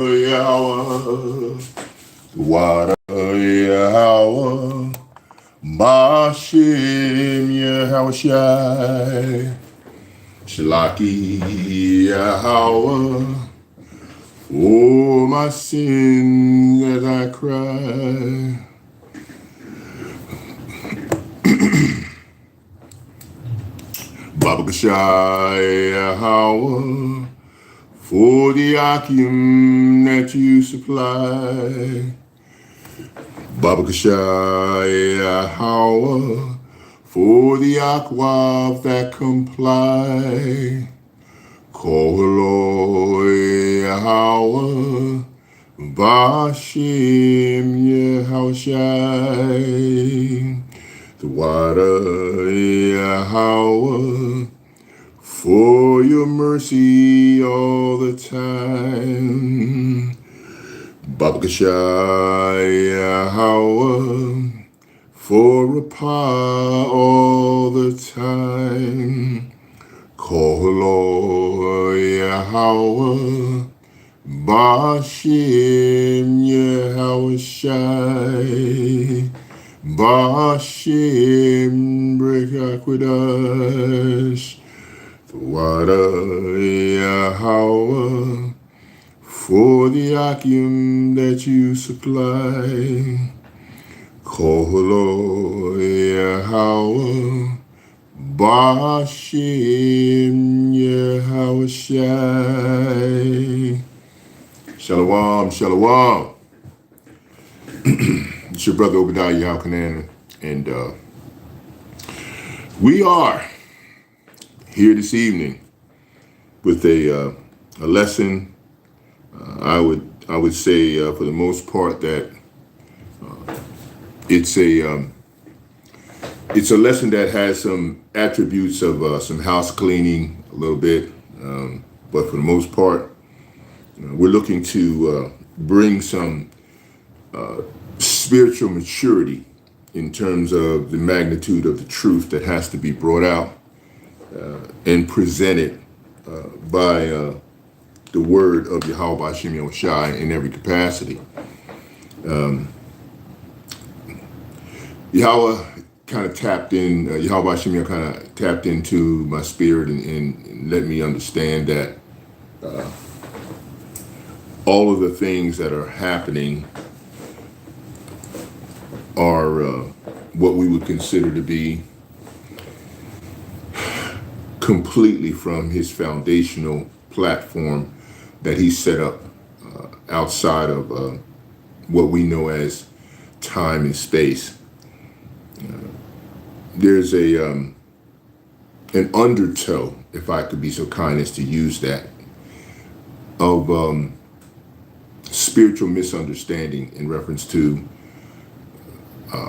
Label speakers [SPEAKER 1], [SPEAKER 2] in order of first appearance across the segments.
[SPEAKER 1] YAHAWAH, Wada YAHAWAH, Bashim Yahawashi, Shalaki YAHAWAH, for my sins as I cry. Baba Kashai YAHAWAH, for the akim that you supply. Baba Kashai YAHAWAH, for the aqua that comply. Koholo YAHAWAH, Bashim Yahawashi, the water YAHAWAH, for your mercy all the time. Baba Kashai YAHAWAH, for a power all the time. Koholo YAHAWAH, Bashim Yahawashi, Bashim Brekakwadash, the water YAHAWAH, for the akim that you supply. Koholo YAHAWAH, Bashim Yahawashi. Shalom, shalom. It's your brother Obadiah Yahweh, and we are here this evening with a lesson. I would say for the most part that it's a lesson that has some attributes of some house cleaning a little bit, but for the most part, we're looking to bring some spiritual maturity in terms of the magnitude of the truth that has to be brought out and presented by the word of Yahweh Shem Yahawashi in every capacity. Yahweh kind of tapped in, Yahweh Shem kind of tapped into my spirit and let me understand that all of the things that are happening are what we would consider to be completely from his foundational platform that he set up outside of what we know as time and space. There's an undertow, if I could be so kind as to use that, of spiritual misunderstanding in reference to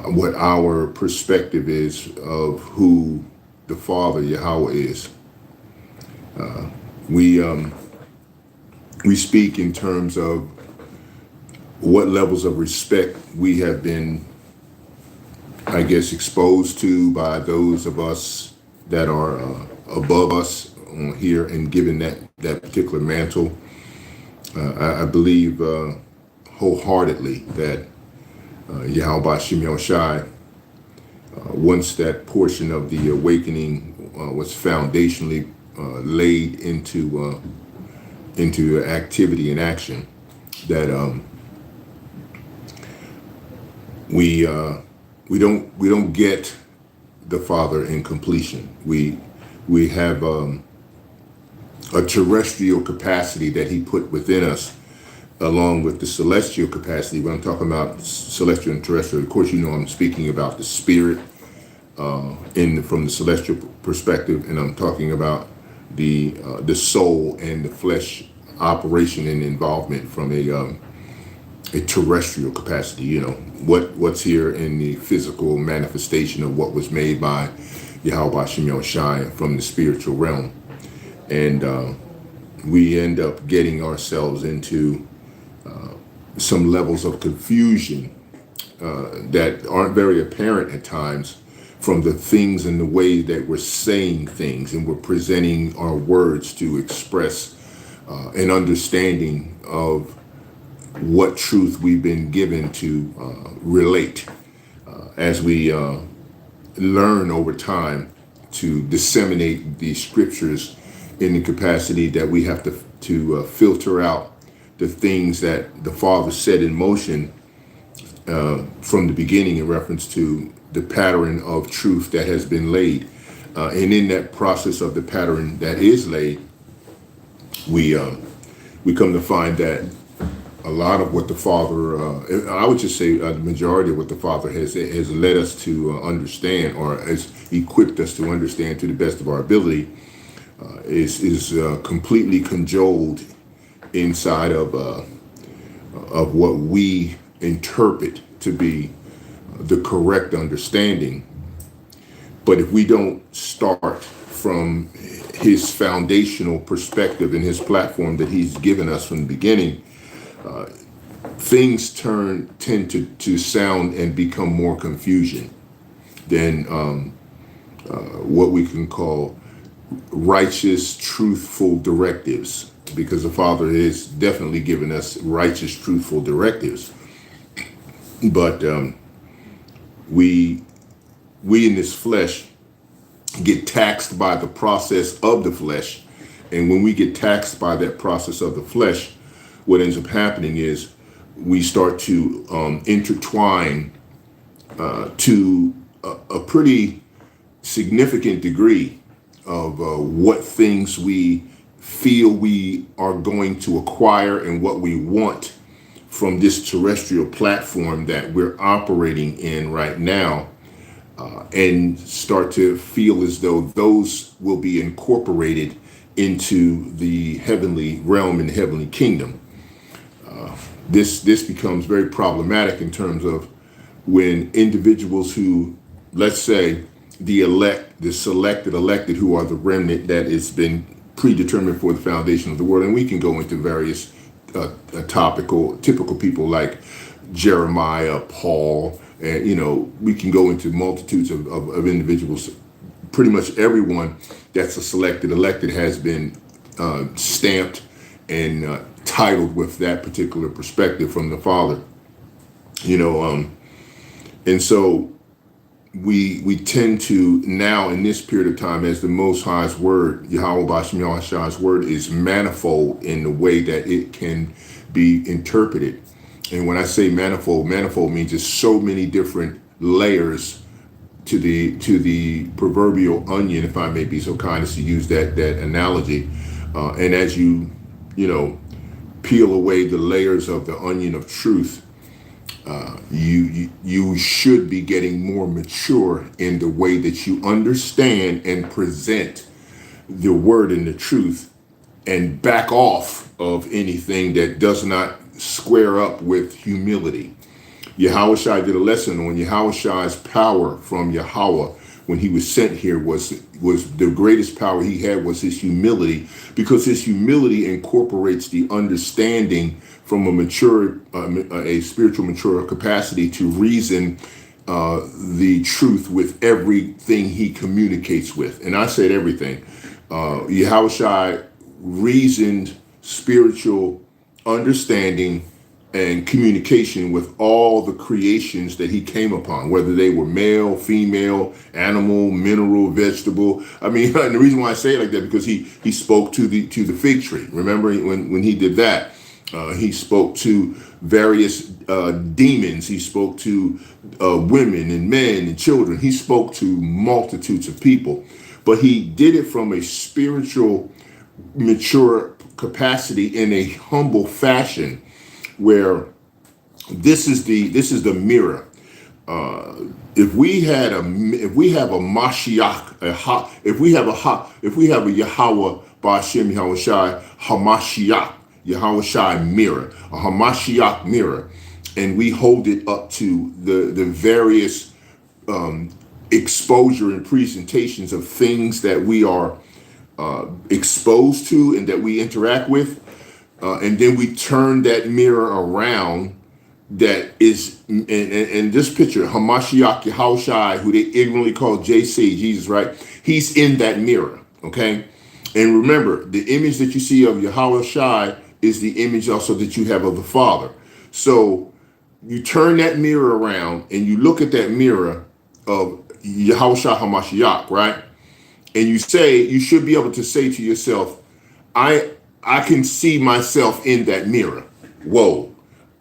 [SPEAKER 1] what our perspective is of who the Father Yahweh is. We speak in terms of what levels of respect we have been, I guess, exposed to by those of us that are above us here and given that particular mantle. I believe wholeheartedly that Yahweh Shem Yahawashi, once that portion of the awakening was foundationally laid into activity and action, that we don't get the Father in completion. We have a terrestrial capacity that he put within us, along with the celestial capacity. When I'm talking about celestial and terrestrial, of course, you know I'm speaking about the spirit from the celestial perspective, and I'm talking about the soul and the flesh operation and involvement from a terrestrial capacity. You know what's here in the physical manifestation of what was made by Yahweh Shem Yahawashi from the spiritual realm. And we end up getting ourselves into some levels of confusion that aren't very apparent at times from the things and the way that we're saying things and we're presenting our words to express an understanding of what truth we've been given to relate as we learn over time to disseminate the scriptures in the capacity that we have to filter out the things that the Father set in motion from the beginning in reference to the pattern of truth that has been laid. And in that process of the pattern that is laid, we come to find that a lot of what the Father, I would just say the majority of what the Father has led us to understand, or has equipped us to understand to the best of our ability, is completely controlled inside of what we interpret to be the correct understanding. But if we don't start from his foundational perspective and his platform that he's given us from the beginning, things tend to sound and become more confusion than what we can call righteous, truthful directives, because the Father has definitely given us righteous, truthful directives. But we in this flesh get taxed by the process of the flesh. And when we get taxed by that process of the flesh, what ends up happening is we start to intertwine to a pretty significant degree of what things we feel we are going to acquire and what we want from this terrestrial platform that we're operating in right now, and start to feel as though those will be incorporated into the heavenly realm and heavenly kingdom. This becomes very problematic in terms of when individuals who, let's say, the selected elected, who are the remnant that has been predetermined for the foundation of the world, and we can go into various typical people like Jeremiah, Paul, and we can go into multitudes of individuals. Pretty much everyone that's a selected elected has been stamped and titled with that particular perspective from the Father. And so we tend to now, in this period of time, as the Most High's word, Yahawah's word, is manifold in the way that it can be interpreted. And when I say manifold means just so many different layers to the proverbial onion, if I may be so kind as to use that analogy. And as you peel away the layers of the onion of truth, you should be getting more mature in the way that you understand and present the word and the truth, and back off of anything that does not square up with humility. Yahawashi did a lesson on Yahawashi's power from Yahawaah when he was sent here was the greatest power he had was his humility, because his humility incorporates the understanding from a spiritual mature capacity to reason the truth with everything he communicates with. And I said everything. Yahawashi reasoned spiritual understanding and communication with all the creations that he came upon, whether they were male, female, animal, mineral, vegetable. I mean, and the reason why I say it like that, because he spoke to the fig tree. Remember when he did that, he spoke to various demons. He spoke to women and men and children. He spoke to multitudes of people, but he did it from a spiritual, mature capacity in a humble fashion, where this is the mirror. If we have a Mashiach, if we have a Yahawah Ba'Shem Yahawashi Hamashiach Yahawashi mirror, a Hamashiach mirror, and we hold it up to the various exposure and presentations of things that we are exposed to and that we interact with, and then we turn that mirror around. That is, in this picture, Hamashiach Yahawashi, who they ignorantly call JC, Jesus, right? He's in that mirror, okay? And remember, the image that you see of Yahawashi is the image also that you have of the Father. So you turn that mirror around and you look at that mirror of Yahawashi HaMashiach, right? And you should be able to say to yourself, I can see myself in that mirror. Whoa.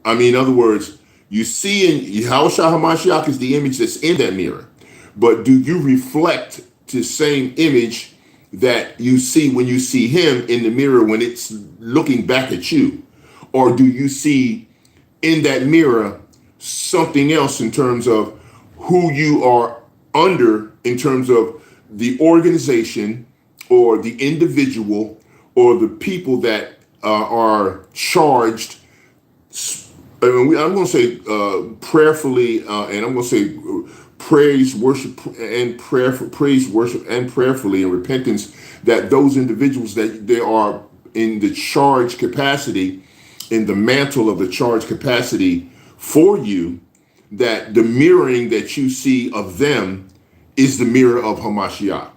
[SPEAKER 1] I mean, in other words, you see in Yahawashi HaMashiach is the image that's in that mirror. But do you reflect the same image that you see when you see him in the mirror when it's looking back at you? Or do you see in that mirror something else in terms of who you are under, in terms of the organization or the individual or the people that are charged? I'm going to say prayerfully, and I'm going to say praise, worship, and praise, worship, and prayerfully and repentance, that those individuals that they are in the charge capacity, in the mantle of the charge capacity for you, that the mirroring that you see of them is the mirror of Hamashiach.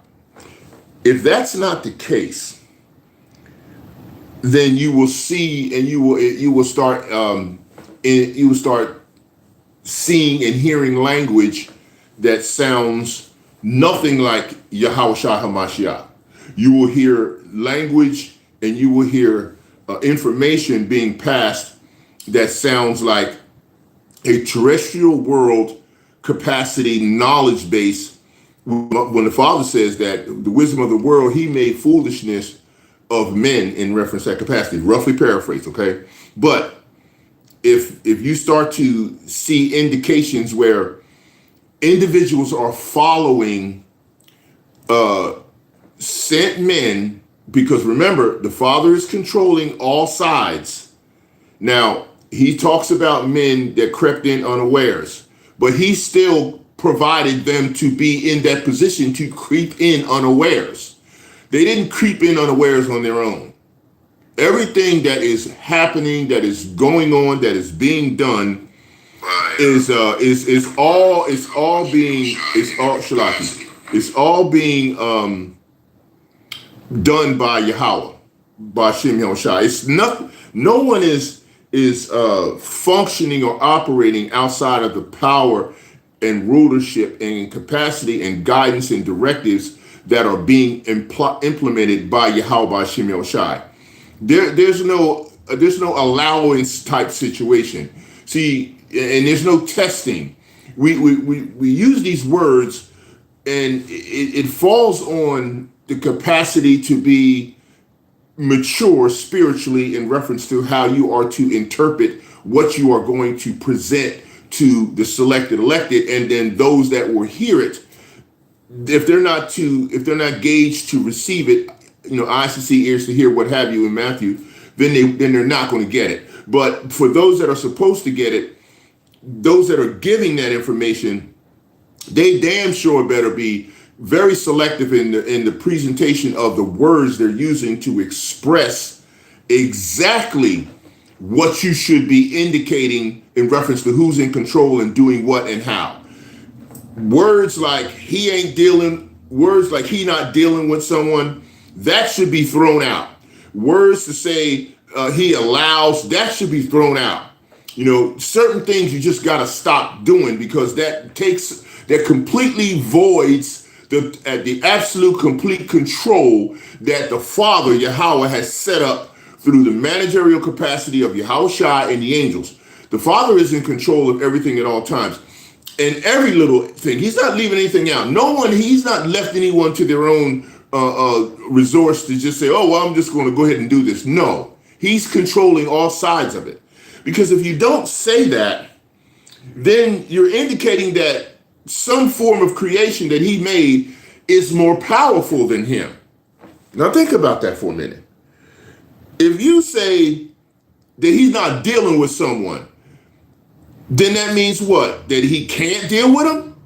[SPEAKER 1] If that's not the case, then you will see, and you will start seeing and hearing language that sounds nothing like Yahawashi HaMashiach. You will hear language and you will hear information being passed that sounds like a terrestrial world capacity knowledge base. When the Father says that the wisdom of the world, he made foolishness of men, in reference to that capacity, roughly paraphrased, okay? But if you start to see indications where individuals are following sent men, because remember, the Father is controlling all sides. Now, he talks about men that crept in unawares, but he still provided them to be in that position to creep in unawares. They didn't creep in unawares on their own. Everything that is happening, that is going on, that is being done is all being done by Yahawah, by Shem Yahawashi. It's not, no one is functioning or operating outside of the power and rulership and capacity and guidance and directives that are being implemented by Yahawah, by Shem Yahawashi. There's no allowance type situation. See, and there's no testing. We use these words, and it falls on the capacity to be mature spiritually in reference to how you are to interpret what you are going to present to the selected elected, and then those that will hear it, if they're not gauged to receive it, eyes to see, ears to hear, what have you, in Matthew, then they're not going to get it. But for those that are supposed to get it, those that are giving that information, they damn sure better be very selective in the presentation of the words they're using to express exactly what you should be indicating in reference to who's in control and doing what and how. Words like he not dealing with someone, that should be thrown out. Words to say he allows, that should be thrown out. Certain things you just got to stop doing, because that completely voids the absolute complete control that the Father, Yahawah, has set up through the managerial capacity of Yahawashi and the angels. The Father is in control of everything at all times. And every little thing, he's not leaving anything out. He's not left anyone to their own resource to just say, oh, well, I'm just going to go ahead and do this. No, he's controlling all sides of it. Because if you don't say that, then you're indicating that some form of creation that he made is more powerful than him. Now think about that for a minute. If you say that he's not dealing with someone, then that means what? That he can't deal with them?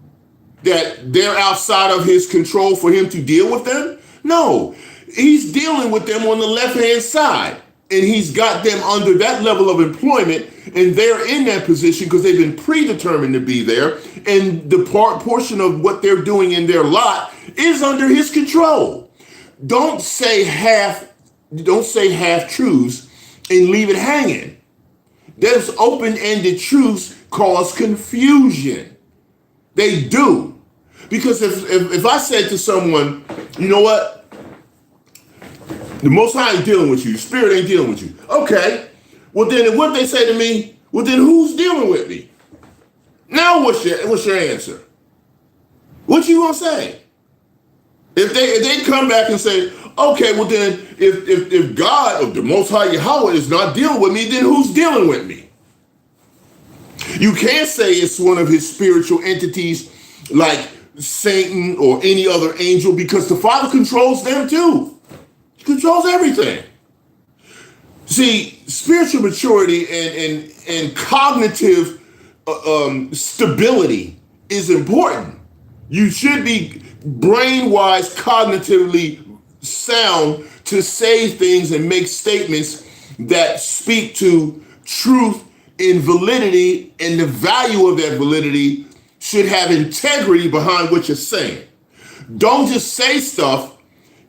[SPEAKER 1] That they're outside of his control for him to deal with them? No, he's dealing with them on the left-hand side. And he's got them under that level of employment, and they're in that position because they've been predetermined to be there. And the portion of what they're doing in their lot is under his control. Don't say half truths and leave it hanging. Those open-ended truths cause confusion. They do. Because if I said to someone, you know what? The Most High ain't dealing with you. The Spirit ain't dealing with you. Okay. Well, then what they say to me, well, then who's dealing with me? Now what's your answer? What you gonna say? If they come back and say, okay, well then if God, or the Most High Yahawah, is not dealing with me, then who's dealing with me? You can't say it's one of his spiritual entities like Satan or any other angel, because the Father controls them too. He controls everything. See, spiritual maturity and cognitive stability is important. You should be brain-wise, cognitively sound to say things and make statements that speak to truth in validity, and the value of that validity should have integrity behind what you're saying. Don't just say stuff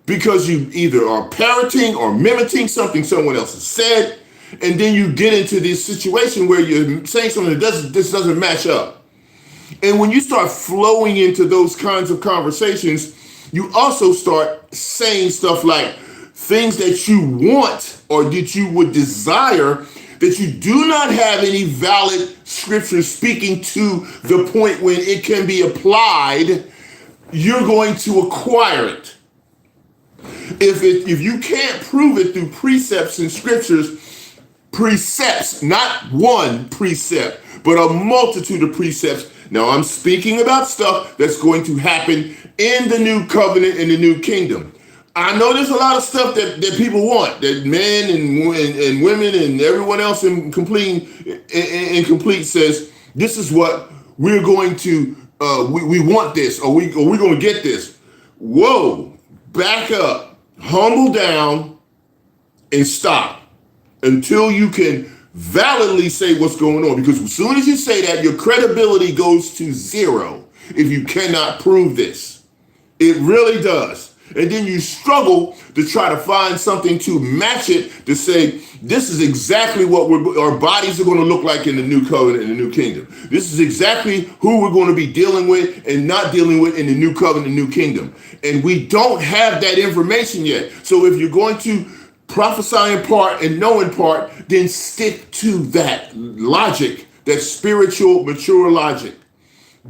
[SPEAKER 1] because you either are parroting or mimicking something someone else has said, and then you get into this situation where you're saying something that doesn't match up. And when you start flowing into those kinds of conversations, you also start saying stuff like things that you want or that you would desire, that you do not have any valid scripture speaking to the point when it can be applied. You're going to acquire it. If you can't prove it through precepts and scriptures, precepts, not one precept, but a multitude of precepts. Now I'm speaking about stuff that's going to happen in the new covenant, in the new kingdom. I know there's a lot of stuff that people want, that men and women and everyone else in complete says, this is what we're going to, we want this, or we're going to get this. Whoa, back up, humble down, and stop until you can validly say what's going on. Because as soon as you say that, your credibility goes to zero if you cannot prove this. It really does. And then you struggle to try to find something to match it, to say, this is exactly what our bodies are going to look like in the new covenant, in the new kingdom. This is exactly who we're going to be dealing with and not dealing with in the new covenant, new kingdom. And we don't have that information yet. So if you're going to prophesy in part and know in part, then stick to that logic, that spiritual, mature logic.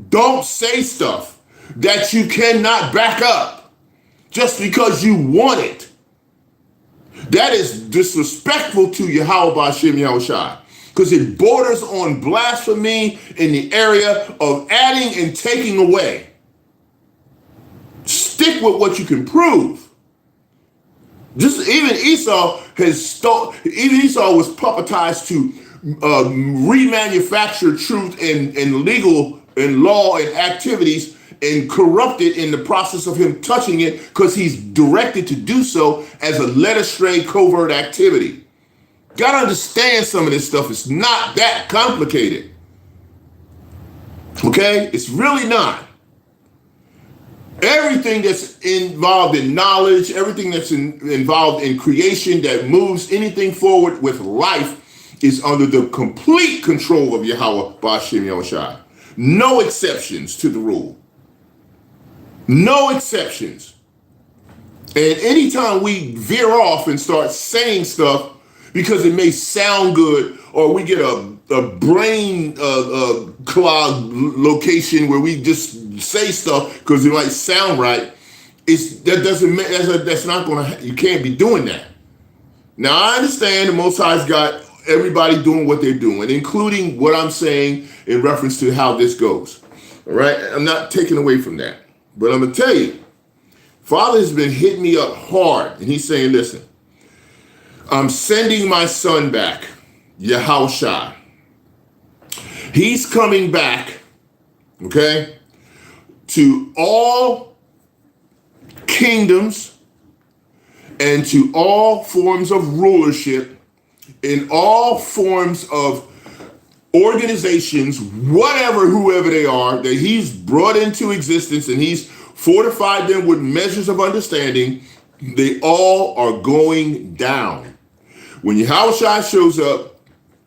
[SPEAKER 1] Don't say stuff that you cannot back up just because you want it. That is disrespectful to Yahawashi Yahawashi, because it borders on blasphemy in the area of adding and taking away. Stick with what you can prove. Even Esau was puppetized to remanufacture truth and legal and law and activities, and corrupt it in the process of him touching it, because he's directed to do so as a led astray covert activity. Gotta understand some of this stuff. It's not that complicated. Okay? It's really not. Everything that's involved in knowledge, everything that's involved in creation that moves anything forward with life is under the complete control of Yahawashi Yahawashi. No exceptions to the rule. No exceptions. And anytime we veer off and start saying stuff because it may sound good, or we get a brain clog location where we just say stuff because it might sound right, that's not going to, you can't be doing that. Now I understand the Most High's got everybody doing what they're doing, including what I'm saying in reference to how this goes. All right, I'm not taking away from that. But I'm going to tell you, Father has been hitting me up hard, and he's saying, listen, I'm sending my son back, Yahawashi. He's coming back, okay, to all kingdoms and to all forms of rulership, in all forms of organizations, whoever they are, that he's brought into existence and he's fortified them with measures of understanding. They all are going down. When Yahawashi shows up,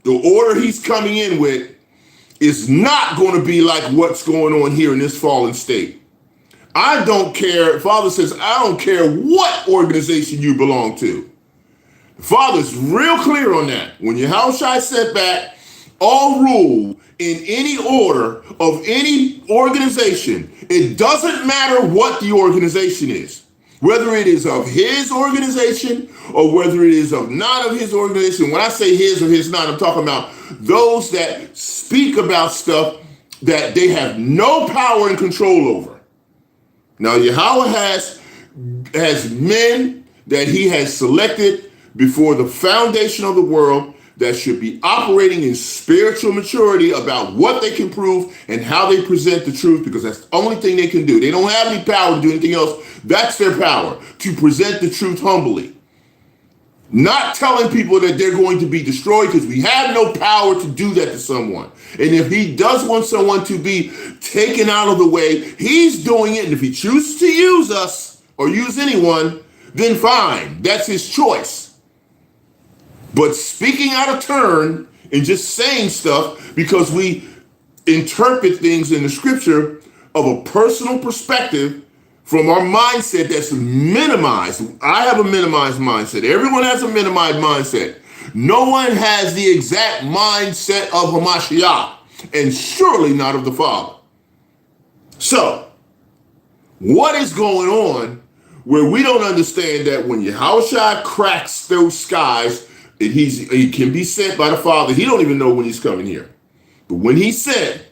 [SPEAKER 1] The order he's coming in with is not going to be like what's going on here in this fallen state. I don't care. Father says, I don't care what organization you belong to. The Father's real clear on that. When Yahawashi set back, all rule in any order of any organization, it doesn't matter what the organization is, whether it is of his organization or whether it is of not of his organization. When I say his or his not, I'm talking about those that speak about stuff that they have no power and control over. Now, Yahweh has men that he has selected before the foundation of the world that should be operating in spiritual maturity about what they can prove and how they present the truth, because that's the only thing they can do. They don't have any power to do anything else. That's their power, to present the truth humbly. Not telling people that they're going to be destroyed, because we have no power to do that to someone. And if he does want someone to be taken out of the way, he's doing it. And if he chooses to use us or use anyone, then fine. That's his choice. But speaking out of turn and just saying stuff because we interpret things in the scripture of a personal perspective from our mindset that's minimized. I have a minimized mindset. Everyone has a minimized mindset. No one has the exact mindset of Hamashiach, and surely not of the Father. So, what is going on where we don't understand that when Yahawashi cracks those skies, he can be sent by the Father. He don't even know when he's coming here. But when he's sent,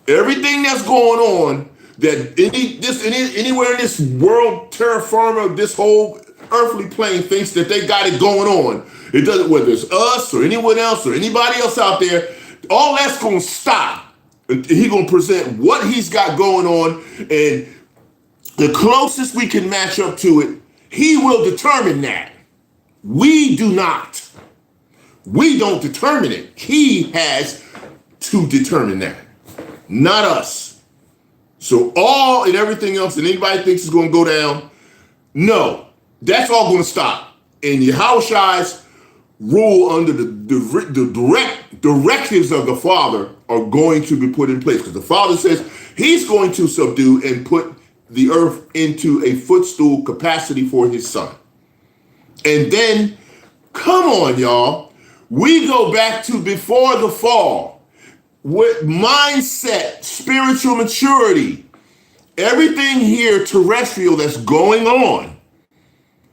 [SPEAKER 1] everything that's going on, that anywhere in this world, terra firma, this whole earthly plane thinks that they got it going on. It doesn't, whether it's us or anyone else or anybody else out there, all that's going to stop. And he's going to present what he's got going on, and the closest we can match up to it, he will determine that. We do not. We don't determine it. He has to determine that, not us. So all and everything else that anybody thinks is going to go down, no, that's all going to stop. And Yahawashi's rule under the direct directives of the Father are going to be put in place, because the Father says he's going to subdue and put the earth into a footstool capacity for his Son. And then, come on, y'all, we go back to before the fall with mindset, spiritual maturity, everything here terrestrial that's going on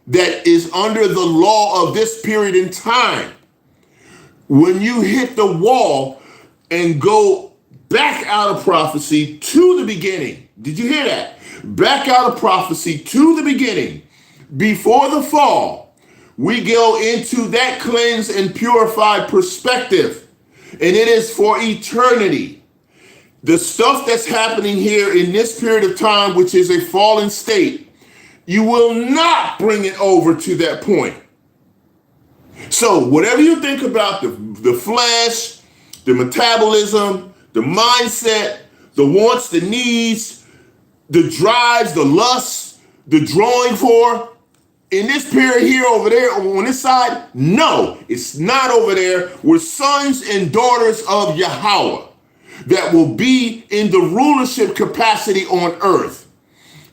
[SPEAKER 1] that is under the law of this period in time. When you hit the wall and go back out of prophecy to the beginning, did you hear that? Back out of prophecy to the beginning, before the fall, we go into that cleansed and purified perspective, and it is for eternity. The stuff that's happening here in this period of time, which is a fallen state, you will not bring it over to that point. So whatever you think about the flesh, the metabolism, the mindset, the wants, the needs, the drives, the lusts, the drawing for, in this period here, over there, on this side, no, it's not over there. We're sons and daughters of Yahawaah that will be in the rulership capacity on earth.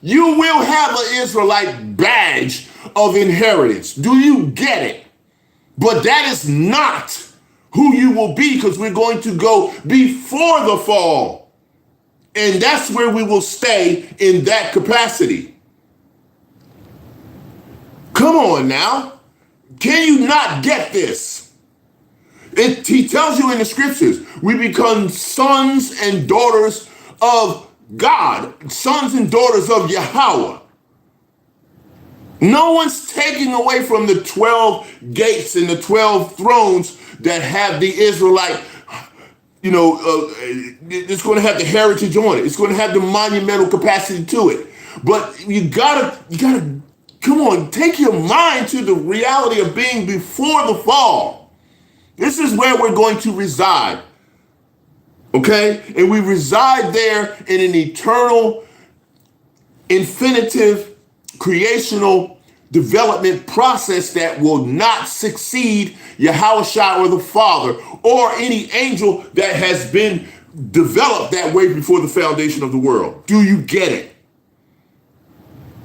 [SPEAKER 1] You will have an Israelite badge of inheritance. Do you get it? But that is not who you will be, because we're going to go before the fall. And that's where we will stay in that capacity. Come on now. Can you not get this? He tells you in the scriptures, we become sons and daughters of God, sons and daughters of Yahawaah. No one's taking away from the 12 gates and the 12 thrones that have the Israelite, it's going to have the heritage on it. It's going to have the monumental capacity to it. But you gotta, come on, take your mind to the reality of being before the fall. This is where we're going to reside. Okay? And we reside there in an eternal, infinitive, creational development process that will not succeed Yahawashi or the Father or any angel that has been developed that way before the foundation of the world. Do you get it?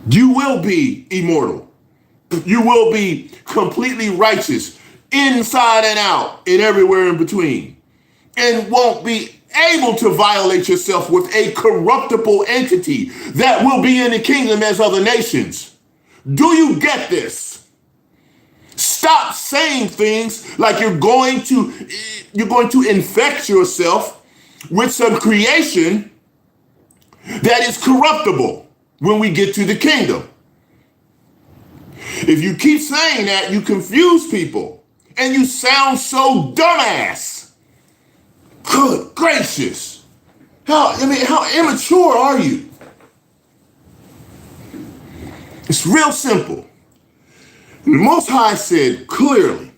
[SPEAKER 1] You will be immortal. You will be completely righteous inside and out and everywhere in between, and won't be able to violate yourself with a corruptible entity that will be in the kingdom as other nations. Do you get this? Stop saying things like you're going to infect yourself with some creation that is corruptible when we get to the kingdom. If you keep saying that, you confuse people and you sound so dumbass. Good gracious. How immature are you? It's real simple. The Most High said clearly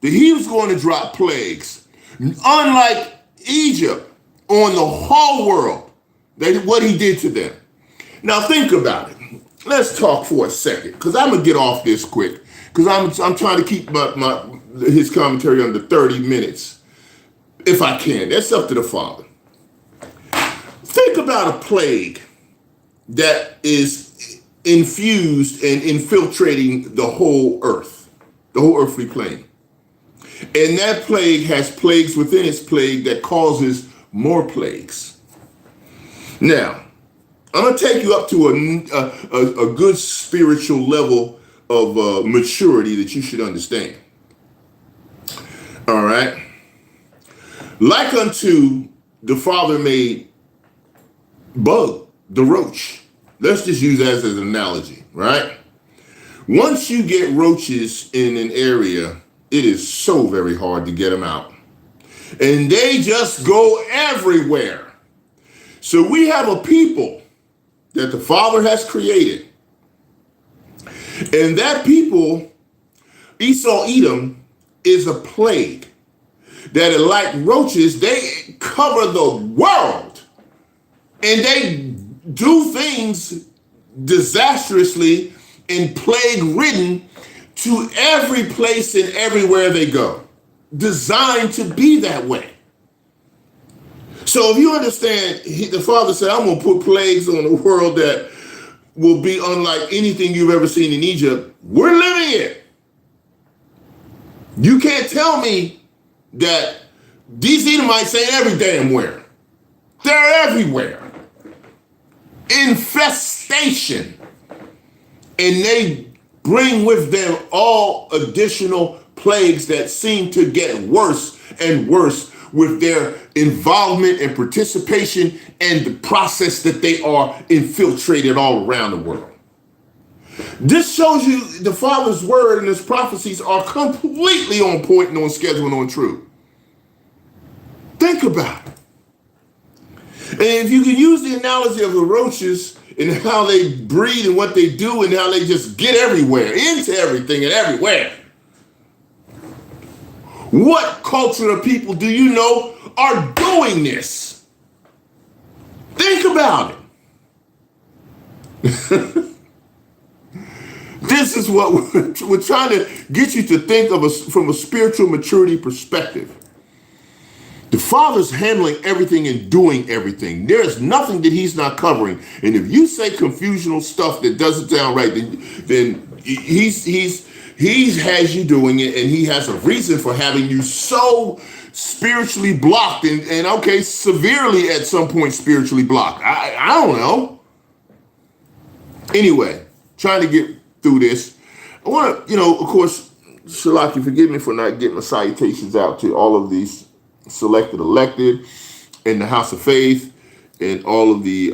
[SPEAKER 1] that he was going to drop plagues, unlike Egypt, on the whole world, what he did to them. Now think about it. Let's talk for a second, because I'm going to get off this quick, because I'm trying to keep his commentary under 30 minutes, if I can. That's up to the Father. Think about a plague that is infused and infiltrating the whole earth, the whole earthly plane. And that plague has plagues within its plague that causes more plagues. Now, I'm going to take you up to a good spiritual level of maturity that you should understand. All right. Like unto the Father made bug, the roach. Let's just use that as an analogy, right? Once you get roaches in an area, it is so very hard to get them out. And they just go everywhere. So we have a people that the Father has created. And that people, Esau, Edom, is a plague. That are like roaches, they cover the world. And they do things disastrously and plague-ridden to every place and everywhere they go. Designed to be that way. So if you understand, the Father said, I'm going to put plagues on the world that will be unlike anything you've ever seen in Egypt. We're living it. You can't tell me that these Edomites ain't every damn where. They're everywhere. Infestation. And they bring with them all additional plagues that seem to get worse and worse with their involvement and participation and the process that they are infiltrated all around the world. This shows you the Father's word and his prophecies are completely on point and on schedule and on true. Think about it. And if you can use the analogy of the roaches and how they breed and what they do and how they just get everywhere, into everything and everywhere. What culture of people do you know are doing this? Think about it. This is what we're trying to get you to think of from a spiritual maturity perspective. The Father's handling everything and doing everything. There's nothing that he's not covering. And if you say confusional stuff that doesn't sound right, then he has you doing it, and he has a reason for having you so spiritually blocked and okay, severely at some point spiritually blocked. I don't know. Anyway, trying to get through this. I want to, of course, Shalaki, forgive me for not getting my salutations out to all of these selected, elected in the house of faith and all of the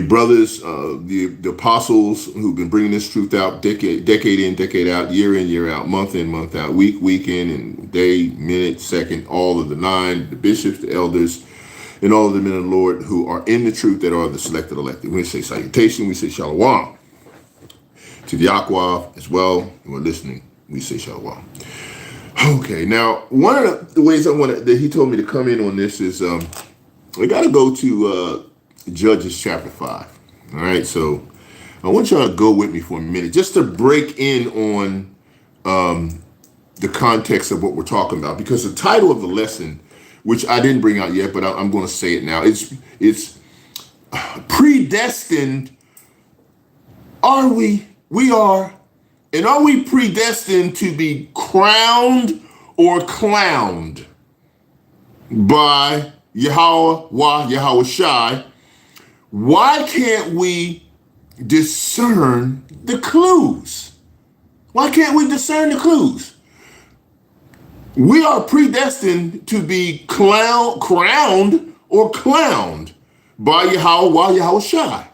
[SPEAKER 1] brothers, the apostles who've been bringing this truth out decade in, decade out, year in, year out, month in, month out, week in, and day, minute, second, all of the 9, the bishops, the elders, and all of the men of the Lord who are in the truth that are the selected, elected. We say salutation, we say shalom. To the YAHAWAH as well, who are listening, we say shalom. Okay, now, one of the ways that he told me to come in on this is we got to go to Judges chapter 5. All right, so I want y'all to go with me for a minute, just to break in on the context of what we're talking about, because the title of the lesson, which I didn't bring out yet, but I'm going to say it now. It's predestined. Are we? We are. And are we predestined to be crowned or clowned by YAHAWAH, Yahawashi? Why can't we discern the clues? Why can't we discern the clues? We are predestined to be crowned or clowned by YAHAWAH, Yahawashi.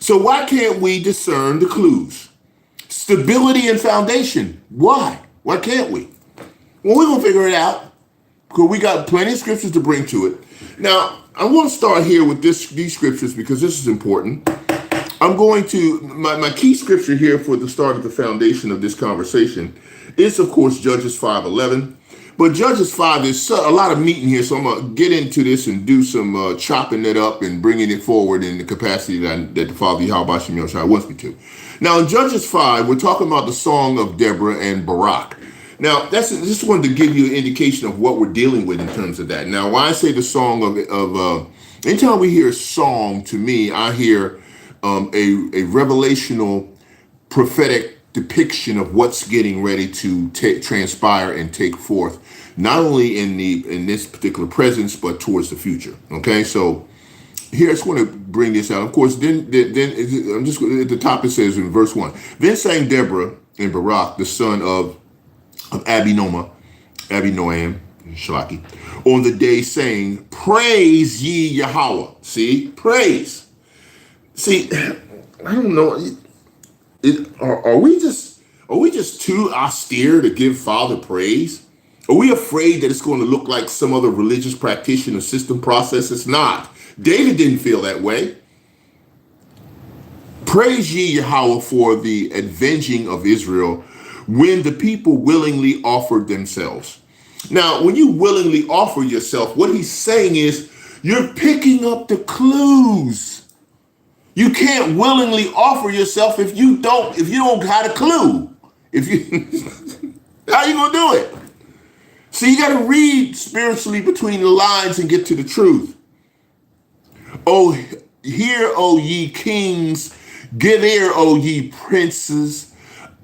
[SPEAKER 1] So why can't we discern the clues? Stability and foundation. Why? Why can't we? Well, we're going to figure it out because we got plenty of scriptures to bring to it. Now, I want to start here with these scriptures because this is important. I'm going to, my key scripture here for the start of the foundation of this conversation is, of course, Judges 5:11. But Judges 5, there's a lot of meat in here, so I'm going to get into this and do some chopping it up and bringing it forward in the capacity that the Father Yahawashi wants me to. Now, in Judges 5, we're talking about the song of Deborah and Barak. Now, just wanted to give you an indication of what we're dealing with in terms of that. Now, when I say the song of anytime we hear a song, to me, I hear a revelational prophetic depiction of what's getting ready to transpire and take forth, not only in this particular presence, but towards the future. Okay, so here I just want to bring this out. Of course, then I'm just at the top. It says in verse 1, then sang Deborah and Barak, the son of Abinoam, Shalaki, on the day saying, praise ye Yahweh. See, praise. See, I don't know. Are we just too austere to give Father praise? Are we afraid that it's going to look like some other religious practitioner system process? It's not. David didn't feel that way. Praise ye Yahweh for the avenging of Israel when the people willingly offered themselves. Now, when you willingly offer yourself, what he's saying is you're picking up the clues. You can't willingly offer yourself if you don't got a clue. How you gonna do it? So you got to read spiritually between the lines and get to the truth. Oh, hear, O ye kings, give ear, O ye princes.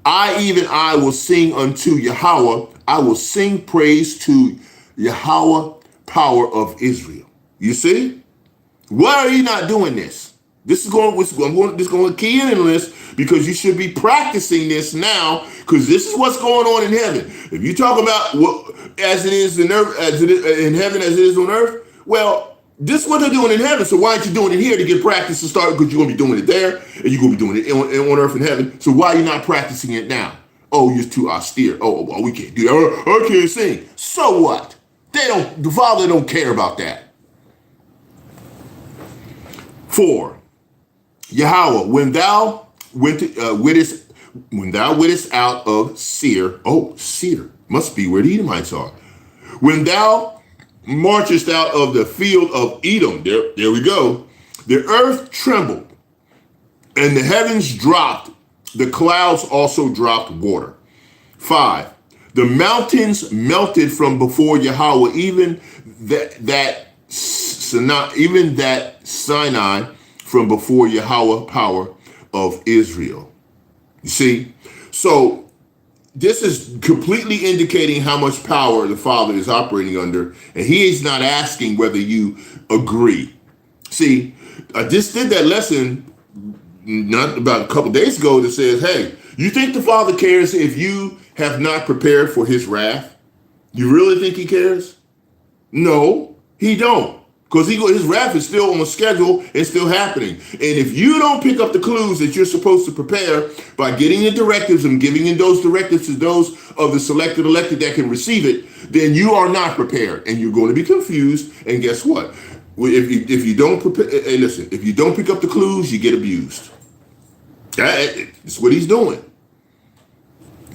[SPEAKER 1] I will sing unto Yahweh. I will sing praise to Yahweh, power of Israel. You see? Why are you not doing this? This is going to key in on this because you should be practicing this now, because this is what's going on in heaven. If you talk about what as it is in earth, as it is in heaven, as it is on earth, well, this is what they're doing in heaven. So why aren't you doing it here to get practice to start? Because you're going to be doing it there, and you're going to be doing it on earth and heaven. So why are you not practicing it now? Oh, you're too austere. Oh, well, we can't do that. I can't sing. So what? The Father don't care about that. 4. Yahweh, when thou wittest out of Seir, Seir must be where the Edomites are. When thou marchest out of the field of Edom, there we go. The earth trembled, and the heavens dropped. The clouds also dropped water. 5. The mountains melted from before Yahweh, even that Sinai from before Yahweh, power of Israel. You see? So this is completely indicating how much power the Father is operating under, and he is not asking whether you agree. See, I just did that lesson not about a couple days ago that says, hey, you think the Father cares if you have not prepared for his wrath? You really think he cares? No, he don't. Because his wrath is still on schedule and still happening. And if you don't pick up the clues that you're supposed to prepare by getting the directives and giving in those directives to those of the selected elected that can receive it, then you are not prepared and you're going to be confused. And guess what? If you don't prepare, hey, listen, if you don't pick up the clues, you get abused. That's what he's doing.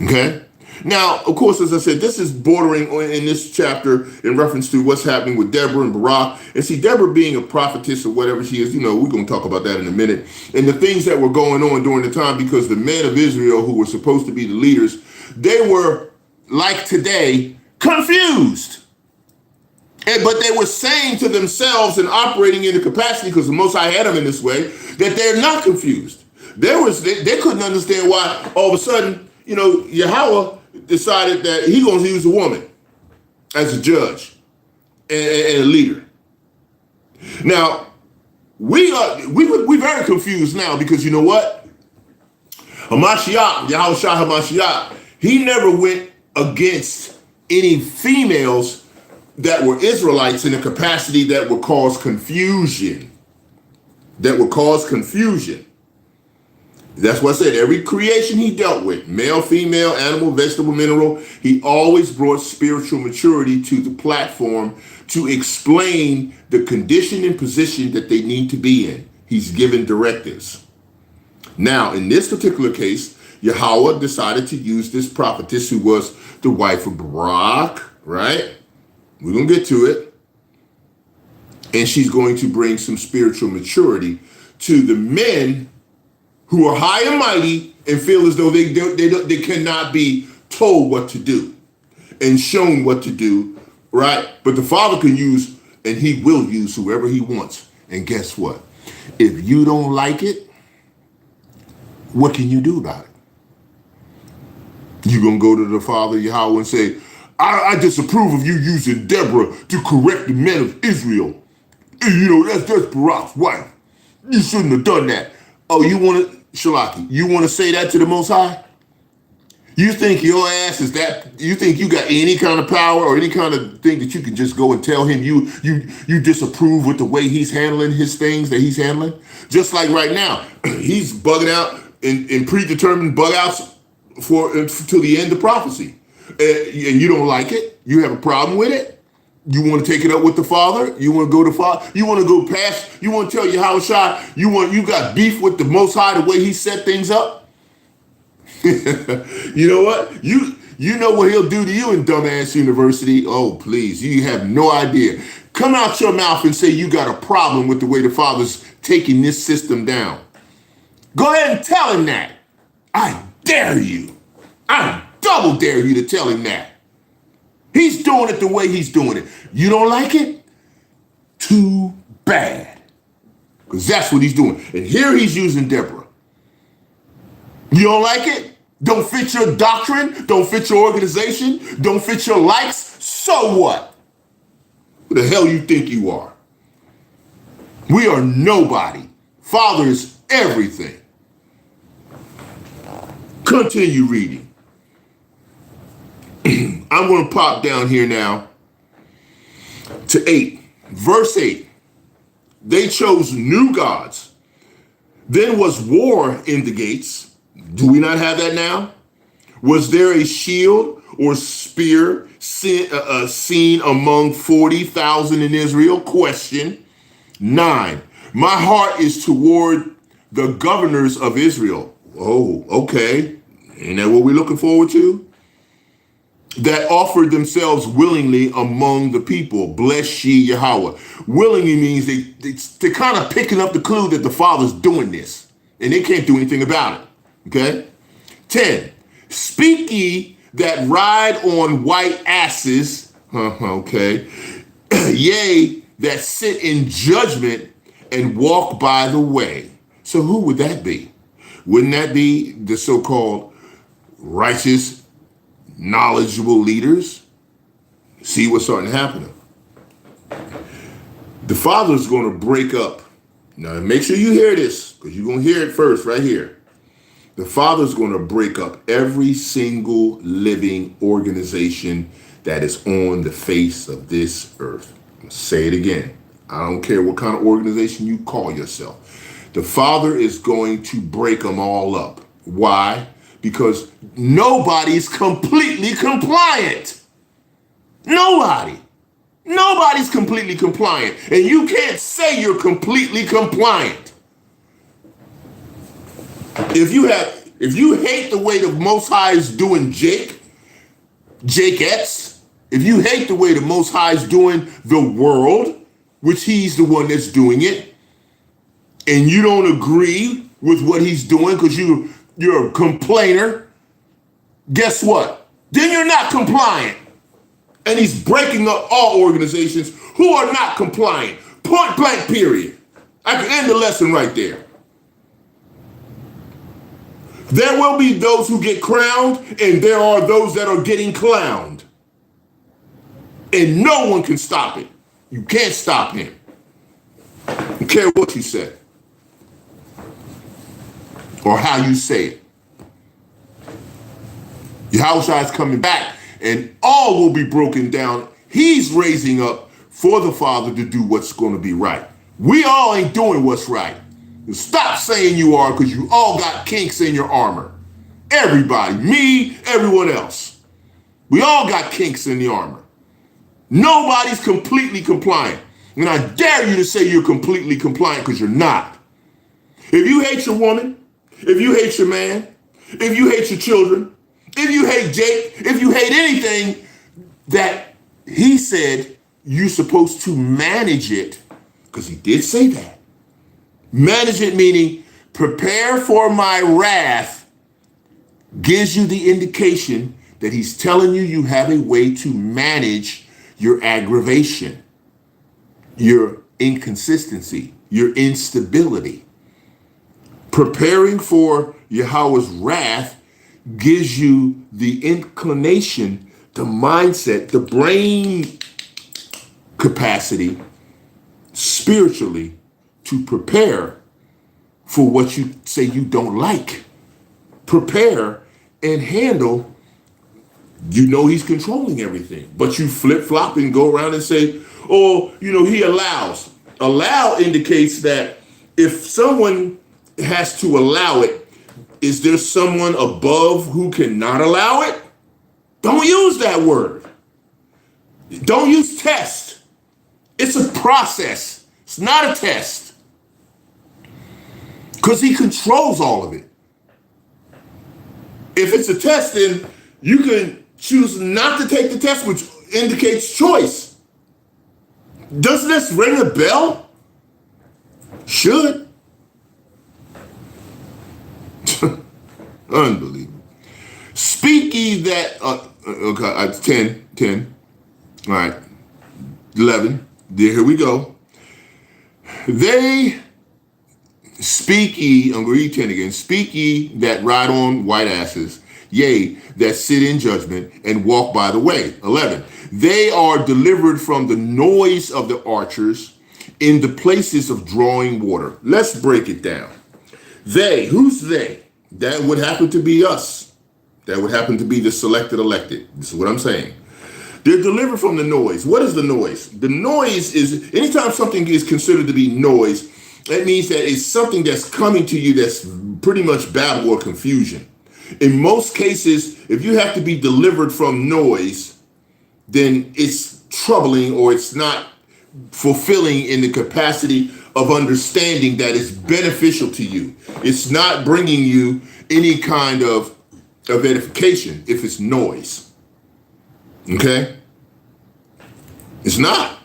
[SPEAKER 1] Okay? Now, of course, as I said, this is bordering on in this chapter in reference to what's happening with Deborah and Barak. And see, Deborah being a prophetess or whatever she is, we're going to talk about that in a minute. And the things that were going on during the time, because the men of Israel who were supposed to be the leaders, they were, like today, confused. But they were saying to themselves and operating in the capacity, because the Most High had them in this way, that they're not confused. They couldn't understand why all of a sudden, Yahawah decided that he's going to use a woman as a judge and a leader. Now, we're very confused now, because you know what? Yahawashi Hamashiach, he never went against any females that were Israelites in a capacity that would cause confusion. That's what I said. Every creation he dealt with, male, female, animal, vegetable, mineral, he always brought spiritual maturity to the platform to explain the condition and position that they need to be in. He's given directives. Now, in this particular case, Yahawah decided to use this prophetess who was the wife of Barak, right? We're going to get to it. And she's going to bring some spiritual maturity to the men who are high and mighty and feel as though they cannot be told what to do and shown what to do, right? But the Father can use, and he will use whoever he wants. And guess what? If you don't like it, what can you do about it? You're going to go to the Father, Yahawah, and say, I disapprove of you using Deborah to correct the men of Israel. And, that's Barak's wife. You shouldn't have done that. Oh, you want to, Shalaki, you want to say that to the Most High? You think your ass is that, you think you got any kind of power or any kind of thing that you can just go and tell him you disapprove with the way he's handling his things that he's handling? Just like right now, he's bugging out in predetermined bug outs till the end of prophecy. And you don't like it? You have a problem with it? You want to take it up with the Father? You want to go to Father? You want to go past? You want to tell Yahawashi you got beef with the Most High the way he set things up? You know what? You know what he'll do to you in dumbass university? Oh, please. You have no idea. Come out your mouth and say you got a problem with the way the Father's taking this system down. Go ahead and tell him that. I dare you. I double dare you to tell him that. He's doing it the way he's doing it. You don't like it? Too bad. Because that's what he's doing. And here he's using Deborah. You don't like it? Don't fit your doctrine? Don't fit your organization? Don't fit your likes? So what? Who the hell you think you are? We are nobody. Father is everything. Continue reading. I'm going to pop down here now to 8. Verse 8. They chose new gods. Then was war in the gates. Do we not have that now? Was there a shield or spear seen among 40,000 in Israel? Question. 9. My heart is toward the governors of Israel. Oh, okay. Ain't that what we're looking forward to? That offered themselves willingly among the people. Bless ye Yahawah. Willingly means they're kind of picking up the clue that the Father's doing this. And they can't do anything about it. Okay? 10. Speak ye that ride on white asses. Okay. Yea, that sit in judgment and walk by the way. So who would that be? Wouldn't that be the so-called righteous, knowledgeable leaders? See what's starting to happen. The Father's going to break up. Now, make sure you hear this, because you're going to hear it first right here. The Father's going to break up every single living organization that is on the face of this earth. I'm going to say it again. I don't care what kind of organization you call yourself. The Father is going to break them all up. Why? Because nobody's completely compliant. Nobody's completely compliant. And you can't say you're completely compliant. If you hate the way the Most High is doing Jake, Jakettes, if you hate the way the Most High is doing the world, which he's the one that's doing it, and you don't agree with what he's doing because you're a complainer, guess what? Then you're not compliant. And he's breaking up all organizations who are not compliant. Point blank, period. I can end the lesson right there. There will be those who get crowned, and there are those that are getting clowned. And no one can stop it. You can't stop him. I don't care what you say or how you say it. Yahawashi is coming back, and all will be broken down. He's raising up for the Father to do what's going to be right. We all ain't doing what's right. Stop saying you are, because you all got kinks in your armor. Everybody, me, everyone else. We all got kinks in the armor. Nobody's completely compliant. And I dare you to say you're completely compliant, because you're not. If you hate your woman, if you hate your man, if you hate your children, if you hate Jake, if you hate anything that he said you're supposed to manage it, because he did say that. Manage it meaning prepare for my wrath, gives you the indication that he's telling you you have a way to manage your aggravation, your inconsistency, your instability. Preparing for Yahweh's wrath gives you the inclination, the mindset, the brain capacity spiritually to prepare for what you say you don't like. Prepare and handle. You know he's controlling everything, but you flip-flop and go around and say, oh, he allows. Allow indicates that if someone has to allow it, is there someone above who cannot allow it? Don't use that word. Don't use test. It's a process. It's not a test. Because he controls all of it. If it's a test, then you can choose not to take the test, which indicates choice. Doesn't this ring a bell? Should. Unbelievable. Speak ye that, okay, 10. All right, 11. Here we go. They speak ye, I'm going to read 10 again. Speak ye that ride on white asses, yea, that sit in judgment and walk by the way. 11. They are delivered from the noise of the archers in the places of drawing water. Let's break it down. They, who's they? That would happen to be us. That would happen to be the selected elected. This is what I'm saying. They're delivered from the noise. What is the noise? The noise is, anytime something is considered to be noise, that means that it's something that's coming to you that's pretty much babble or confusion. In most cases, if you have to be delivered from noise, then it's troubling or it's not fulfilling in the capacity of understanding that it's beneficial to you. It's not bringing you any kind of edification if it's noise. Okay? It's not.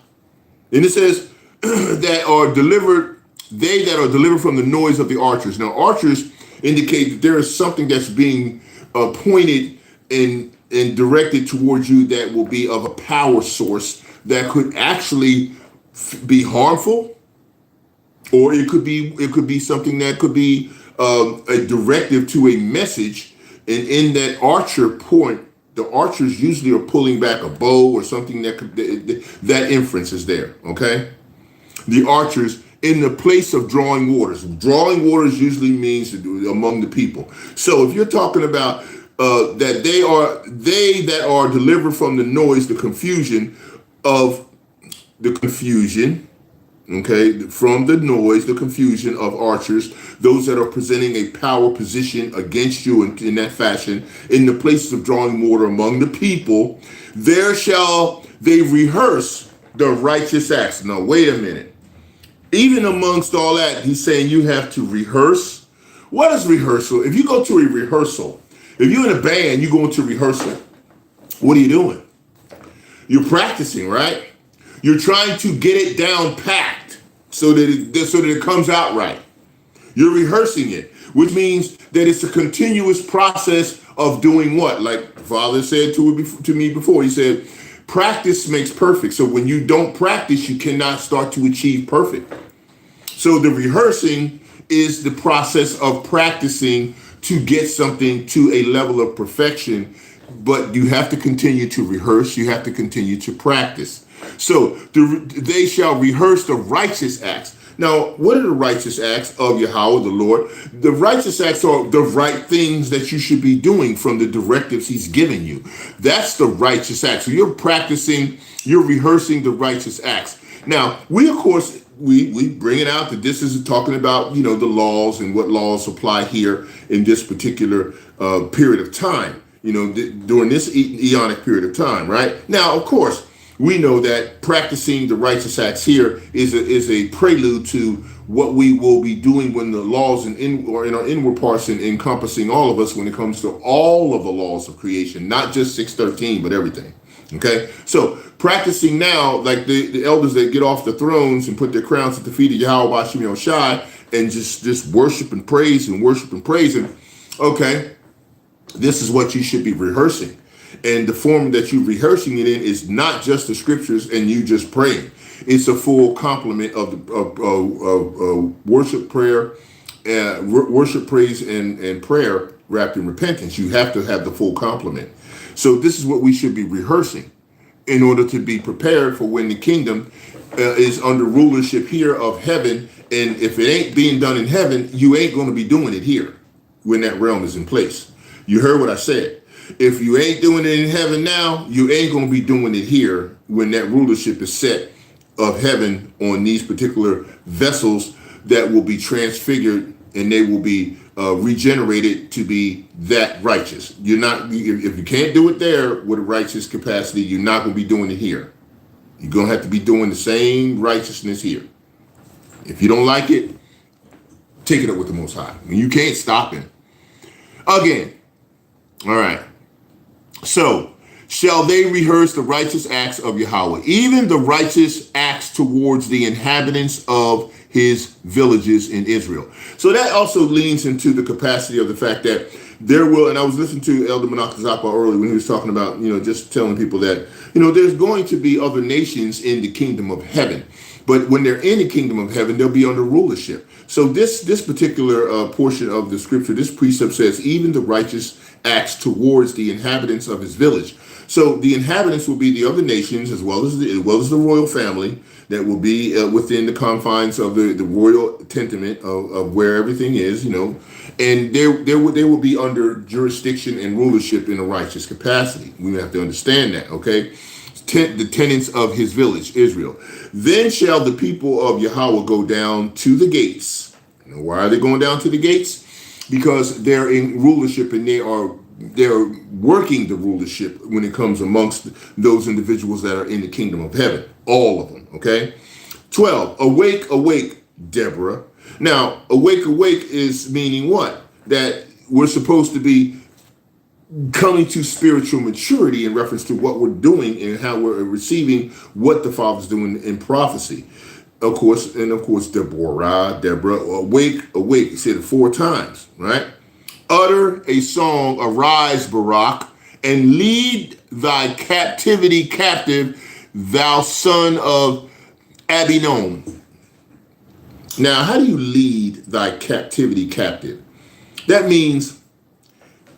[SPEAKER 1] And it says that are delivered, they that are delivered from the noise of the archers. Now, archers indicate that there is something that's being pointed and directed towards you that will be of a power source that could actually be harmful, or it could be something that could be a directive to a message. And in that archer point, the archers usually are pulling back a bow or something that could, that inference is there. Okay, the archers in the place of drawing waters. Drawing waters usually means among the people. So if you're talking about that they that are delivered from the noise, the confusion, okay, from the noise, the confusion of archers, those that are presenting a power position against you in that fashion, in the places of drawing water among the people, there shall they rehearse the righteous acts. Now, wait a minute. Even amongst all that, he's saying you have to rehearse. What is rehearsal? If you go to a rehearsal, if you're in a band, you go into rehearsal. What are you doing? You're practicing, right? You're trying to get it down packed so that it comes out right. You're rehearsing it, which means that it's a continuous process of doing what? Like Father said to me before, he said, practice makes perfect. So when you don't practice, you cannot start to achieve perfect. So the rehearsing is the process of practicing to get something to a level of perfection, but you have to continue to rehearse. You have to continue to practice. So they shall rehearse the righteous acts. Now, what are the righteous acts of Yahawah, the Lord? The righteous acts are the right things that you should be doing from the directives he's given you. That's the righteous acts. So you're practicing, you're rehearsing the righteous acts. Now, we, of course, we bring it out that this is talking about, the laws and what laws apply here in this particular period of time, during this eonic period of time, right? Now, of course, we know that practicing the righteous acts here is a prelude to what we will be doing when the laws in our inward parts and encompassing all of us when it comes to all of the laws of creation, not just 613, but everything. Okay, so practicing now, like the elders that get off the thrones and put their crowns at the feet of Yahawashi and just worship and praise and worship and praise him. Okay, this is what you should be rehearsing. And the form that you're rehearsing it in is not just the scriptures and you just praying. It's a full complement of worship, prayer, worship, praise, and prayer wrapped in repentance. You have to have the full complement. So this is what we should be rehearsing in order to be prepared for when the kingdom is under rulership here of heaven. And if it ain't being done in heaven, you ain't going to be doing it here when that realm is in place. You heard what I said. If you ain't doing it in heaven now, you ain't going to be doing it here when that rulership is set of heaven on these particular vessels that will be transfigured and they will be regenerated to be that righteous. You're not, if you can't do it there with a righteous capacity, you're not going to be doing it here. You're going to have to be doing the same righteousness here. If you don't like it, take it up with the Most High. You can't stop him. Again, all right. So, shall they rehearse the righteous acts of Yahawah, even the righteous acts towards the inhabitants of his villages in Israel. So that also leans into the capacity of the fact that there will, and I was listening to Elder Menachezapa earlier when he was talking about, just telling people that, there's going to be other nations in the kingdom of heaven. But when they're in the kingdom of heaven, they'll be under rulership. So this particular portion of the scripture, this precept says, even the righteous acts towards the inhabitants of his village. So the inhabitants will be the other nations as well as the royal family that will be within the confines of the royal tenement of where everything is, and they will be under jurisdiction and rulership in a righteous capacity. We have to understand that, okay? The tenants of his village, Israel. Then shall the people of Yahawah go down to the gates. Why are they going down to the gates? Because they're in rulership and they're working the rulership when it comes amongst those individuals that are in the kingdom of heaven. All of them, okay? 12, awake, awake, Deborah. Now, awake, awake is meaning what? That we're supposed to be coming to spiritual maturity in reference to what we're doing and how we're receiving what the Father's doing in prophecy. Of course, Deborah, awake, awake. He said it 4 times, right? Utter a song, arise, Barak, and lead thy captivity captive, thou son of Abinom. Now, how do you lead thy captivity captive? That means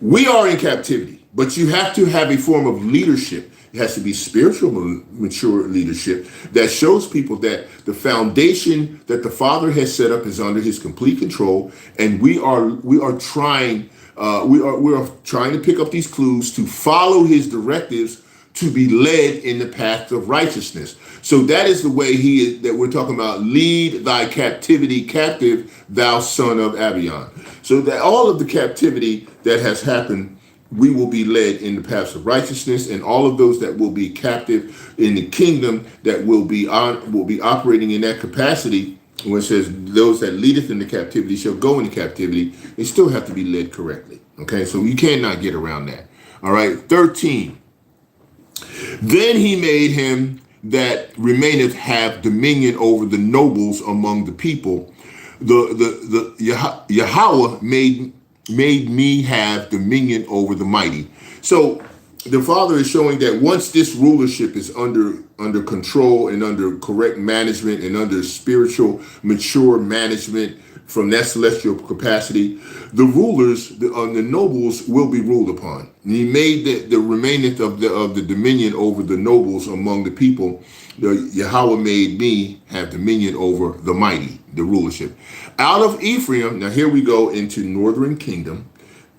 [SPEAKER 1] we are in captivity, but you have to have a form of leadership. It has to be spiritual, mature leadership that shows people that the foundation that the Father has set up is under his complete control, and we are trying to pick up these clues to follow his directives to be led in the path of righteousness. So that is the way that we're talking about, lead thy captivity captive, thou son of Abion. So that all of the captivity that has happened, we will be led in the paths of righteousness, and all of those that will be captive in the kingdom that will be operating in that capacity. When it says those that leadeth into captivity shall go into captivity, they still have to be led correctly. Okay, so you cannot get around that. All right, 13. Then he made him that remaineth have dominion over the nobles among the people. Yahweh made me have dominion over the mighty. So the Father is showing that once this rulership is under control and under correct management and under spiritual mature management from that celestial capacity, the rulers, the nobles, will be ruled upon. And he made the remaineth of the dominion over the nobles among the people. Yahweh made me have dominion over the mighty, the rulership. Out of Ephraim, now here we go into northern kingdom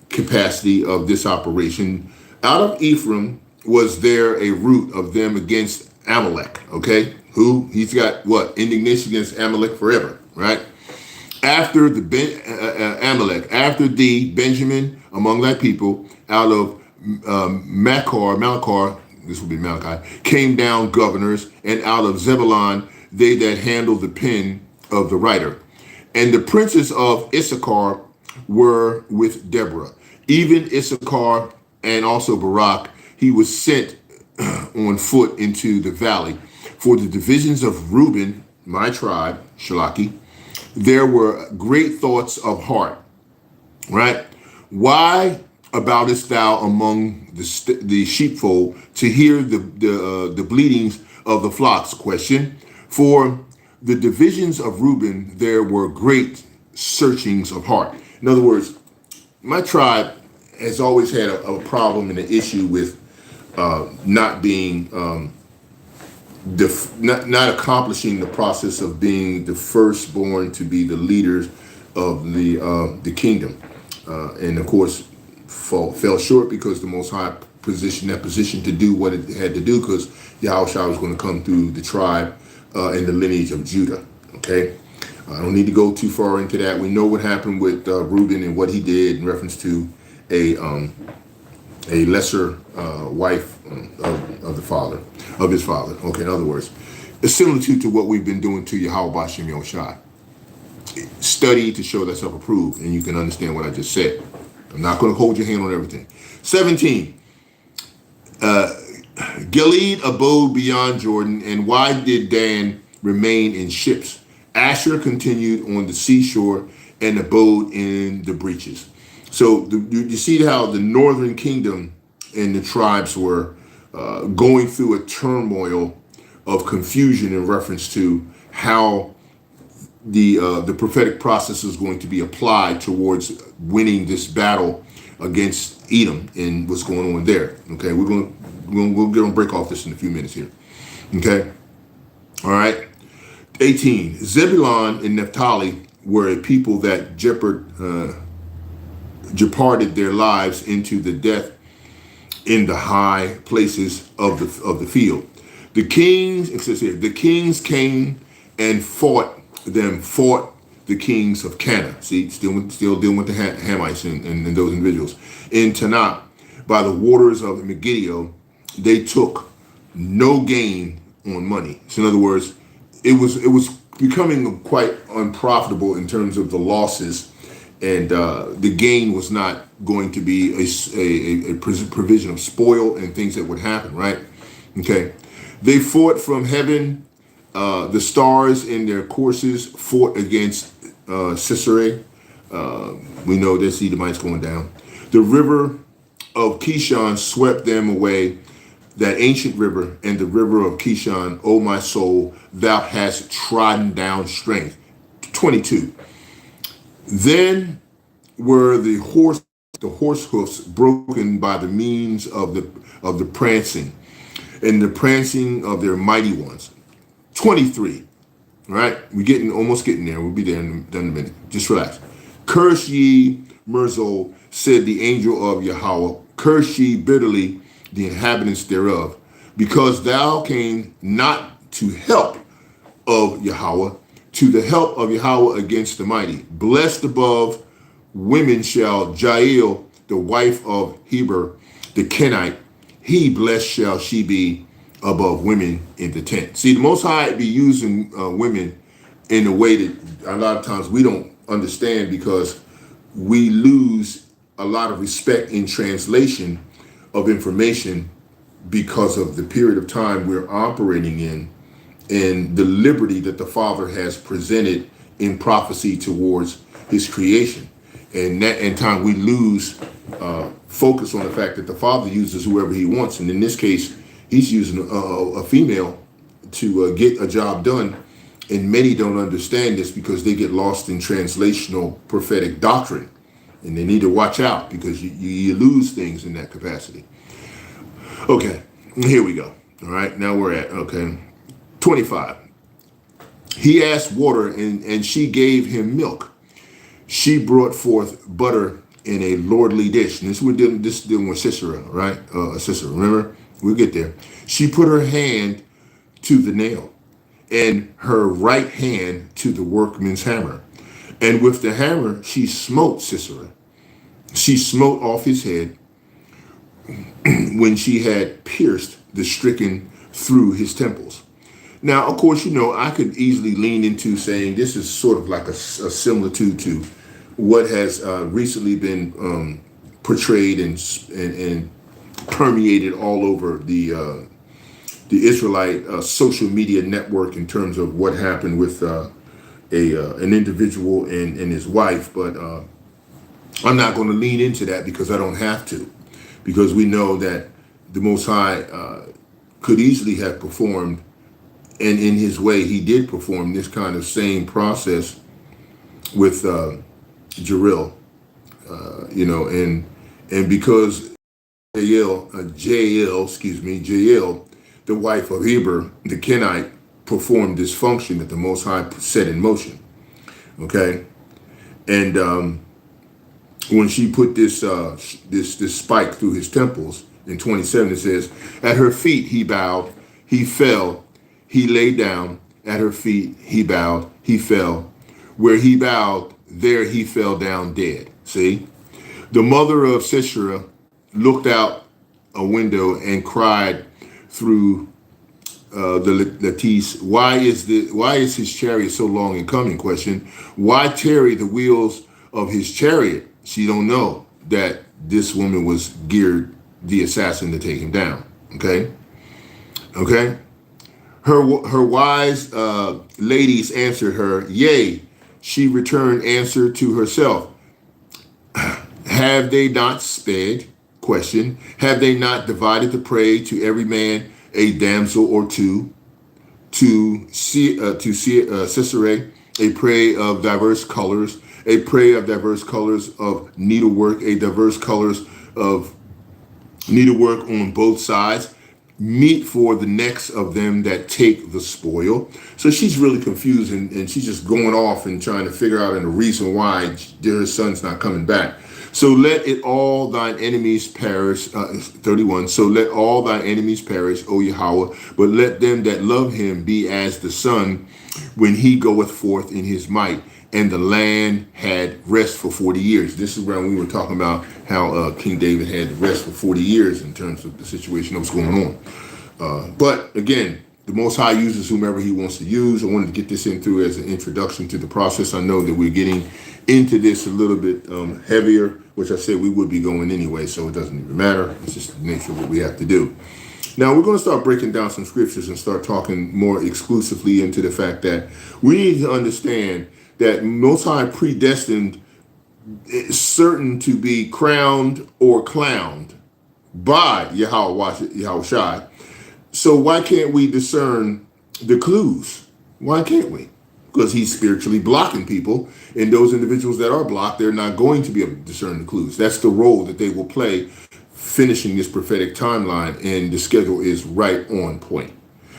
[SPEAKER 1] capacity of this operation. Out of Ephraim was there a root of them against Amalek, okay? Who? He's got what? Indignation against Amalek forever, right? After the Amalek, after the Benjamin among thy people, out of Malachar, this will be Malachi, came down governors, and out of Zebulun, they that handled the pen of the writer. And the princes of Issachar were with Deborah. Even Issachar and also Barak, he was sent on foot into the valley. For the divisions of Reuben, my tribe, Shalaki, there were great thoughts of heart, right? Why aboutest thou among the sheepfold to hear the bleatings of the flocks? Question. For the divisions of Reuben, there were great searchings of heart. In other words, my tribe has always had a problem and an issue with not being not accomplishing the process of being the firstborn to be the leaders of the kingdom, and of course fell short because the Most High positioned that position to do what it had to do, because Yahawashi was going to come through the tribe and the lineage of Judah. Okay, I don't need to go too far into that. We know what happened with Reuben and what he did in reference to a lesser wife of the father, of his father. Okay, in other words, it's similar to what we've been doing to Yahawashi Shem Yoshai. Study to show thyself approved, and you can understand what I just said. I'm not going to hold your hand on everything. 17. Gilead abode beyond Jordan, and why did Dan remain in ships? Asher continued on the seashore and abode in the breaches. So you see how the northern kingdom and the tribes were going through a turmoil of confusion in reference to how the prophetic process is going to be applied towards winning this battle against Edom and what's going on there. Okay, we'll get on break off this in a few minutes here. Okay, all right. 18. Zebulun and Naphtali were a people that jeoparded their lives into the death in the high places of the field. The kings, it says here, the kings came and fought the kings of Cana. See, still dealing with the Hamites and those individuals. In Tanakh, by the waters of Megiddo, they took no gain on money. So in other words, it was becoming quite unprofitable in terms of the losses, and the gain was not going to be a provision of spoil and things that would happen, right? Okay. They fought from heaven. The stars in their courses fought against Sisera. We know this Edomites going down. The river of Kishon swept them away, that ancient river, and the river of Kishon, O my soul, thou hast trodden down strength. 22. Then were the horse hoofs broken by the means of the prancing, and the prancing of their mighty ones. 23. All right, we're almost getting there. We'll be there in a minute. Just relax. Curse ye, Merzo, said the angel of Yahweh. Curse ye bitterly the inhabitants thereof, because thou came not to help of Yahweh, to the help of Yahweh against the mighty. Blessed above women shall Jael, the wife of Heber, the Kenite, he blessed shall she be above women in the tent. See, the Most High be using women in a way that a lot of times we don't understand, because we lose a lot of respect in translation of information because of the period of time we're operating in and the liberty that the Father has presented in prophecy towards his creation. And that in time we lose focus on the fact that the Father uses whoever he wants. And in this case, he's using a female to get a job done. And many don't understand this because they get lost in translational prophetic doctrine. And they need to watch out because you lose things in that capacity. Okay, here we go. All right, now we're at, 25. He asked water and she gave him milk. She brought forth butter in a lordly dish. And this is dealing with Sisera, right? Sisera, remember? We'll get there. She put her hand to the nail and her right hand to the workman's hammer. And with the hammer, she smote Sisera. She smote off his head when she had pierced the stricken through his temples. Now, of course, I could easily lean into saying this is sort of like a similitude to what has recently been portrayed and permeated all over the Israelite social media network in terms of what happened with an individual and his wife. But I'm not going to lean into that because I don't have to, because we know that the Most High could easily have performed, and in his way he did perform this kind of same process with Jeril, and because Jael, the wife of Heber the Kenite, performed this function that the Most High set in motion. Okay, and when she put this spike through his temples, in 27 it says, at her feet he bowed, he fell, he lay down. At her feet he bowed, he fell. Where he bowed, there he fell down dead. See, the mother of Sisera looked out a window and cried through the lattice, why is his chariot so long in coming? Question, why tarry the wheels of his chariot? She don't know that this woman was geared the assassin to take him down. Okay. Her wise ladies answered her, yea. She returned answer to herself. Have they not sped? Question. Have they not divided the prey to every man a damsel or two? To Sisera, a prey of diverse colors, a prey of diverse colors of needlework, a diverse colors of needlework on both sides, meat for the necks of them that take the spoil. So she's really confused and she's just going off and trying to figure out the reason why her son's not coming back. So let it all thine enemies perish, 31. So let all thine enemies perish, O Yahawah, but let them that love him be as the sun when he goeth forth in his might. And the land had rest for 40 years. This is when we were talking about how King David had rest for 40 years in terms of the situation that was going on. But again, the Most High uses whomever he wants to use. I wanted to get this in through as an introduction to the process. I know that we're getting into this a little bit heavier, which I said we would be going anyway, so it doesn't even matter. It's just the nature of what we have to do. Now we're going to start breaking down some scriptures and start talking more exclusively into the fact that we need to understand that Most High predestined certain to be crowned or clowned by Yahawashi. So why can't we discern the clues? Why can't we? Because he's spiritually blocking people, and those individuals that are blocked, they're not going to be able to discern the clues. That's the role that they will play finishing this prophetic timeline, and the schedule is right on point.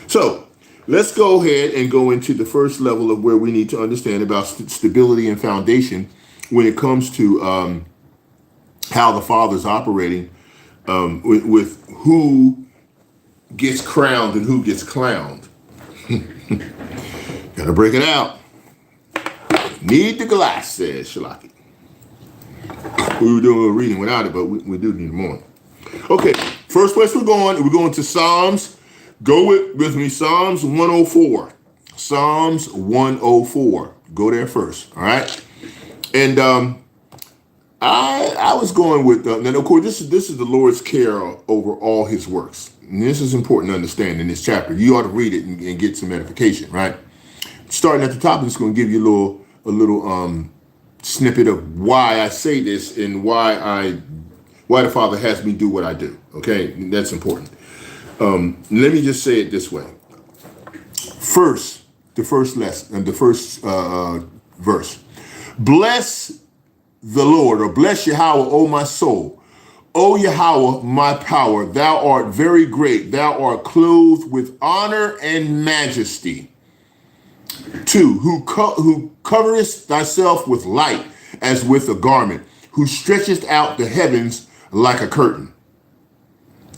[SPEAKER 1] So let's go ahead and go into the first level of where we need to understand about stability and foundation when it comes to how the Father's operating with who gets crowned and who gets clowned. Gotta break it out. Need the glass, says Shalaki. We were doing a reading without it, but we do need more. Okay, first place we're going to Psalms. Go with me, Psalms 104. Psalms 104. Go there first, all right? And I was going with, and of course, this is the Lord's care over all his works. And this is important to understand in this chapter. You ought to read it and get some edification, right? Starting at the top, I'm just going to give you a little snippet of why I say this and why the Father has me do what I do. Okay, that's important. Let me just say it this way. First, the first lesson and the first verse. Bless the Lord, or bless Yahawah, O my soul. O Yahawah, my power, thou art very great. Thou art clothed with honor and majesty. 2, who coverest thyself with light as with a garment, who stretchest out the heavens like a curtain,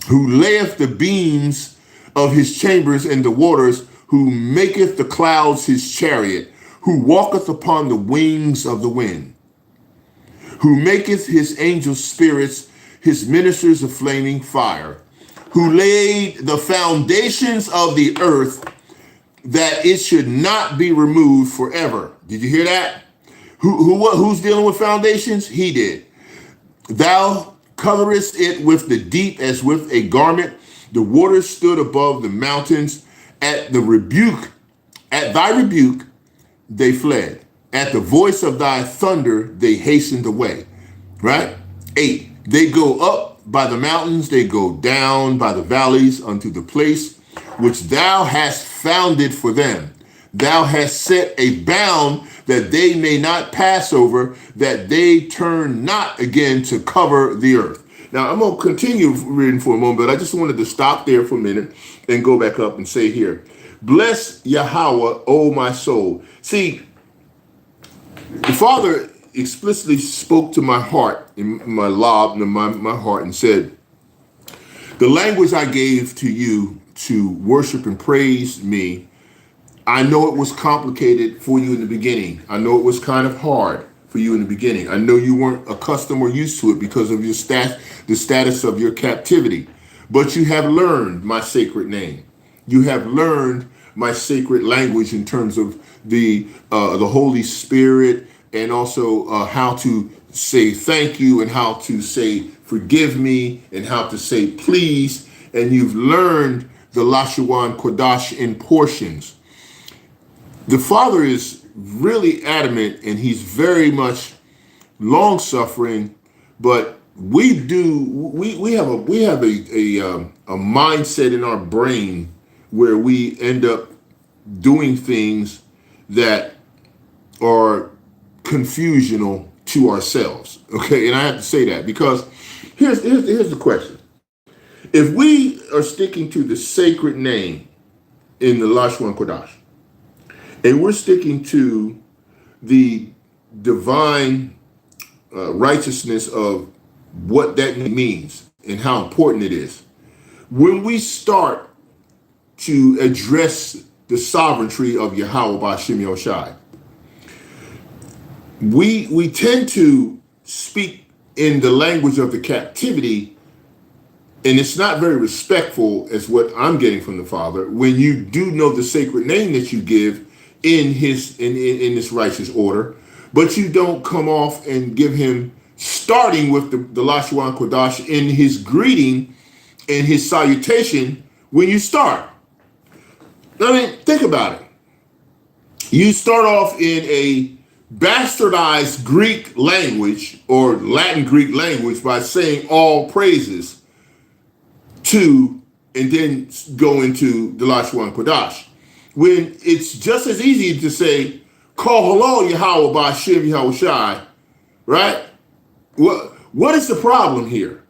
[SPEAKER 1] who layeth the beams of his chambers in the waters, who maketh the clouds his chariot, who walketh upon the wings of the wind, who maketh his angels spirits, his ministers a flaming fire, who laid the foundations of the earth, that it should not be removed forever. Did you hear that? Who's dealing with foundations? He did. Thou coverest it with the deep as with a garment. The waters stood above the mountains. At thy rebuke, they fled. At the voice of thy thunder, they hastened away. Right? 8, they go up by the mountains, they go down by the valleys unto the place which thou hast founded for them. Thou hast set a bound that they may not pass over, that they turn not again to cover the earth. Now, I'm going to continue reading for a moment, but I just wanted to stop there for a minute and go back up and say here, bless Yahawah, O my soul. See, the Father explicitly spoke to my heart, in my lob, in my heart, and said, the language I gave to you to worship and praise me, I know it was complicated for you in the beginning. I know it was kind of hard for you in the beginning. I know you weren't accustomed or used to it because of your the status of your captivity. But you have learned my sacred name. You have learned my sacred language in terms of the Holy Spirit, and also how to say thank you, and how to say forgive me, and how to say please. And you've learned the Lashawan Kodash in portions. The Father is really adamant, and he's very much long-suffering, but we have a mindset in our brain where we end up doing things that are confusional to ourselves. Okay, and I have to say that because here's the question. If we are sticking to the sacred name in the Lashwan Kodash, and we're sticking to the divine righteousness of what that means and how important it is, when we start to address the sovereignty of Yahawah B'Shem Yahawashi, we tend to speak in the language of the captivity, and it's not very respectful as what I'm getting from the Father when you do know the sacred name that you give in this righteous order, but you don't come off and give him, starting with the Lashawan Kodash in his greeting and his salutation when you start. I mean, think about it. You start off in a bastardized Greek language or Latin Greek language by saying all praises to, and then go into the Lashawan Kodash, when it's just as easy to say, call hello Yahawah B'Shem Yahawashi, right? What is the problem here?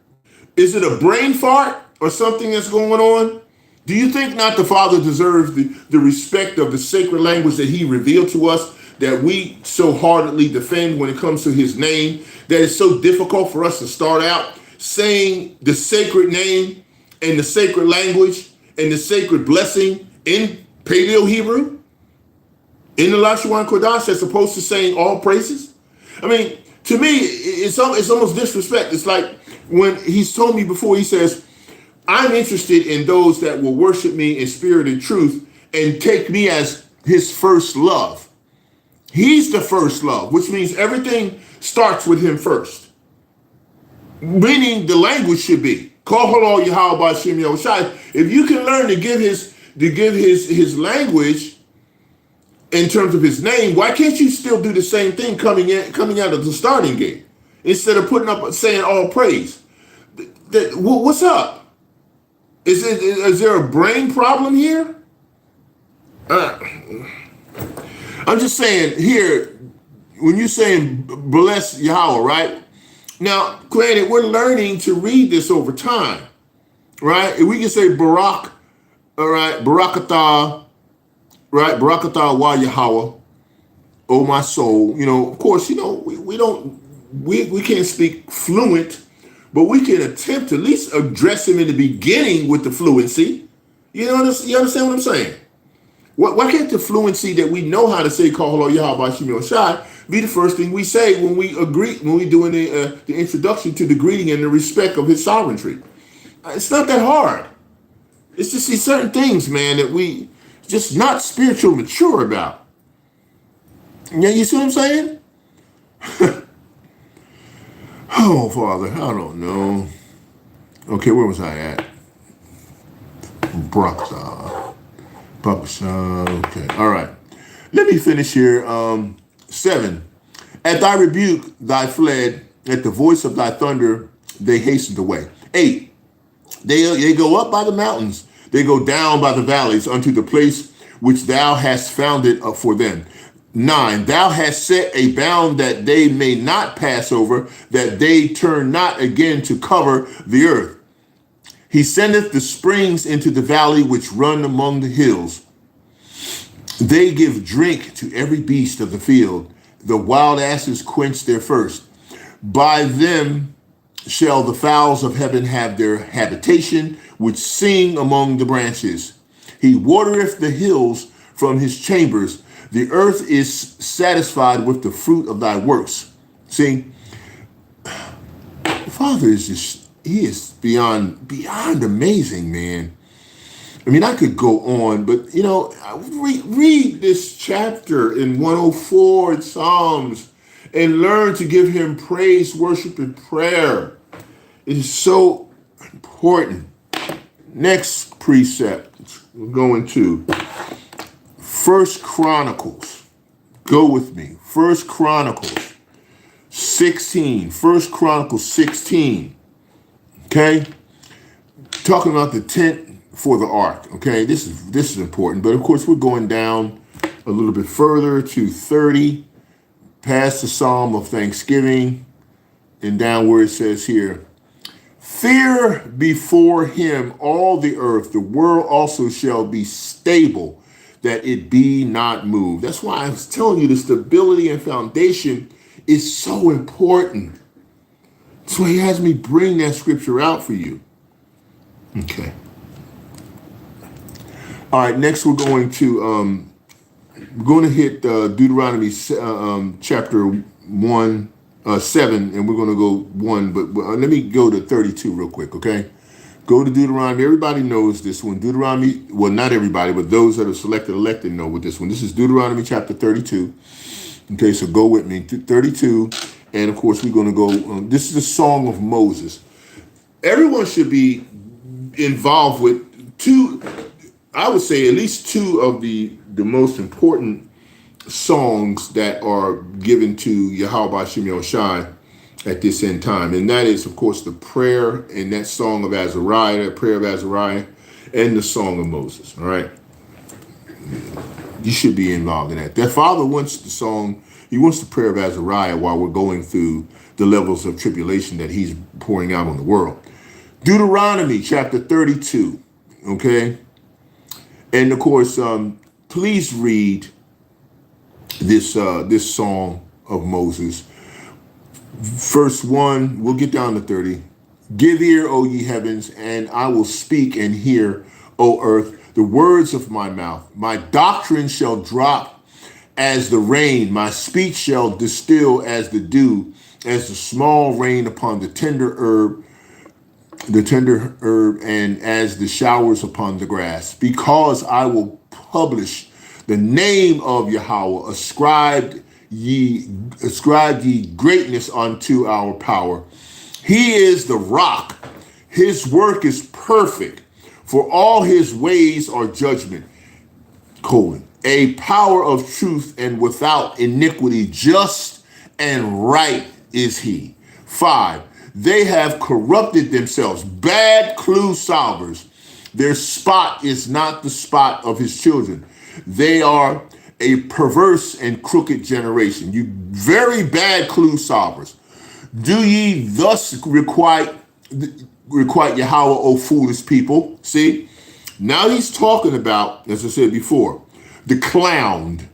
[SPEAKER 1] Is it a brain fart or something that's going on? Do you think not the Father deserves the respect of the sacred language that he revealed to us, that we so heartedly defend when it comes to his name, that it's so difficult for us to start out saying the sacred name and the sacred language and the sacred blessing in Paleo Hebrew, in the Lashawan Kodash, as opposed to saying all praises? I mean, to me, it's almost disrespect. It's like when he's told me before, he says, I'm interested in those that will worship me in spirit and truth and take me as his first love. He's the first love, which means everything starts with him first. Meaning the language should be Koholol Yahawah Shem Yahawashi. If you can learn to give his language in terms of his name, why can't you still do the same thing coming out of the starting gate instead of putting up saying all praise? What's up? Is there a brain problem here? I'm just saying here, when you're saying bless Yahweh, right? Now, granted, we're learning to read this over time, right? If we can say Barak, all right, Barakatah, right? Barakatah wa Yahawah, oh my soul. You know, of course, you know, we can't speak fluent, but we can attempt to at least address him in the beginning with the fluency. You understand what I'm saying? Why can't the fluency that we know how to say Kahalo Yahweh Shemil Shai be the first thing we say when we doing the introduction to the greeting and the respect of his sovereignty? It's not that hard. It's just these certain things, man, that we just not spiritual mature about. Yeah, you see what I'm saying? Oh, Father, I don't know. Okay, where was I at? Okay, all right. Let me finish here. 7. At thy rebuke, thy fled. At the voice of thy thunder, they hastened away. 8. They go up by the mountains. They go down by the valleys unto the place which thou hast founded for them. 9. Thou hast set a bound that they may not pass over, that they turn not again to cover the earth. He sendeth the springs into the valley which run among the hills. They give drink to every beast of the field. The wild asses quench their thirst. By them shall the fowls of heaven have their habitation, which sing among the branches. He watereth the hills from his chambers. The earth is satisfied with the fruit of thy works. See, the Father is just, he is beyond amazing, man. I mean, I could go on, but, you know, read this chapter in 104 in Psalms and learn to give him praise, worship, and prayer. It is so important. Next precept, we're going to 1 Chronicles. Go with me. 1 Chronicles 16. 1 Chronicles 16. Okay? Talking about the tent for the ark. Okay, this is important. But of course, we're going down a little bit further to 30, past the Psalm of Thanksgiving, and down where it says here, fear before him all the earth, the world also shall be stable, that it be not moved. That's why I was telling you the stability and foundation is so important. So he has me bring that scripture out for you. Okay. All right, next we're going to hit Deuteronomy chapter 1, 7, and we're going to go 1, but let me go to 32 real quick, okay? Go to Deuteronomy. Everybody knows this one. Deuteronomy, well, not everybody, but those that are selected, elected know what this one. This is Deuteronomy chapter 32. Okay, so go with me. 32, and of course we're going to go, this is the Song of Moses. Everyone should be involved with two, I would say at least two of the most important songs that are given to Yahweh Shem Yahawashi at this end time. And that is, of course, the prayer and that song of Azariah, the prayer of Azariah, and the song of Moses. All right. You should be involved in that. Their father wants the song, he wants the prayer of Azariah while we're going through the levels of tribulation that he's pouring out on the world. Deuteronomy chapter 32. Okay. And of course, please read this song of Moses. Verse 1, we'll get down to 30. Give ear, O ye heavens, and I will speak, and hear, O earth, the words of my mouth. My doctrine shall drop as the rain, my speech shall distill as the dew, as the small rain upon the tender herb, and as the showers upon the grass. Because I will publish the name of Yahweh, ascribe ye greatness unto our power. He is the rock. His work is perfect, for all his ways are judgment. Colon. A power of truth and without iniquity, just and right is he. 5. They have corrupted themselves. Bad clue solvers. Their spot is not the spot of his children. They are a perverse and crooked generation. You very bad clue solvers. Do ye thus requite Yahawah, O foolish people? See, now he's talking about, as I said before, the clowned,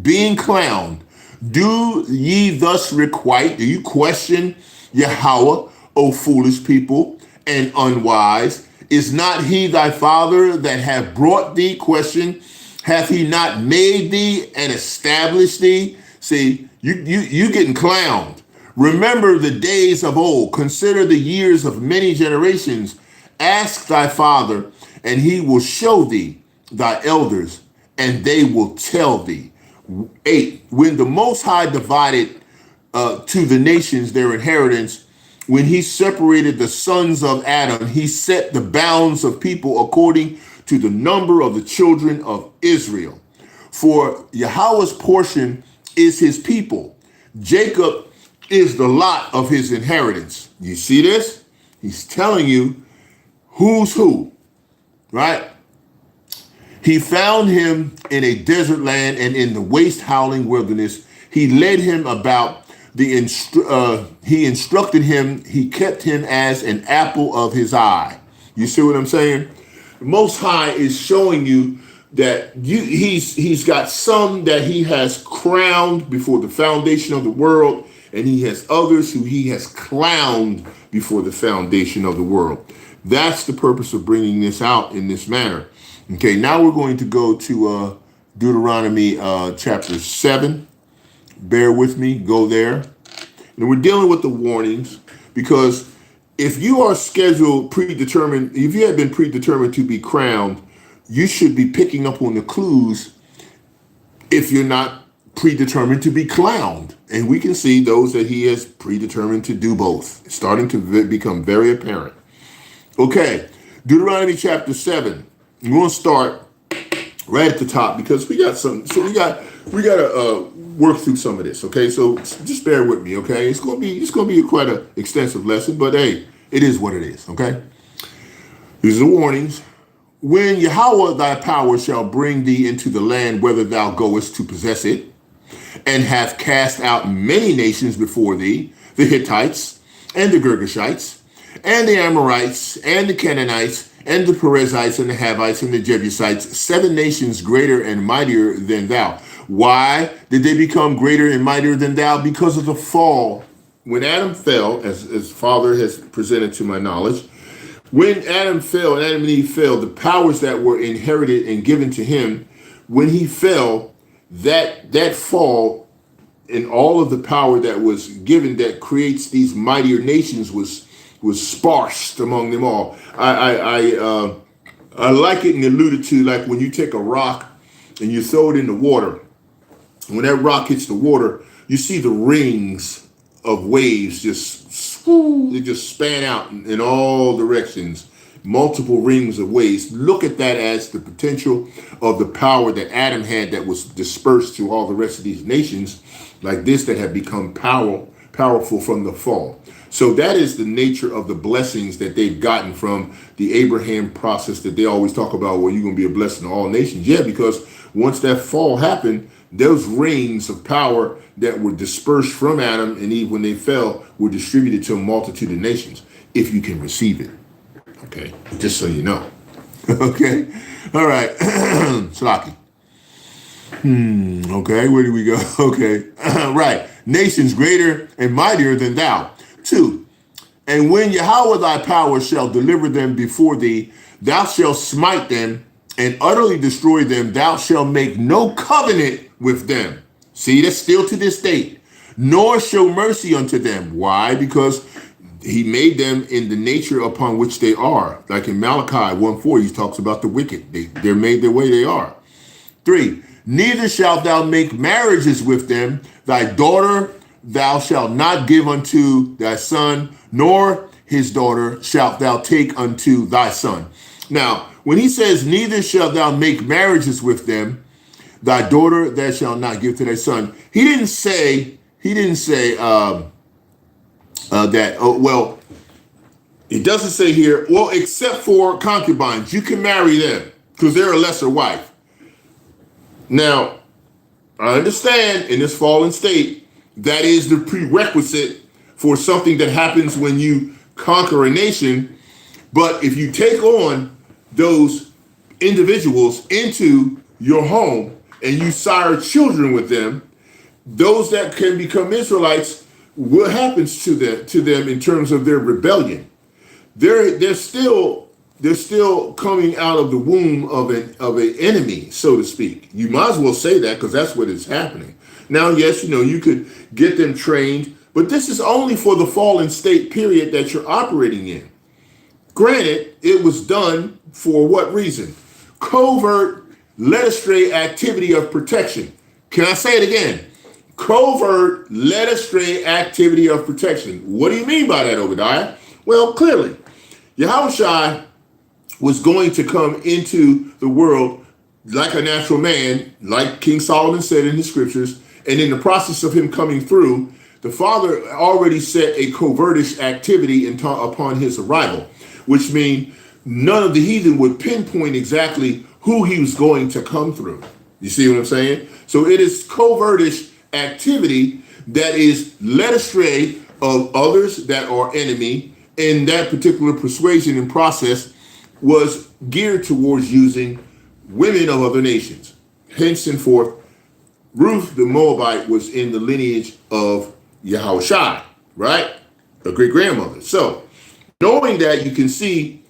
[SPEAKER 1] being clowned. Do ye thus requite? Do you question Yahawah, O foolish people and unwise? Is not he thy father that hath brought thee? Question, hath he not made thee and established thee? See, you getting clowned. Remember the days of old. Consider the years of many generations. Ask thy father, and he will show thee thy elders, and they will tell thee. 8. When the Most High divided to the nations their inheritance, when he separated the sons of Adam, he set the bounds of people according to the number of the children of Israel. For Yahweh's portion is his people. Jacob is the lot of his inheritance. You see this? He's telling you who's who, right? He found him in a desert land and in the waste howling wilderness. He led him about. He instructed him. He kept him as an apple of his eye. You see what I'm saying? The Most High is showing you that he's got some that he has crowned before the foundation of the world, and he has others who he has clowned before the foundation of the world. That's the purpose of bringing this out in this manner. Okay, now we're going to go to Deuteronomy chapter 7. Bear with me, go there. And we're dealing with the warnings, because if you are scheduled, predetermined, if you have been predetermined to be crowned, you should be picking up on the clues if you're not predetermined to be clowned. And we can see those that he has predetermined to do both. It's starting to become very apparent. Okay, Deuteronomy chapter 7. We're going to start right at the top, because we got some. So we got to work through some of this. Okay, so just bear with me. Okay, it's going to be quite an extensive lesson, but hey, it is what it is. Okay, these are the warnings. When Yahawah thy power shall bring thee into the land whither thou goest to possess it, and hath cast out many nations before thee, the Hittites and the Girgashites and the Amorites and the Canaanites and the Perizzites and the Havites and the Jebusites, 7 nations greater and mightier than thou. Why did they become greater and mightier than thou? Because of the fall. When Adam fell, as Father has presented to my knowledge, when Adam fell and Adam and Eve fell, the powers that were inherited and given to him, when he fell, that fall and all of the power that was given that creates these mightier nations was sparsed among them all. I like it and alluded to, like when you take a rock and you throw it in the water. When that rock hits the water, you see the rings of waves they just span out in all directions, multiple rings of waves. Look at that as the potential of the power that Adam had that was dispersed to all the rest of these nations like this that have become powerful from the fall. So that is the nature of the blessings that they've gotten from the Abraham process that they always talk about, well, you're going to be a blessing to all nations. Yeah, because once that fall happened, those rings of power that were dispersed from Adam and Eve when they fell were distributed to a multitude of nations, if you can receive it. Okay, just so you know. Okay, all right. Slaki. Okay, where do we go? Okay, right. Nations greater and mightier than thou. 2. And when Yahawah thy power shall deliver them before thee, thou shalt smite them and utterly destroy them. Thou shalt make no covenant with them. See, that's still to this date. Nor show mercy unto them. Why? Because he made them in the nature upon which they are. Like in Malachi 1:4, he talks about the wicked. They're made the way they are. 3. Neither shalt thou make marriages with them. Thy daughter thou shalt not give unto thy son, nor his daughter shalt thou take unto thy son. Now, when he says, neither shalt thou make marriages with them, thy daughter thou shalt not give to thy son, he didn't say that, oh, well, it doesn't say here, well, except for concubines, you can marry them because they're a lesser wife. Now, I understand in this fallen state, that is the prerequisite for something that happens when you conquer a nation. But if you take on those individuals into your home and you sire children with them, those that can become Israelites, what happens to them in terms of their rebellion? They're still coming out of the womb of an enemy, so to speak. You might as well say that because that's what is happening. Now, yes, you could get them trained, but this is only for the fallen state period that you're operating in. Granted, it was done for what reason? Covert, led astray activity of protection. Can I say it again? Covert, led astray activity of protection. What do you mean by that, Obadiah? Well, clearly, Yahawashi was going to come into the world like a natural man, like King Solomon said in his scriptures, and in the process of him coming through, the Father already set a covertish activity upon his arrival, which means none of the heathen would pinpoint exactly who he was going to come through. You see what I'm saying? So it is covertish activity that is led astray of others that are enemy, and that particular persuasion and process was geared towards using women of other nations. Henceforth, Ruth the Moabite was in the lineage of Yahawashi, right? A great grandmother. So, knowing that, you can see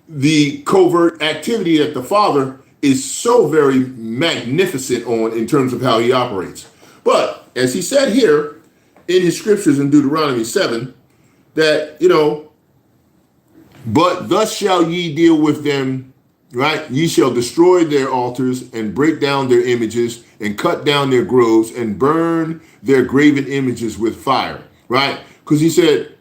[SPEAKER 1] the covert activity that the Father is so very magnificent on in terms of how he operates. But as he said here in his scriptures in Deuteronomy 7, that, but thus shall ye deal with them, right? Ye shall destroy their altars and break down their images and cut down their groves and burn their graven images with fire, right? Because he said,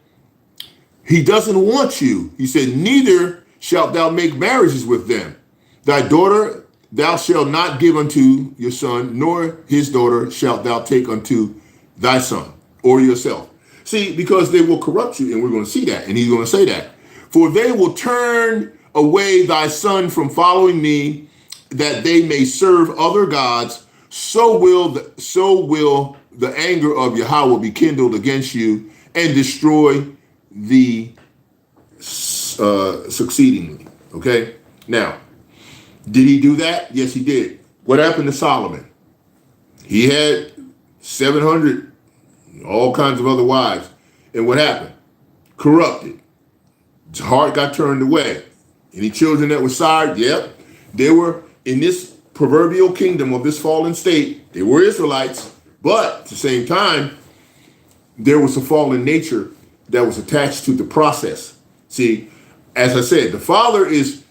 [SPEAKER 1] he doesn't want you. He said, neither shalt thou make marriages with them. Thy daughter thou shalt not give unto your son, nor his daughter shalt thou take unto thy son or yourself. See, because they will corrupt you, and we're going to see that, and he's going to say that. For they will turn away thy son from following me, that they may serve other gods. So will the anger of Yahweh be kindled against you and destroy thee succeedingly. Okay? Now, did he do that? Yes, he did. What happened to Solomon? He had 700, all kinds of other wives. And what happened? Corrupted. His heart got turned away. Any children that were sired? Yep. They were in this proverbial kingdom of this fallen state. They were Israelites. But at the same time, there was a fallen nature that was attached to the process. See, as I said, the Father is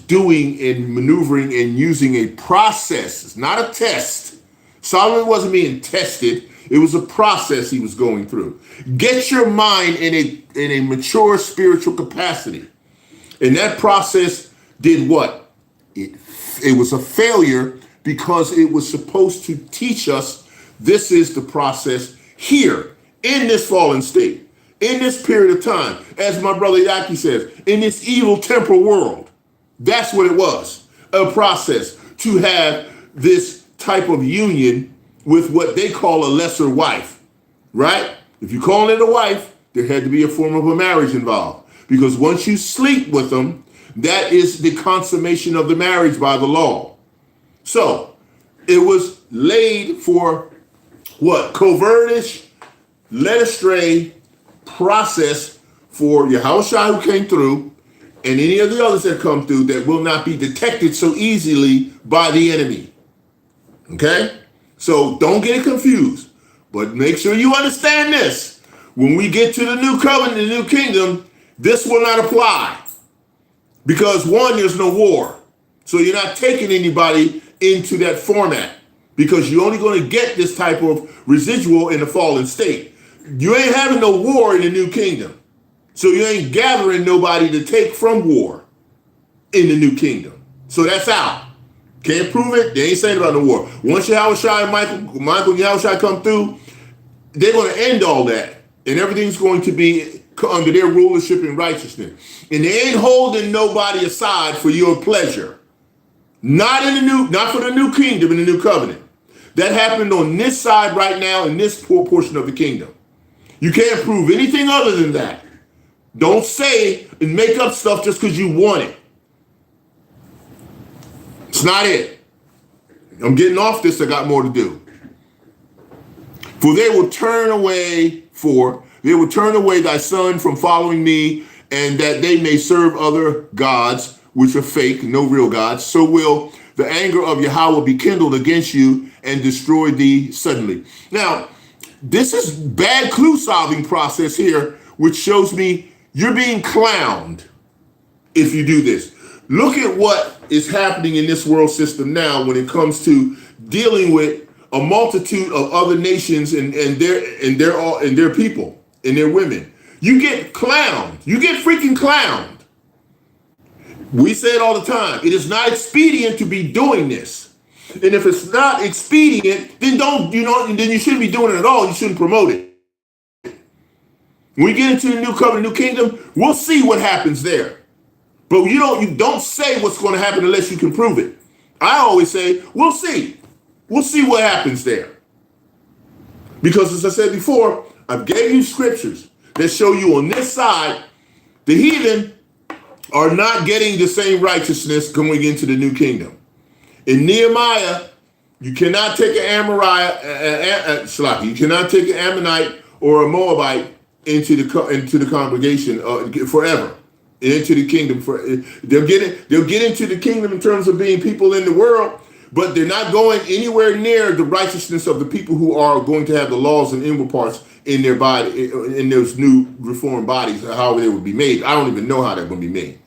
[SPEAKER 1] doing and maneuvering and using a process. It's not a test. Solomon wasn't being tested. It was a process he was going through. Get your mind in a mature spiritual capacity. And that process did what? It was a failure because it was supposed to teach us this is the process here in this fallen state, in this period of time. As my brother Yaki says, in this evil temporal world. That's what it was. A process to have this type of union with what they call a lesser wife, right? If you call it a wife, there had to be a form of a marriage involved. Because once you sleep with them, that is the consummation of the marriage by the law. So it was laid for what? Covertish, led astray process for Yahawashi who came through and any of the others that come through that will not be detected so easily by the enemy. Okay? So don't get it confused, but make sure you understand this. When we get to the new covenant, the new kingdom, this will not apply. Because one, there's no war. So you're not taking anybody into that format. because you're only going to get this type of residual in the fallen state. You ain't having no war in the new kingdom. So you ain't gathering nobody to take from war in the new kingdom. So that's out. Can't prove it. They ain't saying about no war. Once Yahawashi and Michael and Yahawashi come through, they're going to end all that. And everything's going to be under their rulership and righteousness. And they ain't holding nobody aside for your pleasure. Not for the new kingdom and the new covenant. That happened on this side right now in this poor portion of the kingdom. You can't prove anything other than that. Don't say and make up stuff just because you want it. It's not it. I'm getting off this. I got more to do. For they will turn away thy son from following me, and that they may serve other gods, which are fake, no real gods. So will the anger of Yahawah be kindled against you and destroy thee suddenly. Now, this is bad clue solving process here, which shows me you're being clowned if you do this. Look at what is happening in this world system now when it comes to dealing with a multitude of other nations and their people and their women. You get clowned. You get freaking clowned. We say it all the time. It is not expedient to be doing this. And if it's not expedient, then then you shouldn't be doing it at all. You shouldn't promote it. When we get into the new covenant, new kingdom, we'll see what happens there. But you don't say what's going to happen unless you can prove it. I always say, we'll see. We'll see what happens there. Because as I said before, I've gave you scriptures that show you on this side, the heathen are not getting the same righteousness going into the new kingdom. In Nehemiah, you cannot take an you cannot take an Ammonite or a Moabite into the congregation forever. Into the kingdom. They'll get into the kingdom in terms of being people in the world, but they're not going anywhere near the righteousness of the people who are going to have the laws and inward parts in their body, in those new reformed bodies, how they would be made. I don't even know how they're going to be made.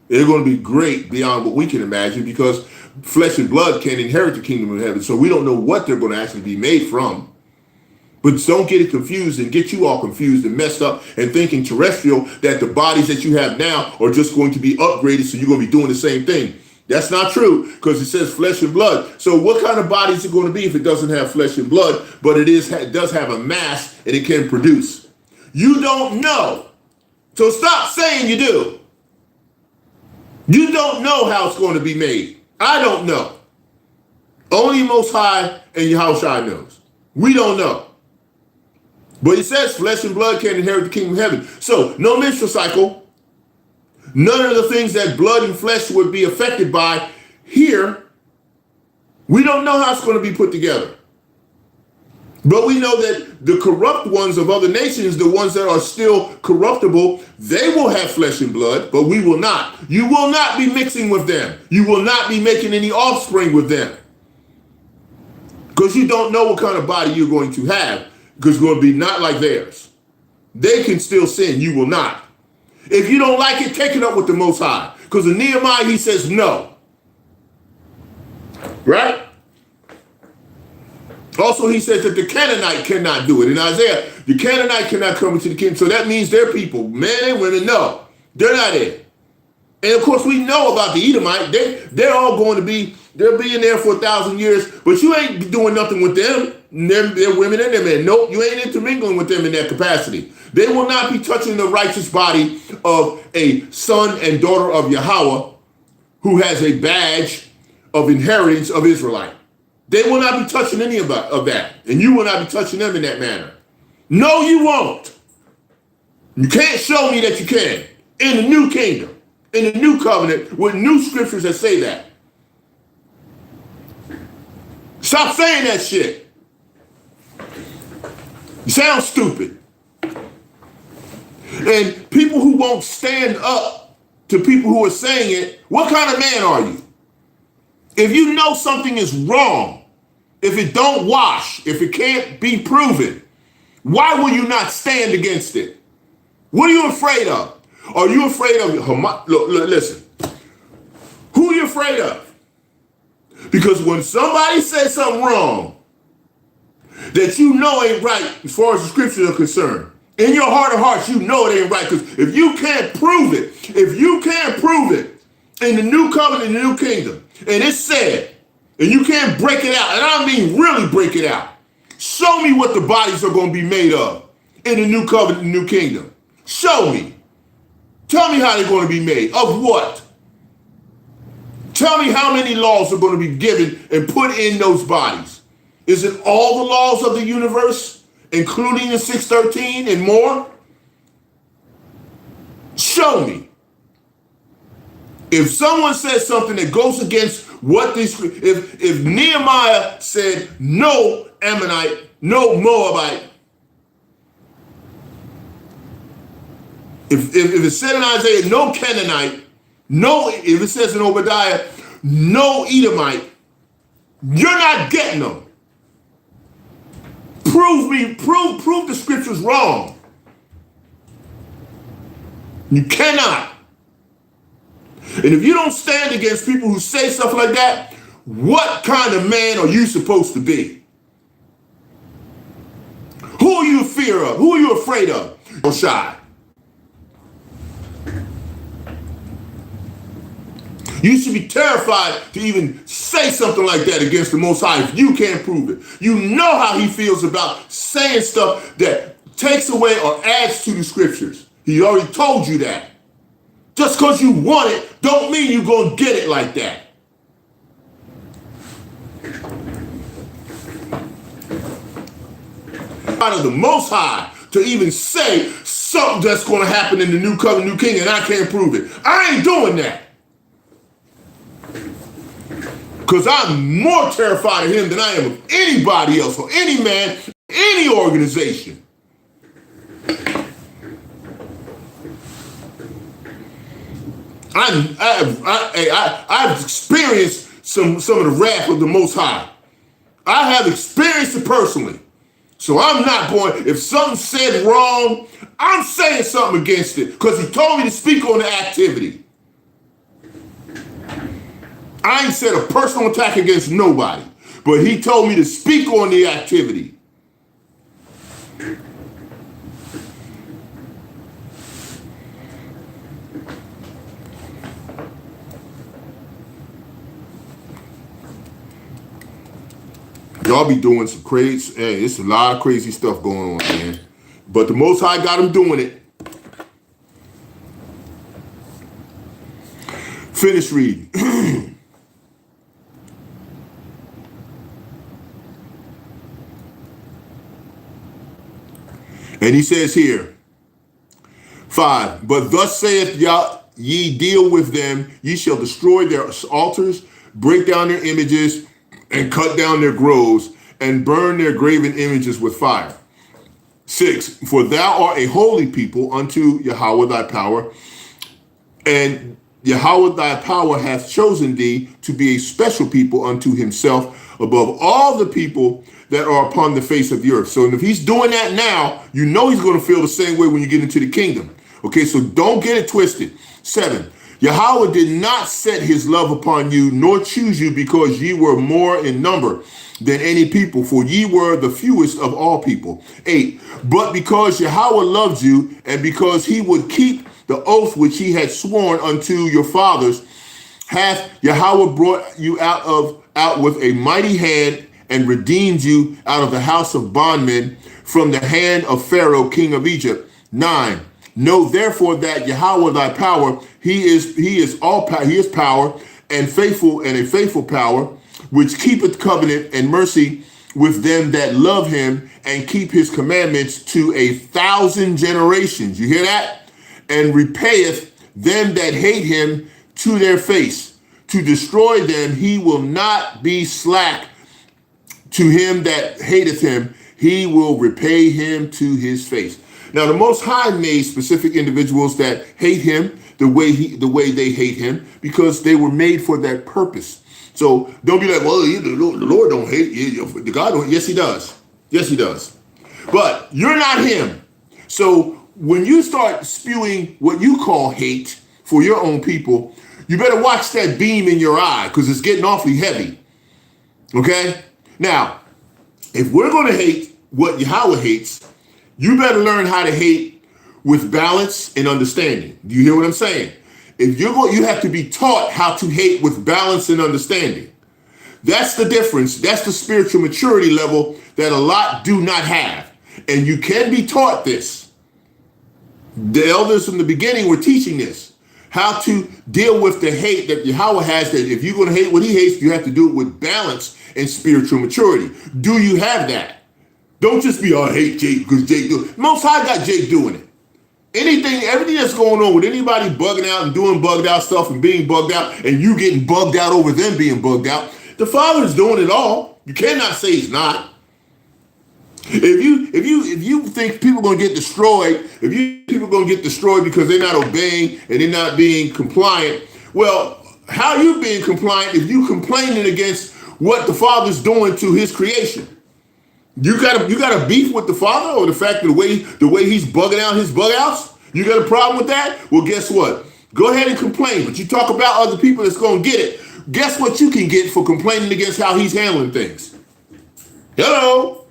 [SPEAKER 1] They're going to be great beyond what we can imagine, because flesh and blood can't inherit the kingdom of heaven. So we don't know what they're going to actually be made from. But don't get it confused and get you all confused and messed up and thinking terrestrial that the bodies that you have now are just going to be upgraded, so you're going to be doing the same thing. That's not true, because it says flesh and blood. So what kind of body is it going to be if it doesn't have flesh and blood, but it does have a mass and it can produce? You don't know. So stop saying you do. You don't know how it's going to be made. I don't know. Only Most High and Yahawashi knows. We don't know. But it says flesh and blood can't inherit the kingdom of heaven. So no menstrual cycle. None of the things that blood and flesh would be affected by here. We don't know how it's going to be put together. But we know that the corrupt ones of other nations, the ones that are still corruptible, they will have flesh and blood, but we will not. You will not be mixing with them. You will not be making any offspring with them. Because you don't know what kind of body you're going to have. Because it's going to be not like theirs. They can still sin. You will not. If you don't like it, take it up with the Most High. Because in Nehemiah, he says no. Right? Also, he says that the Canaanite cannot do it. In Isaiah, the Canaanite cannot come into the kingdom. So that means their people, men and women, no. They're not in. And of course, we know about the Edomite. They're all going to be, they'll be in there for 1,000 years. But you ain't doing nothing with them. They're women and their men. Nope, you ain't intermingling with them in that capacity. They will not be touching the righteous body of a son and daughter of Yahawashi who has a badge of inheritance of Israelite. They will not be touching any of that. And you will not be touching them in that manner. No, you won't. You can't show me that you can. In the new kingdom, in the new covenant, with new scriptures that say that. Stop saying that shit. You sound stupid. And people who won't stand up to people who are saying it, what kind of man are you? If you know something is wrong, if it don't wash, if it can't be proven, why will you not stand against it? What are you afraid of? Are you afraid of Hamas? Look, listen. Who are you afraid of? Because when somebody says something wrong that you know ain't right as far as the scriptures are concerned, in your heart of hearts, you know it ain't right. Because if you can't prove it in the new covenant, in the new kingdom, and it's said, and you can't break it out, and I don't mean really break it out. Show me what the bodies are going to be made of in the new covenant, the new kingdom. Show me. Tell me how they're going to be made. Of what? Tell me how many laws are going to be given and put in those bodies. Is it all the laws of the universe, including the 613 and more? Show me. If someone says something that goes against what these, if Nehemiah said no Ammonite, no Moabite, if it said in Isaiah no Canaanite, no, if it says in Obadiah no Edomite, you're not getting them. Prove the scriptures wrong. You cannot. And if you don't stand against people who say stuff like that, what kind of man are you supposed to be? Who are you fear of? Who are you afraid of? Or shy? You should be terrified to even say something like that against the Most High if you can't prove it. You know how he feels about saying stuff that takes away or adds to the scriptures. He already told you that. Just because you want it, don't mean you're going to get it like that. Out of the Most High to even say something that's going to happen in the new covenant, new king, and I can't prove it. I ain't doing that. Because I'm more terrified of him than I am of anybody else or any man, any organization. I've experienced some of the wrath of the Most High. I have experienced it personally. So I'm not going, if something's said wrong, I'm saying something against it because he told me to speak on the activity. I ain't said a personal attack against nobody, but he told me to speak on the activity. Y'all be doing some crazy, hey, it's a lot of crazy stuff going on, man. But the Most High got him doing it. Finish reading. And he says here, 5, but thus saith Yah, ye deal with them, ye shall destroy their altars, break down their images, and cut down their groves, and burn their graven images with fire. 6, for thou art a holy people unto Yahawah thy power, and Yahawah thy power hath chosen thee to be a special people unto himself above all the people that are upon the face of the earth. So if he's doing that now, you know he's going to feel the same way when you get into the kingdom. Okay, so don't get it twisted. 7, Yahawah did not set his love upon you, nor choose you because ye were more in number than any people, for ye were the fewest of all people. 8, but because Yahawah loved you, and because he would keep the oath which he had sworn unto your fathers, hath Yahawah brought you out with a mighty hand, and redeemed you out of the house of bondmen from the hand of Pharaoh, king of Egypt. 9, know therefore that Yahawah thy power, he is all power, he is power and faithful, and a faithful power, which keepeth covenant and mercy with them that love him and keep his commandments to 1,000 generations. You hear that? And repayeth them that hate him to their face. To destroy them, he will not be slack. To him that hateth him, he will repay him to his face. Now, the Most High made specific individuals that hate him the way they hate him, because they were made for that purpose. So don't be like, well, the Lord don't hate you. The God don't. Yes, he does. Yes, he does. But you're not him. So when you start spewing what you call hate for your own people, you better watch that beam in your eye, because it's getting awfully heavy. Okay? Now, if we're going to hate what Yahweh hates, you better learn how to hate with balance and understanding. Do you hear what I'm saying? If you're going, you have to be taught how to hate with balance and understanding. That's the difference. That's the spiritual maturity level that a lot do not have. And you can be taught this. The elders from the beginning were teaching this. How to deal with the hate that Yahweh has, that if you're going to hate what he hates, you have to do it with balance and spiritual maturity. Do you have that? Don't just be, oh, I hate Jake because Jake do it. Most High got Jake doing it. Everything that's going on with anybody bugging out and doing bugged out stuff and being bugged out and you getting bugged out over them being bugged out, the Father's doing it all. You cannot say he's not. If you think people are going to get destroyed, people are going to get destroyed because they're not obeying and they're not being compliant, well, how are you being compliant if you complaining against what the Father's doing to his creation? You got a beef with the Father or the fact that the way he's bugging out his bug outs? You got a problem with that? Well, guess what? Go ahead and complain, but you talk about other people that's going to get it. Guess what you can get for complaining against how he's handling things? Hello?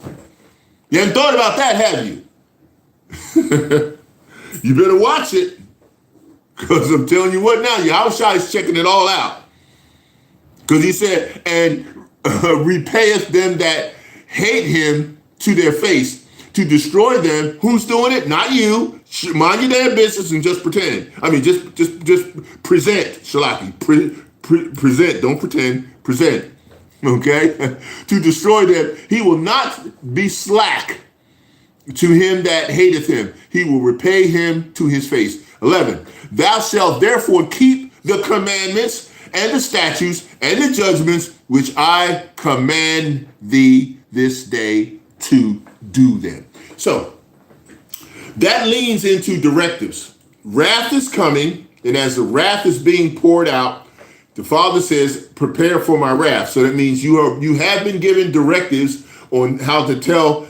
[SPEAKER 1] You haven't thought about that, have you? You better watch it. Because I'm telling you what now, Yahawashi is checking it all out. Because he said, and repayeth them that hate him to their face, to destroy them. Who's doing it? Not you. Mind your damn business and just pretend. I mean, just present, Shalaki. Present, don't pretend, present. Okay? To destroy them, he will not be slack to him that hateth him. He will repay him to his face. 11. Thou shalt therefore keep the commandments and the statutes and the judgments which I command thee this day to do them. So that leans into directives. Wrath is coming, and as the wrath is being poured out, the Father says, prepare for my wrath. So that means you have been given directives on how to tell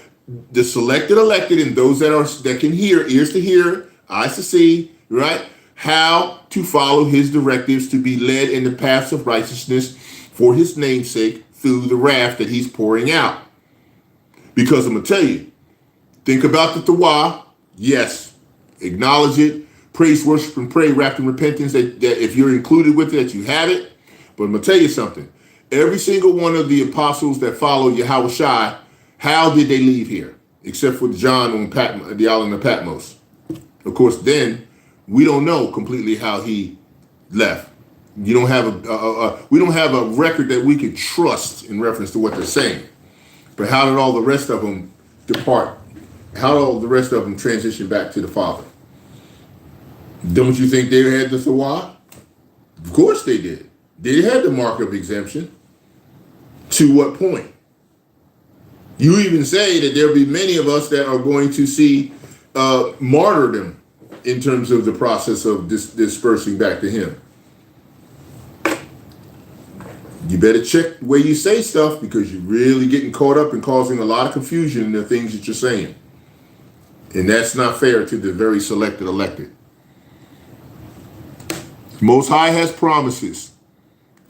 [SPEAKER 1] the selected, elected, and those that can hear, ears to hear, eyes to see, right? How to follow his directives to be led in the paths of righteousness for his name's sake through the wrath that he's pouring out. Because I'm going to tell you, think about the Tawah. Yes, acknowledge it. Praise, worship, and pray wrapped in repentance that if you're included with it, that you have it. But I'm going to tell you something. Every single one of the apostles that followed Yahawashi, how did they leave here? Except for John on the island of Patmos. Of course, then we don't know completely how he left. You don't have we don't have a record that we can trust in reference to what they're saying. But how did all the rest of them depart? How did all the rest of them transition back to the Father? Don't you think they had the Thawah? Of course they did. They had the mark of exemption. To what point? You even say that there'll be many of us that are going to see martyrdom in terms of the process of dispersing back to him. You better check the way you say stuff because you're really getting caught up and causing a lot of confusion in the things that you're saying. And that's not fair to the very selected elected. Most High has promises.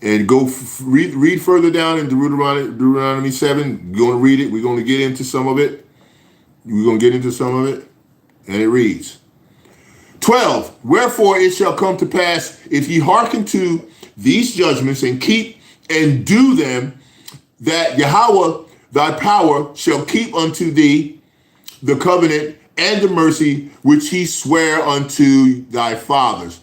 [SPEAKER 1] And go read further down in Deuteronomy 7. We're going to read it. We're going to get into some of it. And it reads, 12. Wherefore it shall come to pass, if ye hearken to these judgments and keep and do them, that Yahawah thy power shall keep unto thee the covenant and the mercy which he sware unto thy fathers.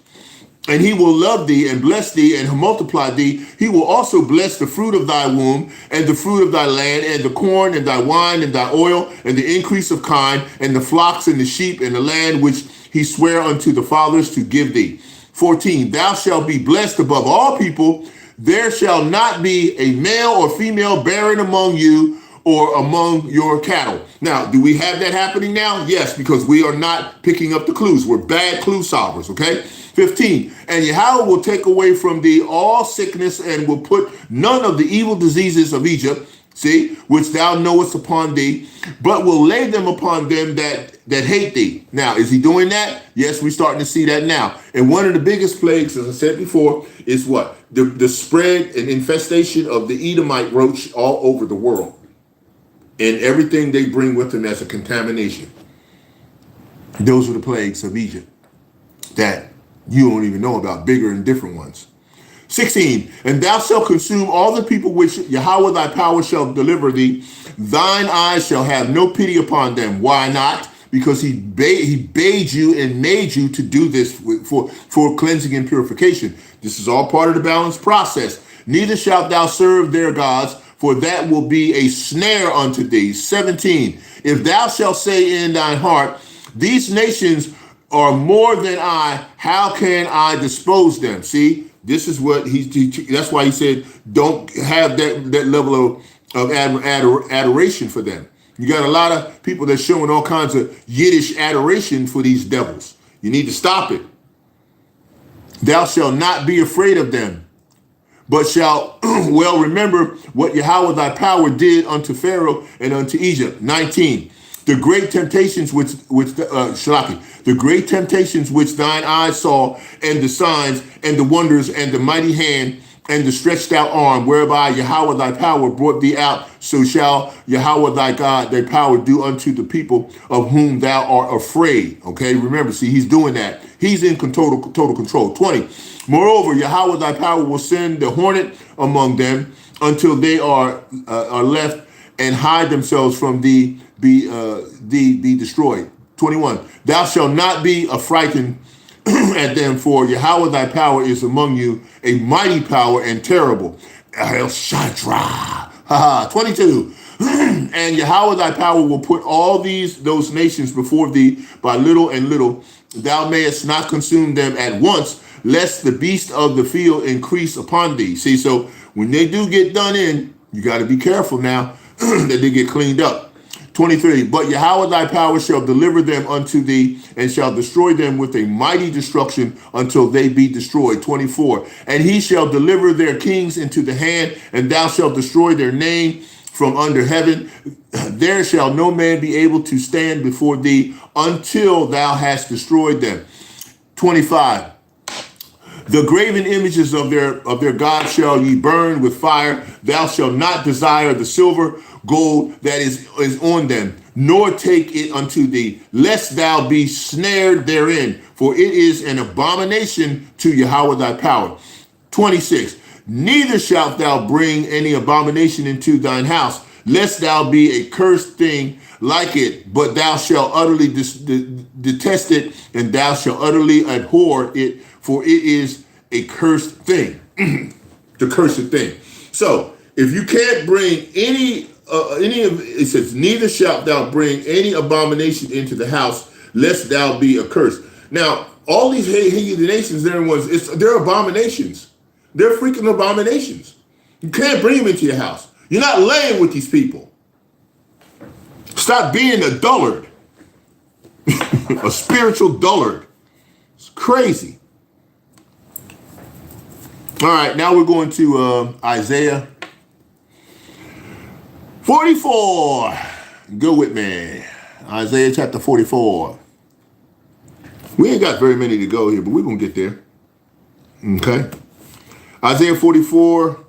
[SPEAKER 1] And he will love thee and bless thee and multiply thee. He will also bless the fruit of thy womb and the fruit of thy land and the corn and thy wine and thy oil and the increase of kine and the flocks and the sheep and the land which he sware unto the fathers to give thee. 14. Thou shalt be blessed above all people. There shall not be a male or female barren among you or among your cattle. Now, do we have that happening now? Yes, because we are not picking up the clues. We're bad clue solvers, okay? 15, and Yahweh will take away from thee all sickness and will put none of the evil diseases of Egypt, See, which thou knowest upon thee, but will lay them upon them that hate thee. Now, is he doing that? Yes, we're starting to see that now. And one of the biggest plagues, as I said before, is what? The spread and infestation of the Edomite roach all over the world. And everything they bring with them as a contamination. Those are the plagues of Egypt that you don't even know about, bigger and different ones. 16, and thou shalt consume all the people which Yahawah thy power shall deliver thee. Thine eyes shall have no pity upon them. Why not? Because he bade you and made you to do this for cleansing and purification. This is all part of the balanced process. Neither shalt thou serve their gods, for that will be a snare unto thee. 17, if thou shalt say in thine heart, these nations are more than I, how can I dispose them? See? This is what that's why he said, don't have that level of adoration for them. You got a lot of people that's showing all kinds of Yiddish adoration for these devils. You need to stop it. Thou shalt not be afraid of them, but shalt well remember what Yahawah thy power did unto Pharaoh and unto Egypt. 19. The great temptations the great temptations which thine eyes saw, and the signs, and the wonders, and the mighty hand, and the stretched out arm, whereby Yahawah thy power brought thee out, so shall Yahawah thy God thy power do unto the people of whom thou art afraid. Okay, remember, see, he's doing that. He's in total control. 20. Moreover, Yahawah thy power will send the hornet among them until they are left and hide themselves from thee, be destroyed. 21. Thou shalt not be affrighted at them, for Yahawah thy power is among you, a mighty power and terrible. El Shadra. 22. And Yahawah thy power will put all those nations before thee by little and little. Thou mayest not consume them at once, lest the beast of the field increase upon thee. See, so when they do get done in, you got to be careful now that they get cleaned up. 23, but Yahawah thy power shall deliver them unto thee, and shall destroy them with a mighty destruction until they be destroyed. 24, and he shall deliver their kings into the hand, and thou shalt destroy their name from under heaven. There shall no man be able to stand before thee until thou hast destroyed them. 25, the graven images of their gods shall ye burn with fire. Thou shalt not desire the silver, gold that is on them, nor take it unto thee, lest thou be snared therein, for it is an abomination to Yahawah thy power. 26. Neither shalt thou bring any abomination into thine house, lest thou be a cursed thing like it, but thou shalt utterly detest it, and thou shalt utterly abhor it, for it is a cursed thing. The cursed thing. So if you can't bring any of it, says, neither shalt thou bring any abomination into the house, lest thou be accursed. Now, all these heathen nations, they're abominations. They're freaking abominations. You can't bring them into your house. You're not laying with these people. Stop being a dullard. A spiritual dullard. It's crazy. All right, now we're going to Isaiah 44. Go with me. Isaiah chapter 44. We ain't got very many to go here, but we're going to get there. Okay. Isaiah 44.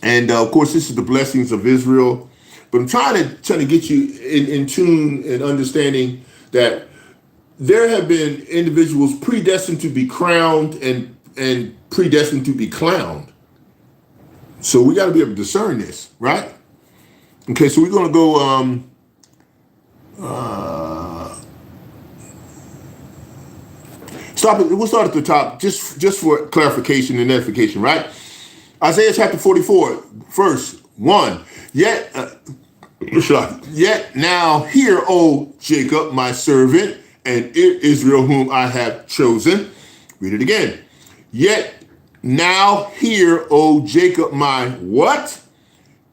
[SPEAKER 1] And of course, this is the blessings of Israel. But I'm trying to get you in tune and understanding that there have been individuals predestined to be crowned and predestined to be clowned. So we got to be able to discern this, right? Okay, so we're going to go we'll start at the top just for clarification and edification, right? Isaiah chapter 44, verse 1. Yet now hear, O Jacob, my servant, and Israel, whom I have chosen. Read it again. Yet now hear, O Jacob, my what?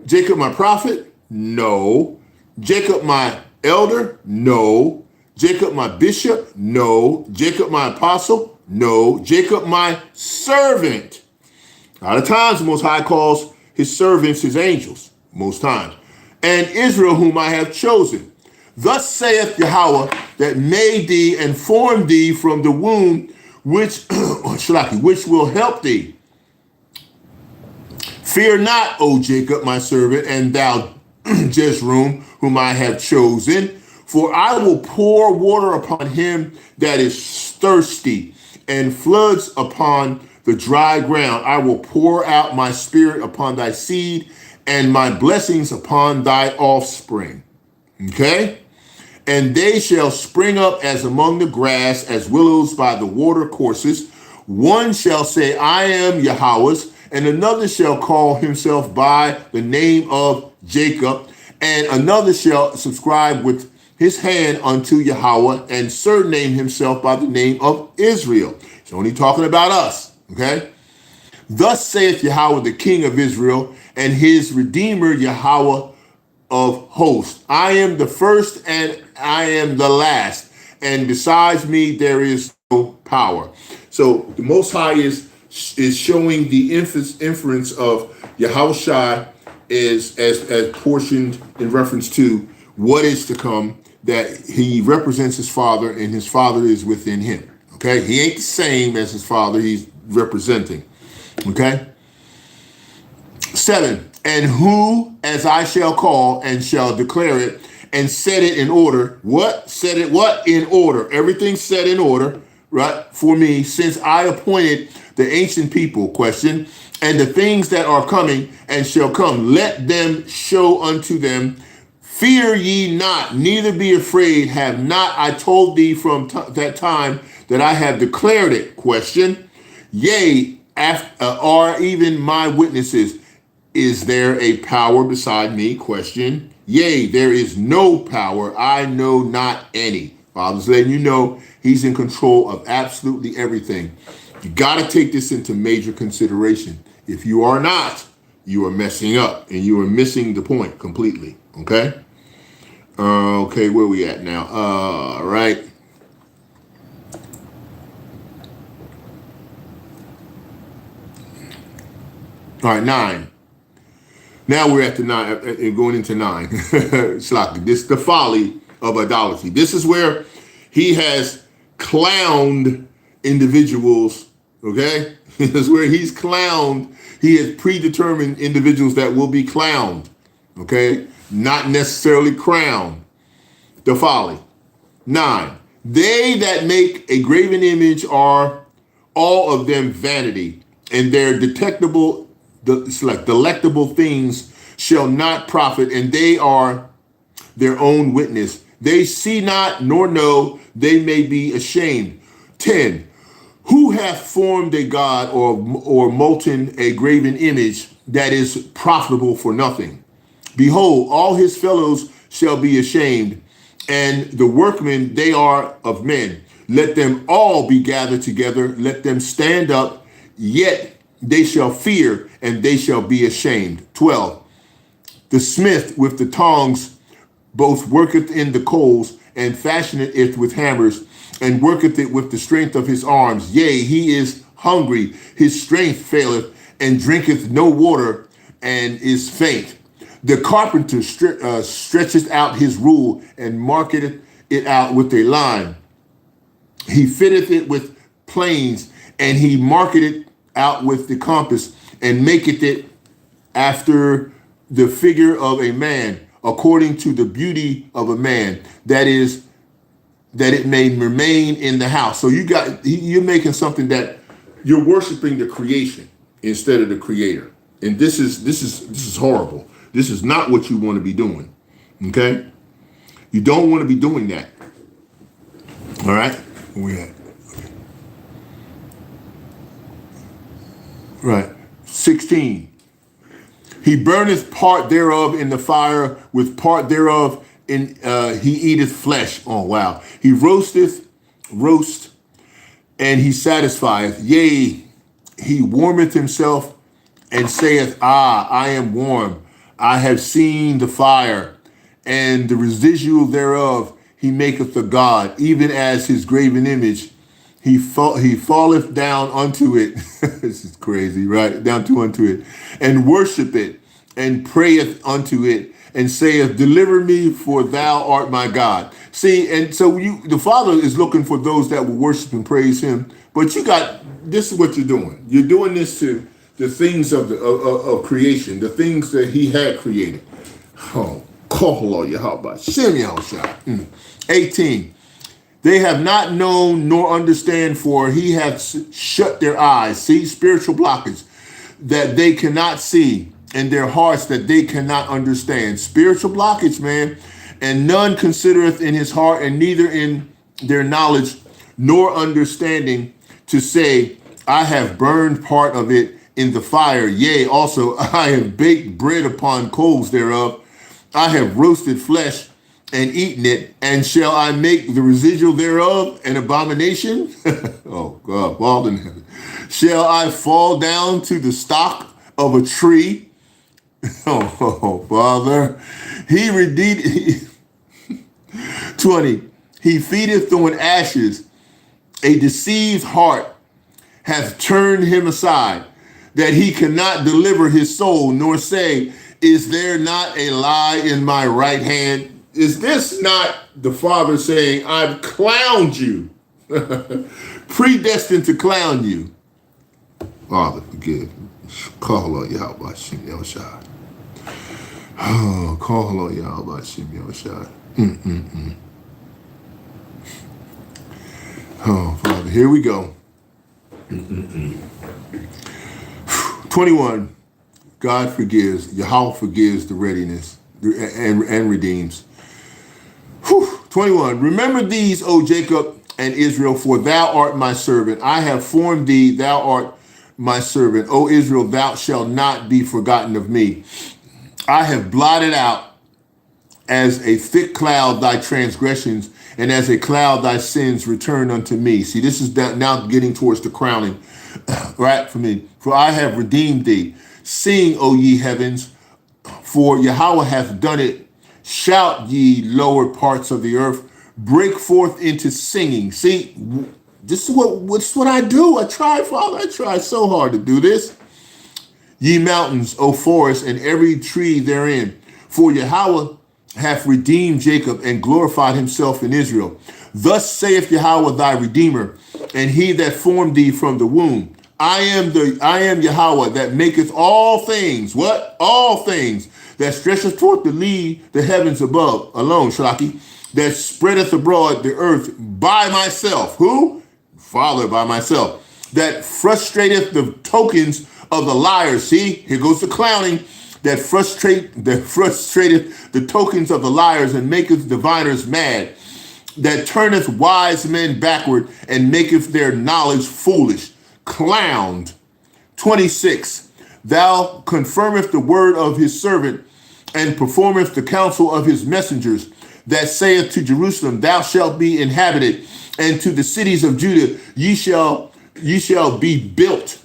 [SPEAKER 1] Jacob, my prophet? No. Jacob, my elder? No. Jacob, my bishop? No. Jacob, my apostle? No. Jacob, my servant. A lot of times the Most High calls his servants his angels. most times. And Israel, whom I have chosen. Thus saith Yahweh, that made thee and formed thee from the womb, which will help thee. Fear not, O Jacob, my servant, and thou Jeshurun, whom I have chosen, for I will pour water upon him that is thirsty, and floods upon the dry ground. I will pour out my spirit upon thy seed, and my blessings upon thy offspring. Okay? And they shall spring up as among the grass, as willows by the water courses. One shall say, I am Yahweh's, and another shall call himself by the name of Jacob, and another shall subscribe with his hand unto Yahweh, and surname himself by the name of Israel. He's only talking about us, okay? Thus saith Yahweh, the King of Israel, and his Redeemer, Yahweh of hosts. I am the first and I am the last, and besides me there is no power. So the Most High is showing the inference of Yahawashi is as portioned in reference to what is to come, that he represents his father and his father is within him. Okay, he ain't the same as his father, he's representing. Okay. 7, and who as I shall call and shall declare it and set it in order. What? Set it what? In order. Everything's set in order, right? For me, since I appointed the ancient people, question, and the things that are coming and shall come, let them show unto them. Fear ye not, neither be afraid. Have not I told thee from that time that I have declared it? Question. Yea, are even my witnesses. Is there a power beside me? Question. Yea, there is no power. I know not any. Father's letting you know he's in control of absolutely everything. You got to take this into major consideration. If you are not, you are messing up and you are missing the point completely. Okay. Okay, where we at now? Right. All right, 9. Now we're at the 9, going into 9. Shlaki. This is the folly of idolatry. This is where he has clowned individuals. Okay, this is where he's clowned. He has predetermined individuals that will be clowned. Okay, not necessarily crowned. The folly. 9. They that make a graven image are all of them vanity, and their delectable things shall not profit, and they are their own witness. They see not nor know, they may be ashamed. 10. Who hath formed a god or molten a graven image that is profitable for nothing? Behold, all his fellows shall be ashamed, and the workmen they are of men. Let them all be gathered together, let them stand up, yet they shall fear, and they shall be ashamed. 12. The smith with the tongs both worketh in the coals, and fashioneth it with hammers, and worketh it with the strength of his arms. Yea, he is hungry, his strength faileth, and drinketh no water, and is faint. The carpenter stretcheth out his rule, and marketeth it out with a line. He fitteth it with planes, and he marketeth out with the compass, and maketh it after the figure of a man, according to the beauty of a man, that is, that it may remain in the house. So you're making something that you're worshiping the creation instead of the creator. And this is horrible. This is not what you want to be doing. Okay? You don't want to be doing that. All right? Where we at? Okay. Right. 16. He burneth part thereof in the fire, with part thereof in he eateth flesh. Oh wow. He roast, and he satisfieth. Yea, he warmeth himself and saith, Ah, I am warm. I have seen the fire, and the residual thereof he maketh a god, even as his graven image. He falleth down unto it. This is crazy, right? Down to unto it, and worship it, and prayeth unto it, and saith, deliver me, for thou art my God. See, and so the Father is looking for those that will worship and praise him. But this is what you're doing. You're doing this to the things of creation, the things that he had created. Oh, call Yahawashi. 18. They have not known nor understand, for he hath shut their eyes. See, spiritual blockage, that they cannot see, and their hearts that they cannot understand. Spiritual blockage, man. And none considereth in his heart, and neither in their knowledge nor understanding, to say, I have burned part of it in the fire. Yea, also I have baked bread upon coals thereof. I have roasted flesh and eaten it, and shall I make the residual thereof an abomination? Oh God, fall in heaven. Shall I fall down to the stock of a tree? Oh, Father, he redeemed. 20. He feedeth on ashes. A deceived heart hath turned him aside, that he cannot deliver his soul, nor say, is there not a lie in my right hand? Is this not the Father saying, I've clowned you, predestined to clown you? Father, forgive. Call on Yahawashi, Yahawashi. Oh, call on Yahawashi, Yahawashi. Oh, Father, here we go. 21. God forgives. Yahweh forgives the readiness and redeems. 21. Remember these, O Jacob and Israel, for thou art my servant. I have formed thee, thou art my servant. O Israel, thou shalt not be forgotten of me. I have blotted out as a thick cloud thy transgressions, and as a cloud thy sins return unto me. See, this is now getting towards the crowning, right, for me. For I have redeemed thee. Sing, O ye heavens, for Yahweh hath done it. Shout, ye lower parts of the earth. Break forth into singing. See, this is what I do. I try, Father. I try so hard to do this. Ye mountains, O forest, and every tree therein. For Yahweh hath redeemed Jacob and glorified himself in Israel. Thus saith Yahweh thy Redeemer, and he that formed thee from the womb. I am Yahweh that maketh all things, what? All things, that stretcheth forth the heavens above, alone, Shalaki, that spreadeth abroad the earth by myself. Who? Father, by myself. That frustrateth the tokens of the liars. See, here goes the clowning. That frustrateth the tokens of the liars, and maketh diviners mad. That turneth wise men backward, and maketh their knowledge foolish. Clowned. 26. Thou confirmest the word of his servant, and performest the counsel of his messengers, that saith to Jerusalem, thou shalt be inhabited, and to the cities of Judah, ye shall be built,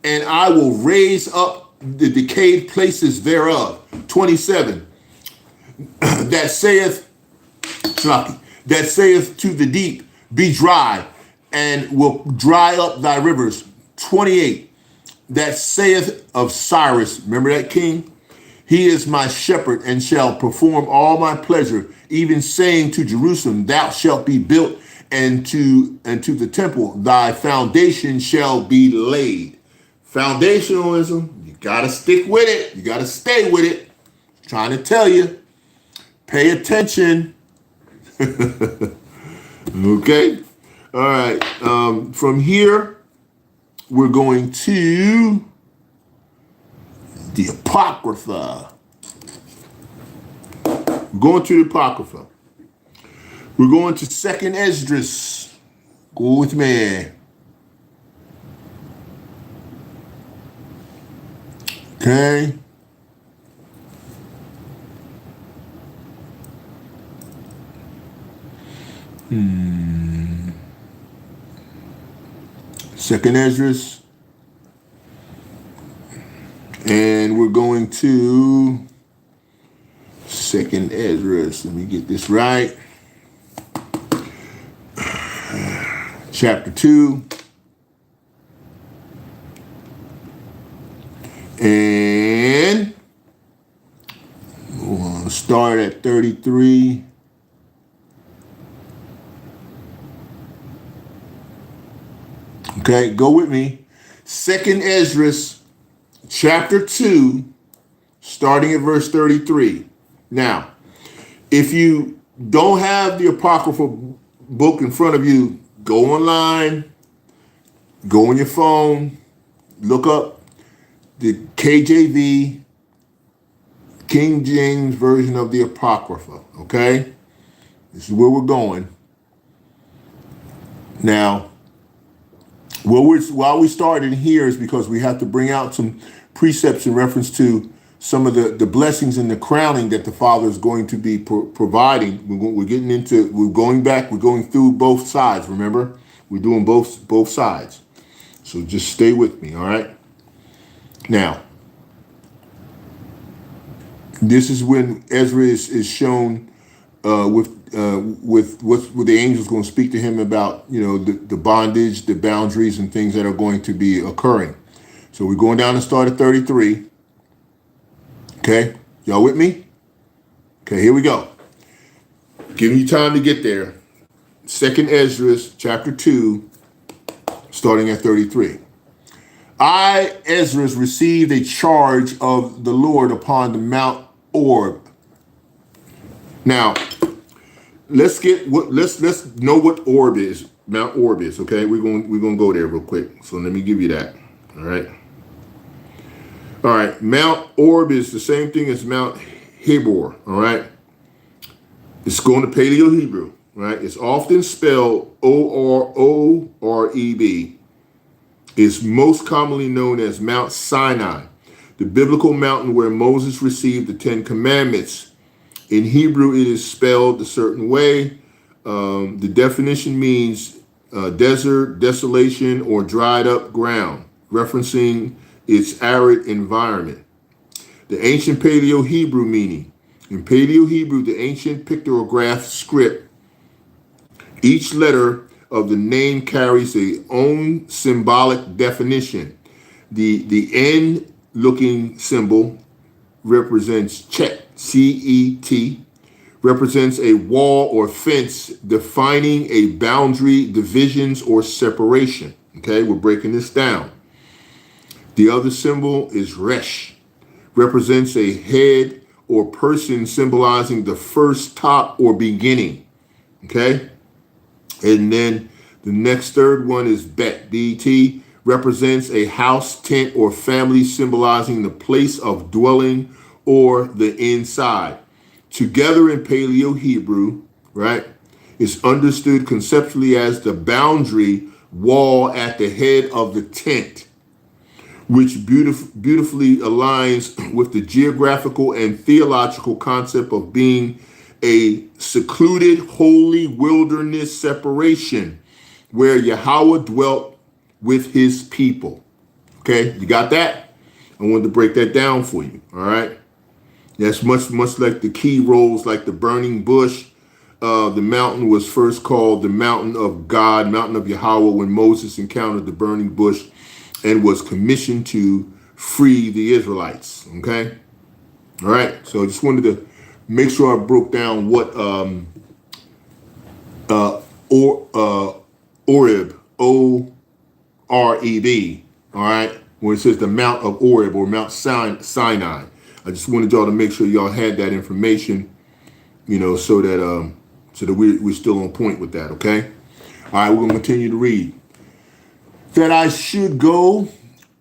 [SPEAKER 1] and I will raise up the decayed places thereof. 27. That saith to the deep, be dry, and will dry up thy rivers. 28. That saith of Cyrus, remember that king? He is my shepherd, and shall perform all my pleasure, even saying to Jerusalem, thou shalt be built, and to the temple thy foundation shall be laid. Foundationalism, you gotta stick with it. You gotta stay with it. I'm trying to tell you, pay attention. Okay. All right. From here, we're going to the Apocrypha. We're going to the Apocrypha. We're going to 2nd Esdras. Go with me. Okay. Second Esdras. And we're going to 2nd Esdras. Let me get this right. Chapter 2. And Start at 33. Okay, go with me. Second Ezra, chapter 2, starting at verse 33. Now, if you don't have the apocryphal book in front of you, go online, go on your phone, look up the KJV, King James version of the Apocrypha, okay? This is where we're going. Now, while we started here is because we have to bring out some precepts in reference to some of the blessings and the crowning that the Father is going to be providing. We're getting into, we're going back, we're going through both sides, remember? We're doing both sides. So just stay with me, all right? Now, this is when Ezra is shown with what the angels going to speak to him about, you know, the bondage, the boundaries, and things that are going to be occurring. So we're going down and start at 33. Okay, y'all with me? Okay, here we go. Giving you time to get there. Second Ezra, chapter 2, starting at 33. I, Ezra, received a charge of the Lord upon the Mount Orb. Now, let's know what Orb is. Mount Orb is, okay? We're gonna go there real quick. So let me give you that. All right. All right. Mount Orb is the same thing as Mount Hebor. All right. It's going to Paleo Hebrew. Right. It's often spelled Oreb. It's most commonly known as Mount Sinai, the biblical mountain where Moses received the 10 Commandments. In Hebrew, it is spelled a certain way. The definition means desert, desolation, or dried up ground, referencing its arid environment. The ancient Paleo Hebrew meaning. In Paleo Hebrew, the ancient pictograph script, each letter of the name carries its own symbolic definition. The N looking symbol represents Chet, C-E-T, represents a wall or fence defining a boundary, divisions, or separation. Okay, we're breaking this down. The other symbol is Resh, represents a head or person symbolizing the first top or beginning. Okay, and then the next third one is Bet, B-E-T, represents a house, tent, or family symbolizing the place of dwelling or the inside. Together in Paleo Hebrew, right, it's understood conceptually as the boundary wall at the head of the tent, which beautifully aligns with the geographical and theological concept of being a secluded, holy wilderness separation where Yahawah dwelt with his people. Okay, you got that? I wanted to break that down for you, all right? That's much like the key roles, like the burning bush. The mountain was first called the mountain of God, mountain of Yahawah, when Moses encountered the burning bush and was commissioned to free the Israelites, okay? All right, so I just wanted to make sure I broke down what Oreb, O-R-E-B, all right, where it says the Mount of Oreb or Mount Sinai. I just wanted y'all to make sure y'all had that information, you know, so that we're still on point with that, okay? All right, we're gonna continue to read. That I should go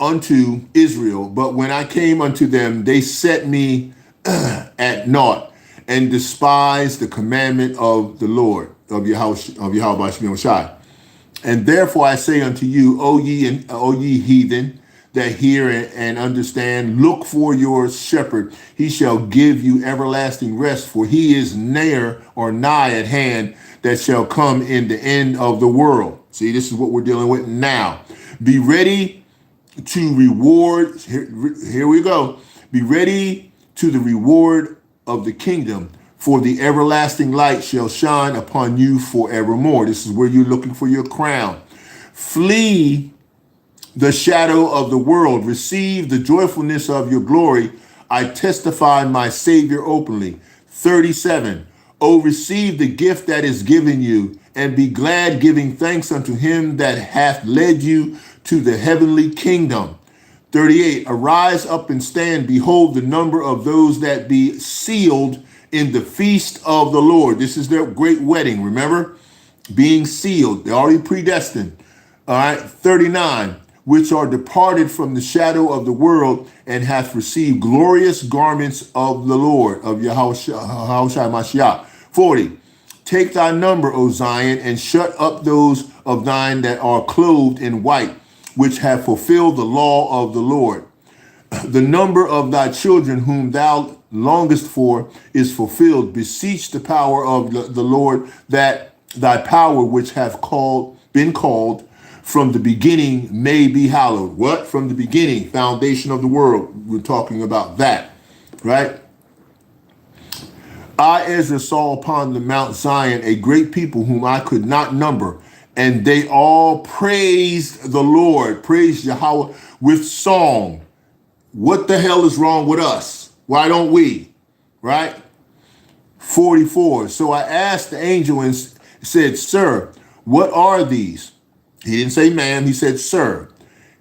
[SPEAKER 1] unto Israel, but when I came unto them, they set me at naught and despised the commandment of the Lord, of Yahawashi. And therefore I say unto you, O ye heathen, that hear and understand, look for your shepherd. He shall give you everlasting rest, for he is near or nigh at hand that shall come in the end of the world. See, this is what we're dealing with now. Be ready to reward. Here we go. Be ready to the reward of the kingdom, for the everlasting light shall shine upon you forevermore. This is where you're looking for your crown. Flee the shadow of the world. Receive the joyfulness of your glory. I testify my Savior openly. 37. O receive the gift that is given you, and be glad, giving thanks unto him that hath led you to the heavenly kingdom. 38. Arise up and stand. Behold, the number of those that be sealed in the feast of the Lord. This is their great wedding, remember? Being sealed. They're already predestined. All right. 39. Which are departed from the shadow of the world and hath received glorious garments of the Lord, of Yahawashi Mashiach. 40. Take thy number, O Zion, and shut up those of thine that are clothed in white, which have fulfilled the law of the Lord. The number of thy children whom thou longest for is fulfilled. Beseech the power of the Lord, that thy power which have been called from the beginning may be hallowed. What? From the beginning, foundation of the world. We're talking about that, right? I, Ezra, saw upon the Mount Zion a great people whom I could not number, and they all praised the Lord, praised Yahweh with song. What the hell is wrong with us? Why don't we? Right? 44. So I asked the angel and said, Sir, what are these? He didn't say ma'am, he said, Sir.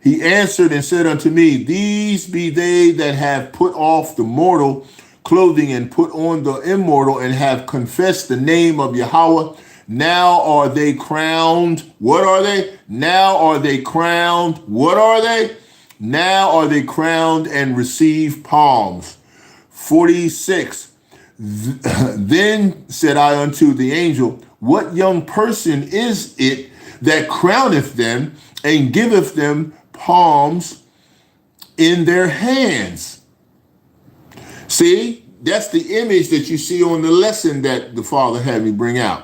[SPEAKER 1] He answered and said unto me, These be they that have put off the mortal clothing and put on the immortal, and have confessed the name of Yahweh. Now are they crowned. What are they? Now are they crowned. What are they? Now are they crowned and receive palms. 46. Then said I unto the angel, What young person is it that crowneth them and giveth them palms in their hands? See, that's the image that you see on the lesson that the Father had me bring out.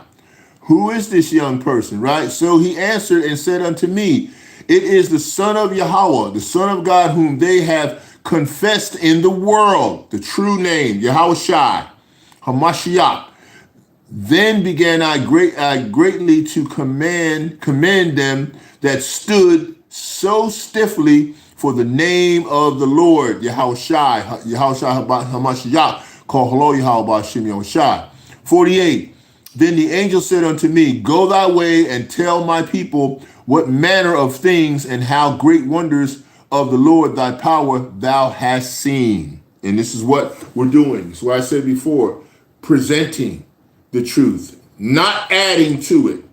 [SPEAKER 1] Who is this young person, right? So he answered and said unto me, It is the Son of Yahawah, the Son of God, whom they have confessed in the world, the true name, Yahawashi, Hamashiach. Then began I greatly to commend them that stood so stiffly for the name of the Lord, Yahawashi Hamashiach, called Hello Yahweh Shem Yahawashi. 48. Then the angel said unto me, Go thy way and tell my people what manner of things and how great wonders of the Lord thy power thou hast seen. And this is what we're doing. So I said before, presenting the truth, not adding to it,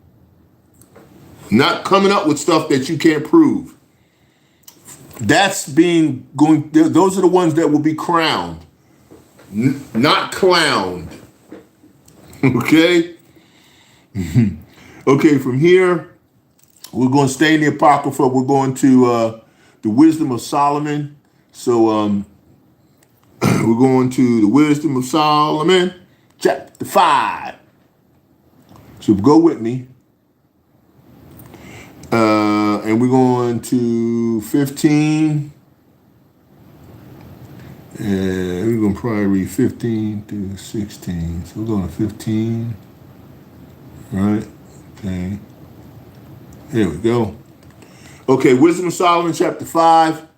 [SPEAKER 1] not coming up with stuff that you can't prove. Those are the ones that will be crowned, not clowned. Okay? Okay, from here, we're going to stay in the Apocrypha. We're going to the Wisdom of Solomon. So we're going to the Wisdom of Solomon, chapter 5. So go with me. And we're going to 15. And we're going to probably read 15 to 16. So we're going to 15. Right? Okay. Here we go. Okay, Wisdom of Solomon, chapter 5.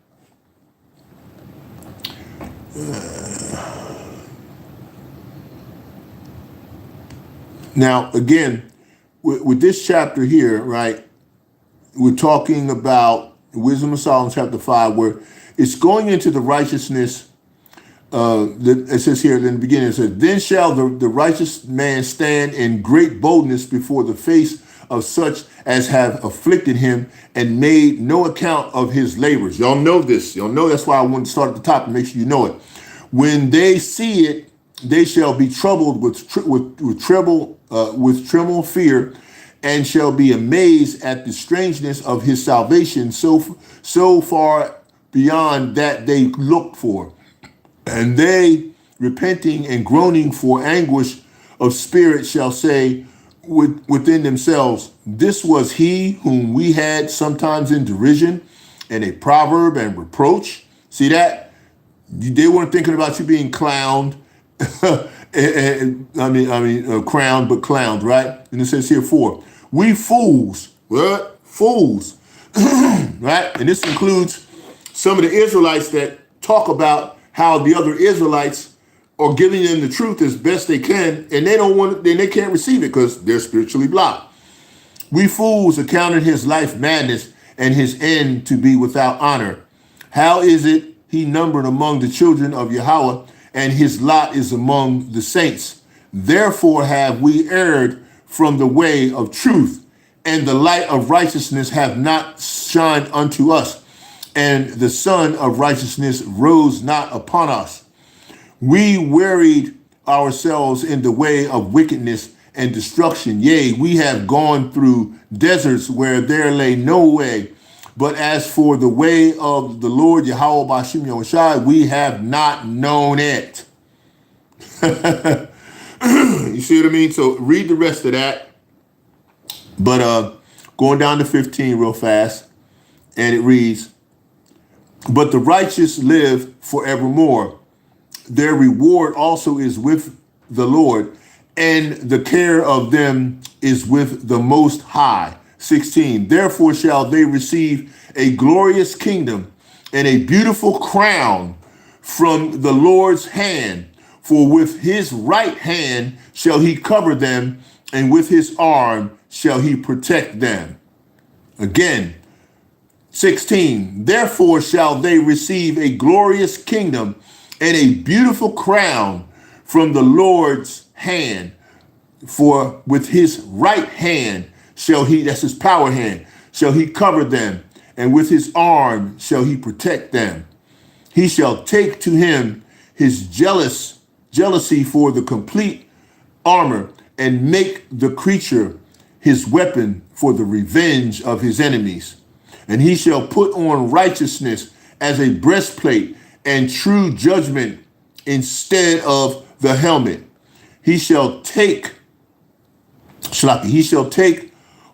[SPEAKER 1] Now, again, with this chapter here, right, we're talking about Wisdom of Solomon, chapter 5, where it's going into the righteousness. It says here in the beginning, it says, Then shall the righteous man stand in great boldness before the face of such as have afflicted him and made no account of his labors. Y'all know this. Y'all know that's why I want to start at the top and make sure you know it. When they see it, they shall be troubled with tremble fear, and shall be amazed at the strangeness of his salvation, so far beyond that they looked for. And they, repenting and groaning for anguish of spirit, shall say within themselves, This was he whom we had sometimes in derision, and a proverb and reproach. See that? They weren't thinking about you being clowned. Crowned, but clowned, right? And it says here 4. We fools, what? Fools, right? And this includes some of the Israelites that talk about how the other Israelites or giving them the truth as best they can, and they don't want, then they can't receive it because they're spiritually blocked. We fools accounted his life madness and his end to be without honor. How is it he numbered among the children of Yahawah, and his lot is among the saints? Therefore have we erred from the way of truth, and the light of righteousness have not shined unto us, and the sun of righteousness rose not upon us. We wearied ourselves in the way of wickedness and destruction. Yea, we have gone through deserts where there lay no way. But as for the way of the Lord Yahawashi, we have not known it. You see what I mean? So read the rest of that. But going down to 15 real fast, and it reads, but the righteous live forevermore. Their reward also is with the Lord, and the care of them is with the Most High. 16, therefore shall they receive a glorious kingdom and a beautiful crown from the Lord's hand. For with his right hand shall he cover them, and with his arm shall he protect them. Again, 16, therefore shall they receive a glorious kingdom and a beautiful crown from the Lord's hand. For with his right hand shall he, that's his power hand, shall he cover them, and with his arm shall he protect them. He shall take to him his jealousy for the complete armor, and make the creature his weapon for the revenge of his enemies. And he shall put on righteousness as a breastplate, and true judgment instead of the helmet. He shall take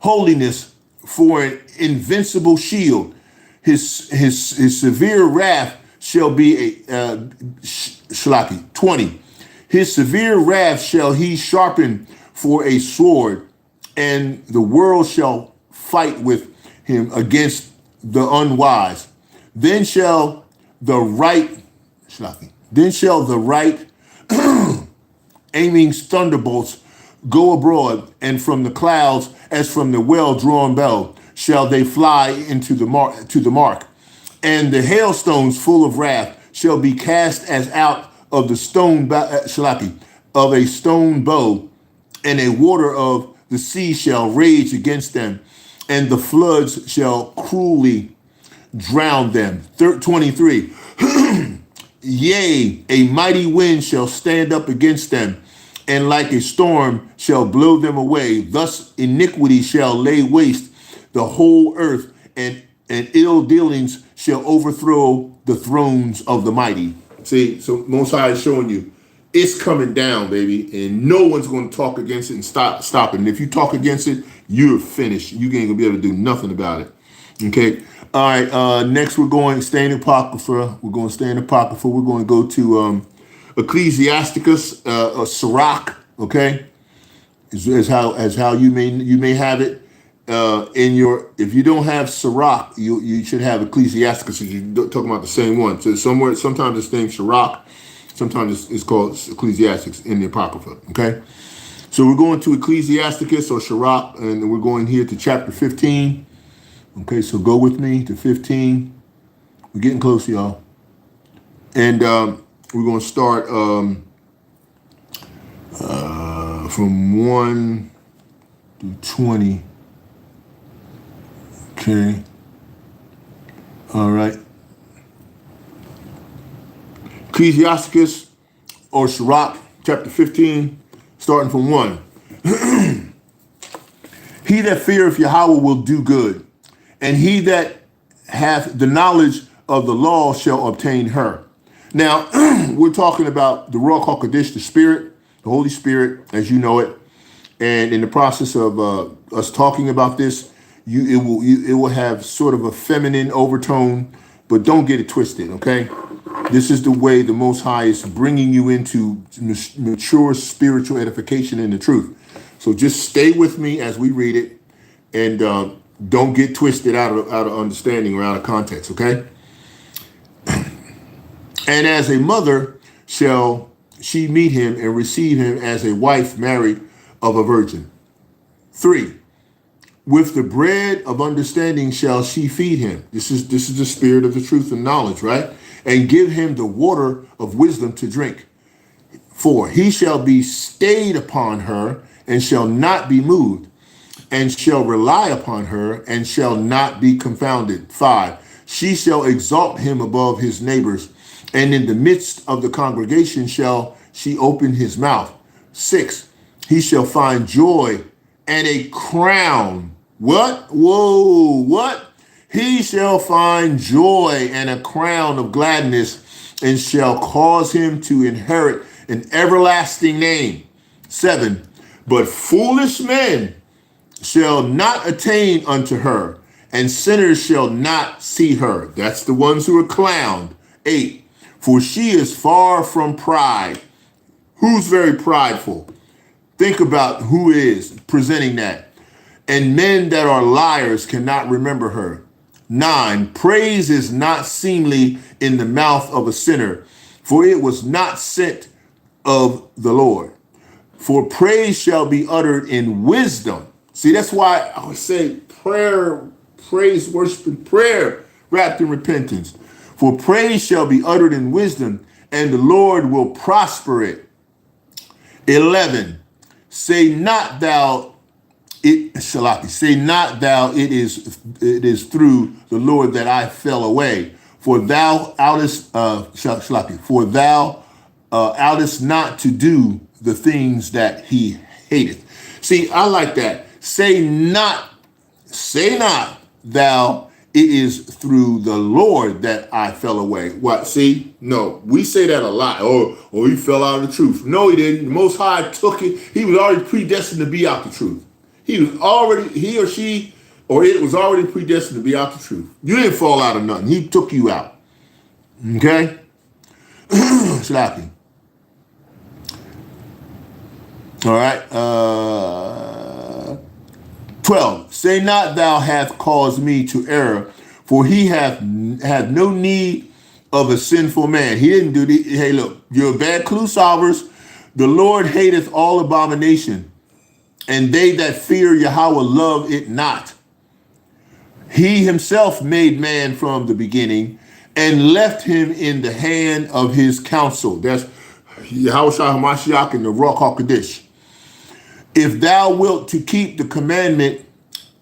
[SPEAKER 1] holiness for an invincible shield. His severe wrath shall be a 20. His severe wrath shall he sharpen for a sword, and the world shall fight with him against the unwise. Then shall the right aiming thunderbolts go abroad, and from the clouds, as from the well-drawn bow, shall they fly into the mark. And the hailstones full of wrath shall be cast as out of the of a stone bow, and a water of the sea shall rage against them, and the floods shall cruelly drown them. 23. Yea, a mighty wind shall stand up against them, and like a storm shall blow them away. Thus iniquity shall lay waste the whole earth, and ill dealings shall overthrow the thrones of the mighty. See, so Most High is showing you it's coming down, baby, and no one's going to talk against it and stop it. And if you talk against it, you're finished. You ain't gonna be able to do nothing about it. Okay. All right. Next, we're going to stay in Apocrypha. We're going to go to Ecclesiasticus, Sirach. Okay, as how you may have it in your. If you don't have Sirach, you should have Ecclesiasticus. You're talking about the same one. So sometimes it's named Sirach, sometimes it's called Ecclesiasticus in the Apocrypha. Okay, so we're going to Ecclesiasticus or Sirach, and we're going here to chapter 15. Okay, so go with me to 15. We're getting close, y'all. And we're going to start from 1 to 20. Okay. All right. Ecclesiasticus or Sirach, chapter 15, starting from 1. He that feareth Yahawah will do good, and he that hath the knowledge of the law shall obtain her. Now, we're talking about the Ruach HaKodesh, the Spirit, the Holy Spirit, as you know it. And in the process of us talking about this, it will have sort of a feminine overtone, but don't get it twisted, okay? This is the way the Most High is bringing you into mature spiritual edification in the truth. So just stay with me as we read it, and don't get twisted out of understanding or out of context, okay? And as a mother shall she meet him and receive him as a wife married of a virgin. 3. With the bread of understanding shall she feed him. This is the spirit of the truth and knowledge, right? And give him the water of wisdom to drink. 4. He shall be stayed upon her and shall not be moved, and shall rely upon her and shall not be confounded. 5. She shall exalt him above his neighbors, and in the midst of the congregation shall she open his mouth. 6. He shall find joy and a crown. What? Whoa, what? He shall find joy and a crown of gladness, and shall cause him to inherit an everlasting name. 7. But foolish men shall not attain unto her, and sinners shall not see her. That's the ones who are clowned. 8. For she is far from pride. Who's very prideful? Think about who is presenting that. And men that are liars cannot remember her. 9. Praise is not seemly in the mouth of a sinner, for it was not sent of the Lord. For praise shall be uttered in wisdom. See, that's why I would say prayer, praise, worship, and prayer wrapped in repentance. For praise shall be uttered in wisdom, and the Lord will prosper it. 11. Say not thou it, Shalaki, say not thou it is through the Lord that I fell away. For thou outest, Shalaki, for thou outest not to do the things that he hateth. See, I like that. Say not thou it is through the Lord that I fell away. What? See? No, we say that a lot. Oh, he fell out of the truth. No, he didn't. The Most High took it. He was already predestined to be out the truth. He or she, or it was already predestined to be out the truth. You didn't fall out of nothing. He took you out. Okay? Slappy. All right. 12. Say not thou hath caused me to err, for he hath no need of a sinful man. He didn't do the. Hey, look, you're bad clue solvers. The Lord hateth all abomination, and they that fear Yahawah love it not. He himself made man from the beginning and left him in the hand of his counsel. That's Yahawashi Hamashiach in the Ruach HaKodesh. If thou wilt to keep the commandment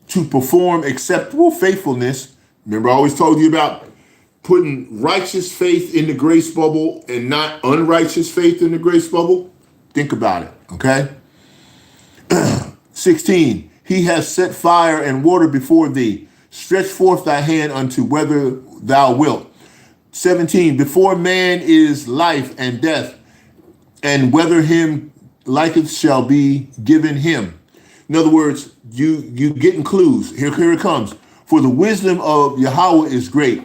[SPEAKER 1] to perform acceptable faithfulness, remember I always told you about putting righteous faith in the grace bubble and not unrighteous faith in the grace bubble? Think about it, okay? 16, he has set fire and water before thee. Stretch forth thy hand unto whether thou wilt. 17, before man is life and death, and whether him liketh shall be given him. In other words, you getting clues. Here it comes. For the wisdom of Yahawah is great,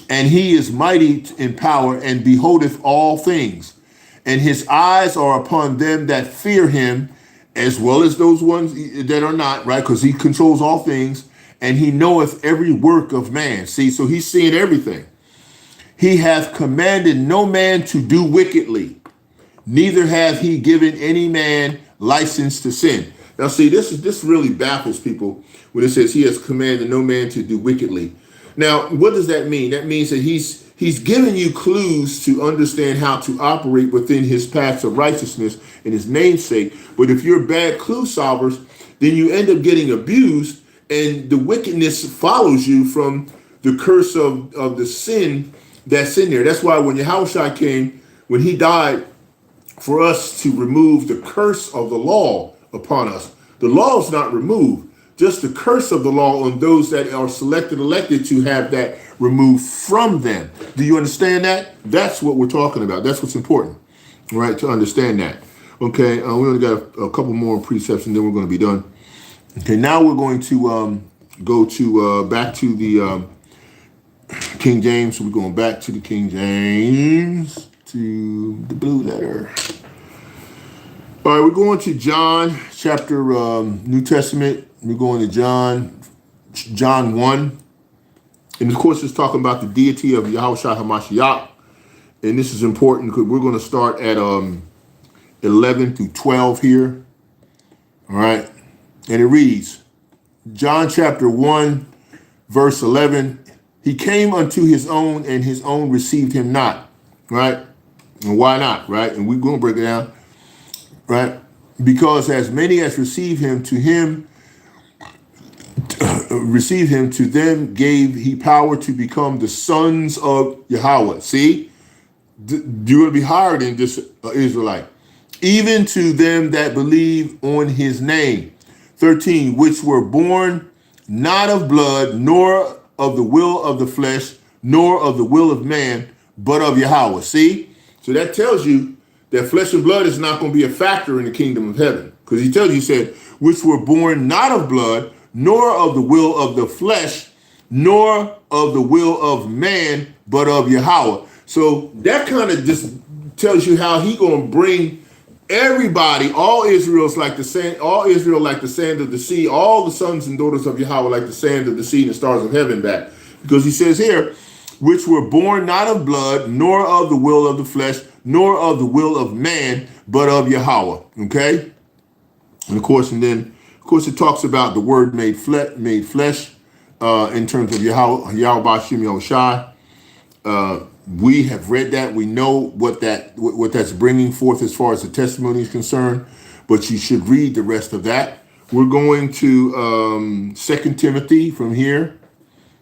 [SPEAKER 1] and he is mighty in power, and beholdeth all things. And his eyes are upon them that fear him, as well as those ones that are not, right? Because he controls all things, and he knoweth every work of man. See, so he's seeing everything. He hath commanded no man to do wickedly, neither hath he given any man license to sin. Now, see, this really baffles people when it says he has commanded no man to do wickedly. Now, what does that mean? That means that he's giving you clues to understand how to operate within his paths of righteousness in his namesake. But if you're bad clue solvers, then you end up getting abused, and the wickedness follows you from the curse of the sin that's in there. That's why when Yahawashi came, when he died, for us to remove the curse of the law upon us. The law is not removed, just the curse of the law on those that are elected to have that removed from them. Do you understand that? That's what we're talking about. That's what's important, right? To understand that. Okay, we only got a couple more precepts and then we're going to be done. Okay, now we're going to go to back to the King James. So we're going back to the King James. To the blue letter. All right, we're going to John chapter New Testament. We're going to John 1. And of course, it's talking about the deity of Yahawashi Hamashiach. and this is important because we're going to start at 11 through 12 here. All right. And it reads, John chapter 1, verse 11, he came unto his own, and his own received him not. Right. And why not? Right. And we're going to break it down. Right. Because as many as receive him, to them gave he power to become the sons of Yahawah. See, you're going to be higher than this Israelite. Even to them that believe on his name. 13, which were born not of blood, nor of the will of the flesh, nor of the will of man, but of Yahawah. See? So that tells you that flesh and blood is not going to be a factor in the kingdom of heaven. Because he tells you, he said, which were born not of blood, nor of the will of the flesh, nor of the will of man, but of Yahawah. So that kind of just tells you how he going to bring everybody, all Israel's like the sand, all Israel like the sand of the sea, all the sons and daughters of Yahawah like the sand of the sea and the stars of heaven back. Because he says here, which were born not of blood, nor of the will of the flesh, nor of the will of man, but of Yahawah. Okay? And of course, it talks about the word made flesh in terms of Yahawashi, Yahawashi. We have read that. We know what that's bringing forth as far as the testimony is concerned, but you should read the rest of that. We're going to 2 Timothy from here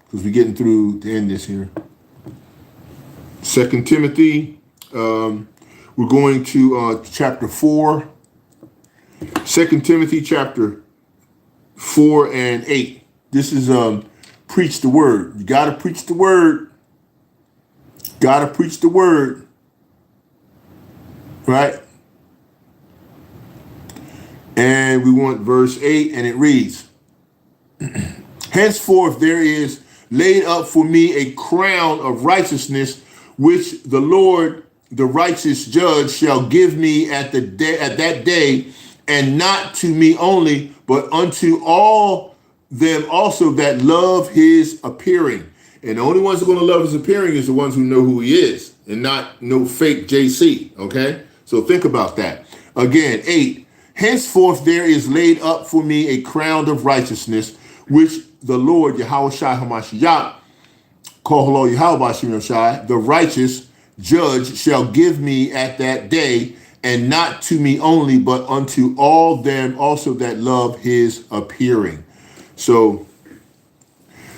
[SPEAKER 1] because we're getting through to end this here. 2 Timothy, we're going to chapter 4. 2 Timothy chapter 4 and 8. This is preach the word. You got to preach the word. Got to preach the word, right? And we want verse 8, and it reads, henceforth there is laid up for me a crown of righteousness, which the Lord, the righteous judge, shall give me at that day, and not to me only, but unto all them also that love his appearing. And the only ones that are going to love his appearing is the ones who know who he is and not no fake JC. Okay. So think about that. Again, 8, henceforth there is laid up for me a crown of righteousness, which the Lord, Yahawashi Hamashiach, Koholo Yahawashi, the righteous judge, shall give me at that day, and not to me only, but unto all them also that love his appearing. So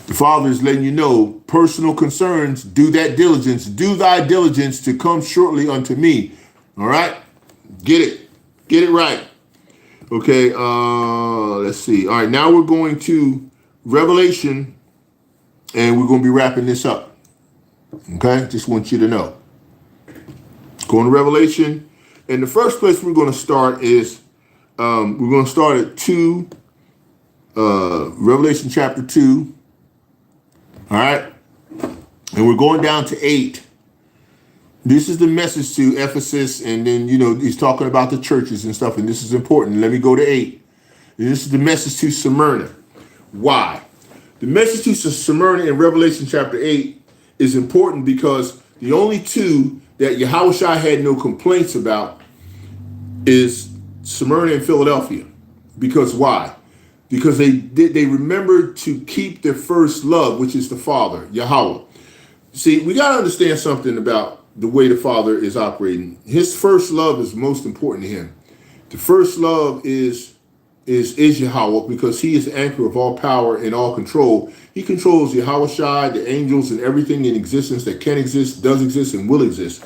[SPEAKER 1] the Father is letting you know, personal concerns, do that diligence, do thy diligence to come shortly unto me. All right? Get it right. Okay, let's see. All right, now we're going to Revelation, and we're going to be wrapping this up. Okay, just want you to know. Going to Revelation, and the first place we're going to start is, we're going to start at 2, Revelation chapter 2. All right. And we're going down to 8. This is the message to Ephesus. And then, he's talking about the churches and stuff. And this is important. Let me go to 8. And this is the message to Smyrna. Why? The message to Smyrna in Revelation chapter 8 is important because the only two that Yahawashi had no complaints about is Smyrna and Philadelphia. Because why? Because they remembered to keep their first love, which is the Father, Yahawah. See, we got to understand something about the way the Father is operating. His first love is most important to him. The first love is Yahawah, because he is the anchor of all power and all control. He controls Yahawashi, the angels, and everything in existence that can exist, does exist, and will exist.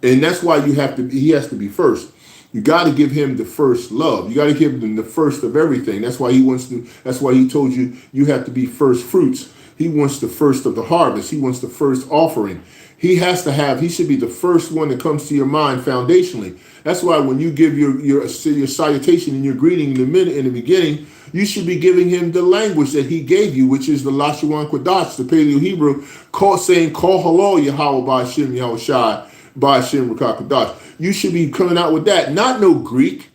[SPEAKER 1] And that's why he has to be first. You got to give him the first love. You got to give him the first of everything. That's why he told you have to be first fruits. He wants the first of the harvest. He wants the first offering. He should be the first one that comes to your mind foundationally. That's why when you give your salutation and your greeting in the beginning, you should be giving him the language that he gave you, which is the Lashawan Kodash, the Paleo Hebrew, saying, Call hello, Yahawah Ba'Shem Yahawashi, Ba'Shem Rakakadash. You should be coming out with that. Not no Greek.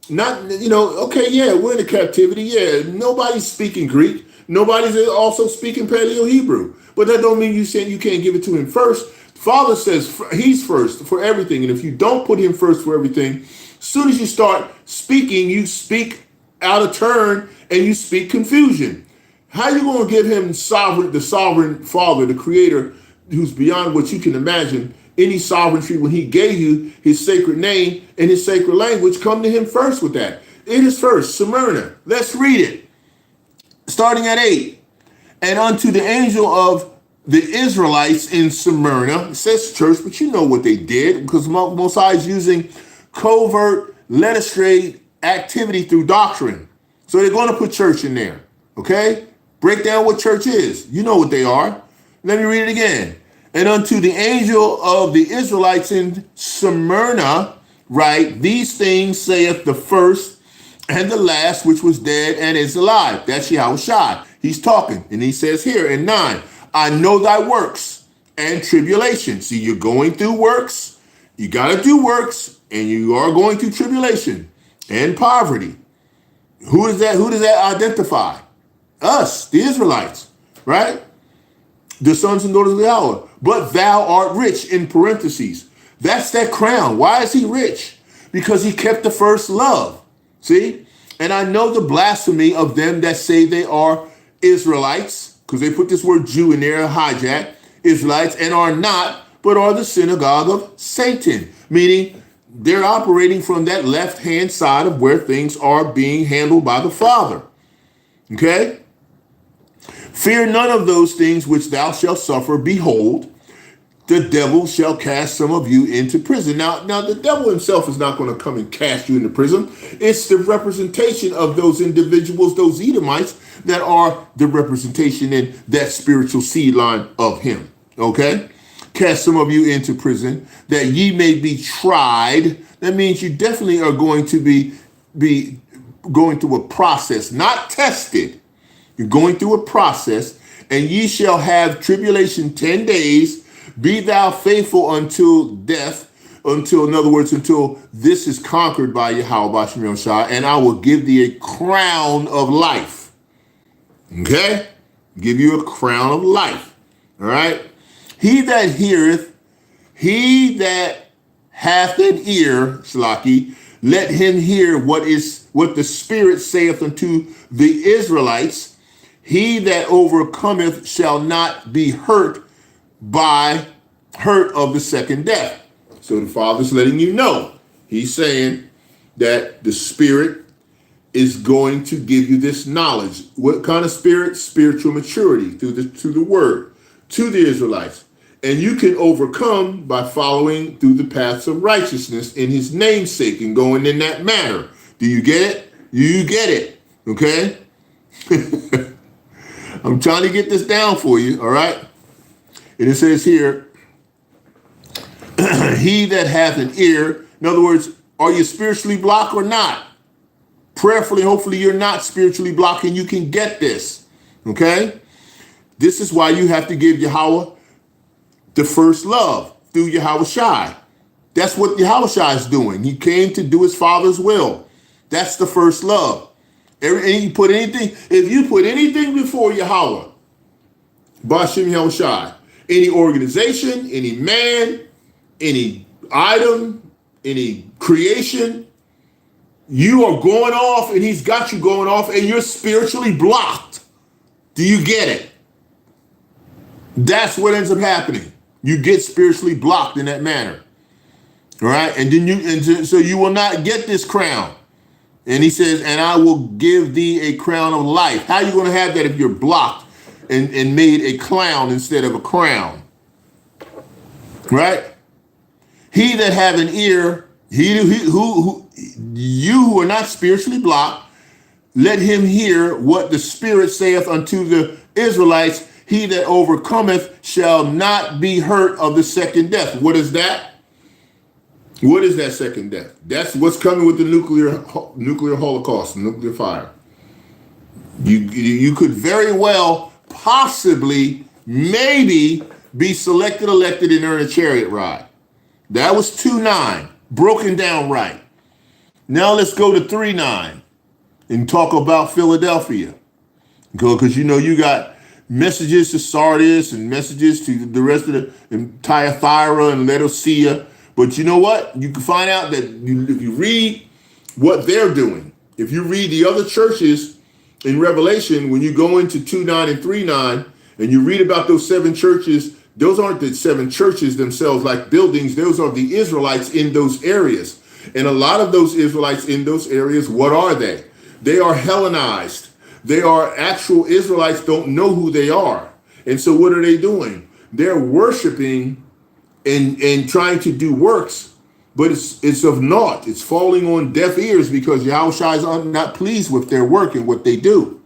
[SPEAKER 1] Not, okay, yeah, we're in a captivity. Yeah, nobody's speaking Greek. Nobody's also speaking Paleo Hebrew. But that don't mean you saying you can't give it to him first. Father says he's first for everything. And if you don't put him first for everything, as soon as you start speaking, you speak out of turn and you speak confusion. How you going to give him the sovereign Father, the creator, who's beyond what you can imagine, any sovereignty when he gave you his sacred name and his sacred language? Come to him first with that. It is first, Smyrna. Let's read it. Starting at 8. And unto the angel of the Israelites in Smyrna, it says church, but you know what they did, because Most High is using covert, led astray activity through doctrine. So they're going to put church in there. Okay? Break down what church is. You know what they are. Let me read it again. And unto the angel of the Israelites in Smyrna, right, these things saith the first and the last, which was dead and is alive. That's Yahawashi. He's talking. And he says here in 9, I know thy works and tribulation. See, you're going through works. You got to do works, and you are going through tribulation and poverty. Who does that identify? Us, the Israelites, right? The sons and daughters of Yahweh. But thou art rich, in parentheses. That's that crown. Why is he rich? Because he kept the first love. See? And I know the blasphemy of them that say they are Israelites, because they put this word Jew in there, hijack, Israelites, and are not, but are the synagogue of Satan. Meaning they're operating from that left-hand side of where things are being handled by the Father. Okay? Fear none of those things which thou shalt suffer. Behold, the devil shall cast some of you into prison. Now the devil himself is not going to come and cast you into prison. It's the representation of those individuals, those Edomites, that are the representation in that spiritual seed line of him. Okay? Cast some of you into prison, that ye may be tried. That means you definitely are going to be going through a process, not tested. You're going through a process, and ye shall have tribulation 10 days. Be thou faithful until death, in other words, until this is conquered by Yahawashi, and I will give thee a crown of life. Okay? Give you a crown of life. All right? He that heareth, he that hath an ear, Shlaki, let him hear what the Spirit saith unto the Israelites. He that overcometh shall not be hurt of the second death. So the Father's letting you know. He's saying that the Spirit is going to give you this knowledge. What kind of spirit? Spiritual maturity through the word to the Israelites. And you can overcome by following through the paths of righteousness in his namesake and going in that manner. Do you get it? You get it. Okay? I'm trying to get this down for you, all right? And it says here, he that hath an ear, in other words, are you spiritually blocked or not? Prayerfully, hopefully you're not spiritually blocked and you can get this, okay? This is why you have to give Yahweh the first love through Yahawashi. That's what Yahawashi is doing. He came to do his Father's will. That's the first love. If you put anything before Yahweh, Bashim Yahawashi, any organization, any man, any item, any creation, you are going off and he's got you going off and you're spiritually blocked. Do you get it? That's what ends up happening. You get spiritually blocked in that manner. All right? And then so you will not get this crown. And he says, and I will give thee a crown of life. How are you going to have that if you're blocked and made a clown instead of a crown? Right? He that have an ear, you who are not spiritually blocked, let him hear what the Spirit saith unto the Israelites. He that overcometh shall not be hurt of the second death. What is that? What is that second death? That's what's coming with the nuclear holocaust, nuclear fire. You could very well, possibly, maybe be selected, elected, and earn a chariot ride. That was 2:9, broken down right. Now let's go to 3:9 and talk about Philadelphia. Because you know you got messages to Sardis and messages to the rest of the Thyatira and Laodicea. But you know what? You can find out that if you read what they're doing, if you read the other churches in Revelation, when you go into 2:9 and 3:9, and you read about those seven churches, those aren't the seven churches themselves like buildings. Those are the Israelites in those areas. And a lot of those Israelites in those areas, what are they? They are Hellenized. They are actual Israelites, don't know who they are. And so what are they doing? They're worshiping and trying to do works, but it's of naught. It's falling on deaf ears because Yahawashi is not pleased with their work and what they do.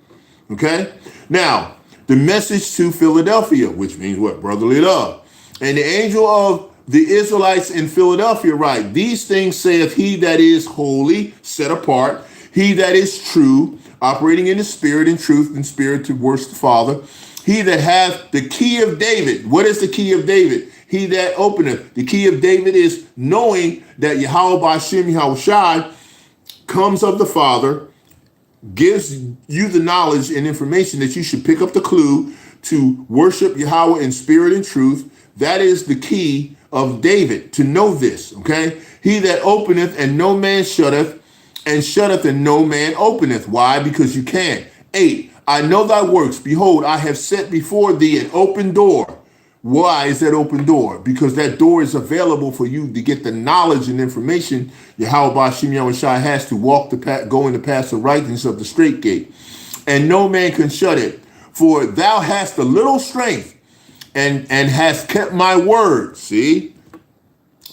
[SPEAKER 1] Okay? Now, the message to Philadelphia, which means what? Brotherly love. And the angel of the Israelites in Philadelphia write, these things saith he that is holy, set apart, he that is true, operating in the spirit and truth and spirit to worship the Father, he that hath the key of David. What is the key of David? He that openeth. The key of David is knowing that Yahawashi comes of the Father, gives you the knowledge and information that you should pick up the clue to worship Yahweh in spirit and truth. That is the key of David, to know this, okay? He that openeth and no man shutteth, and shutteth and no man openeth. Why? Because you can't. 8, I know thy works. Behold, I have set before thee an open door. Why is that open door? Because that door is available for you to get the knowledge and information Yahawashi has to walk the path, go in the path of righteousness of the straight gate. And no man can shut it. For thou hast a little strength and hast kept my word, see?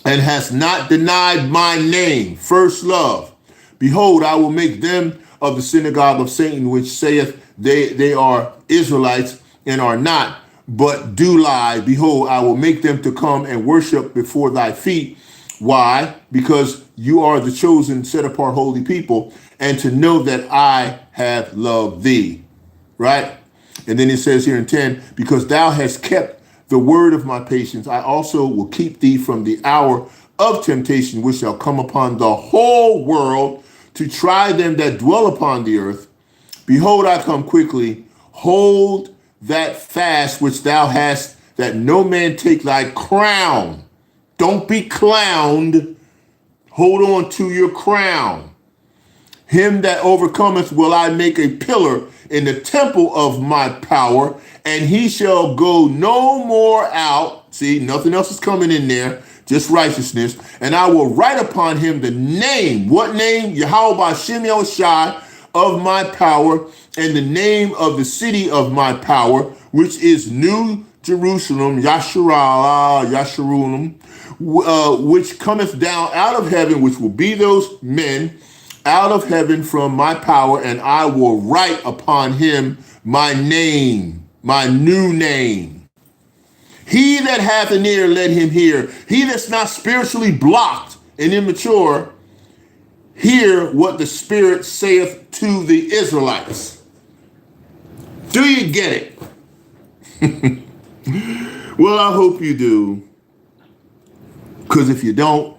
[SPEAKER 1] And hast not denied my name, first love. Behold, I will make them of the synagogue of Satan, which saith they are Israelites and are not, but do lie. Behold, I will make them to come and worship before thy feet. Why? Because you are the chosen, set apart, holy people, and to know that I have loved thee. Right? And then it says here in 10, because thou hast kept the word of my patience, I also will keep thee from the hour of temptation, which shall come upon the whole world to try them that dwell upon the earth. Behold, I come quickly. Hold that fast which thou hast, that no man take thy crown. Don't be clowned. Hold on to your crown. Him that overcometh will I make a pillar in the temple of my power, and he shall go no more out. See, nothing else is coming in there, just righteousness. And I will write upon him the name. What name? Yahawashi of my power, and the name of the city of my power, which is New Jerusalem, Yasharulam, which cometh down out of heaven, which will be those men out of heaven from my power, and I will write upon him my name, my new name. He that hath an ear, let him hear. He that's not spiritually blocked and immature, hear what the Spirit saith to the Israelites. Do you get it? Well, I hope you do. Because if you don't,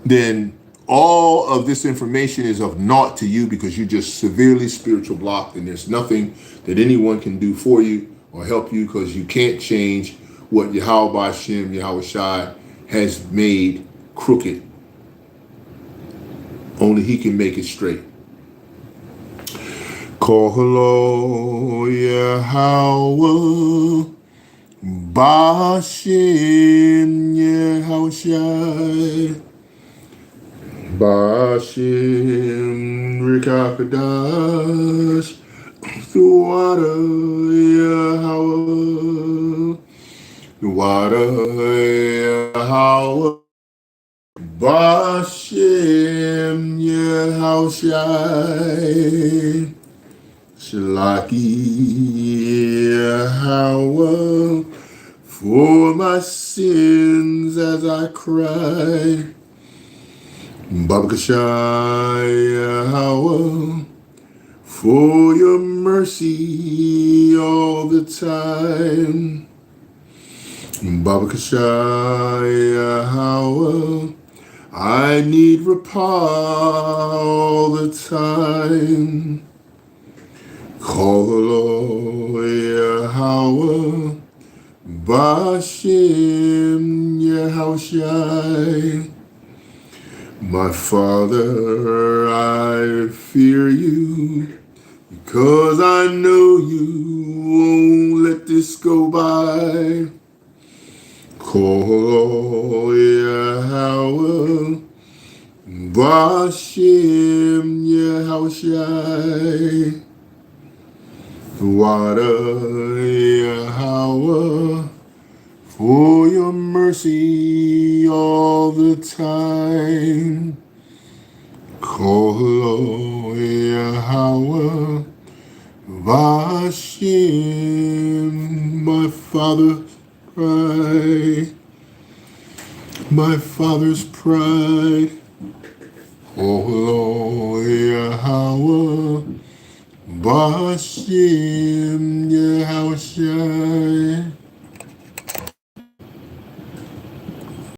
[SPEAKER 1] then all of this information is of naught to you, because you're just severely spiritual blocked, and there's nothing that anyone can do for you or help you, because you can't change what Yahawashi has made crooked. Only he can make it straight. Call hello, Yahawah, Bashem, Yahawashi. Bashem Rikakadash Thwada Yahawah Thwada Yahawah Bashem Yahawashi Shalaki Yahawah, for my sins as I cry. Babakashai Yahawa, for your mercy all the time. Babakashai Yahawa, I need repar all the time. Kol Yahawah Bashem Yahawashi. My Father, I fear you, because I know you won't let this go by. Kol Yahawah Bashem Yahawashi. Water Yahawah, for your mercy all the time. Kol Yahawah Vashem. My father's pride, my father's pride. Kol Yahawah Vashem Yahawashi.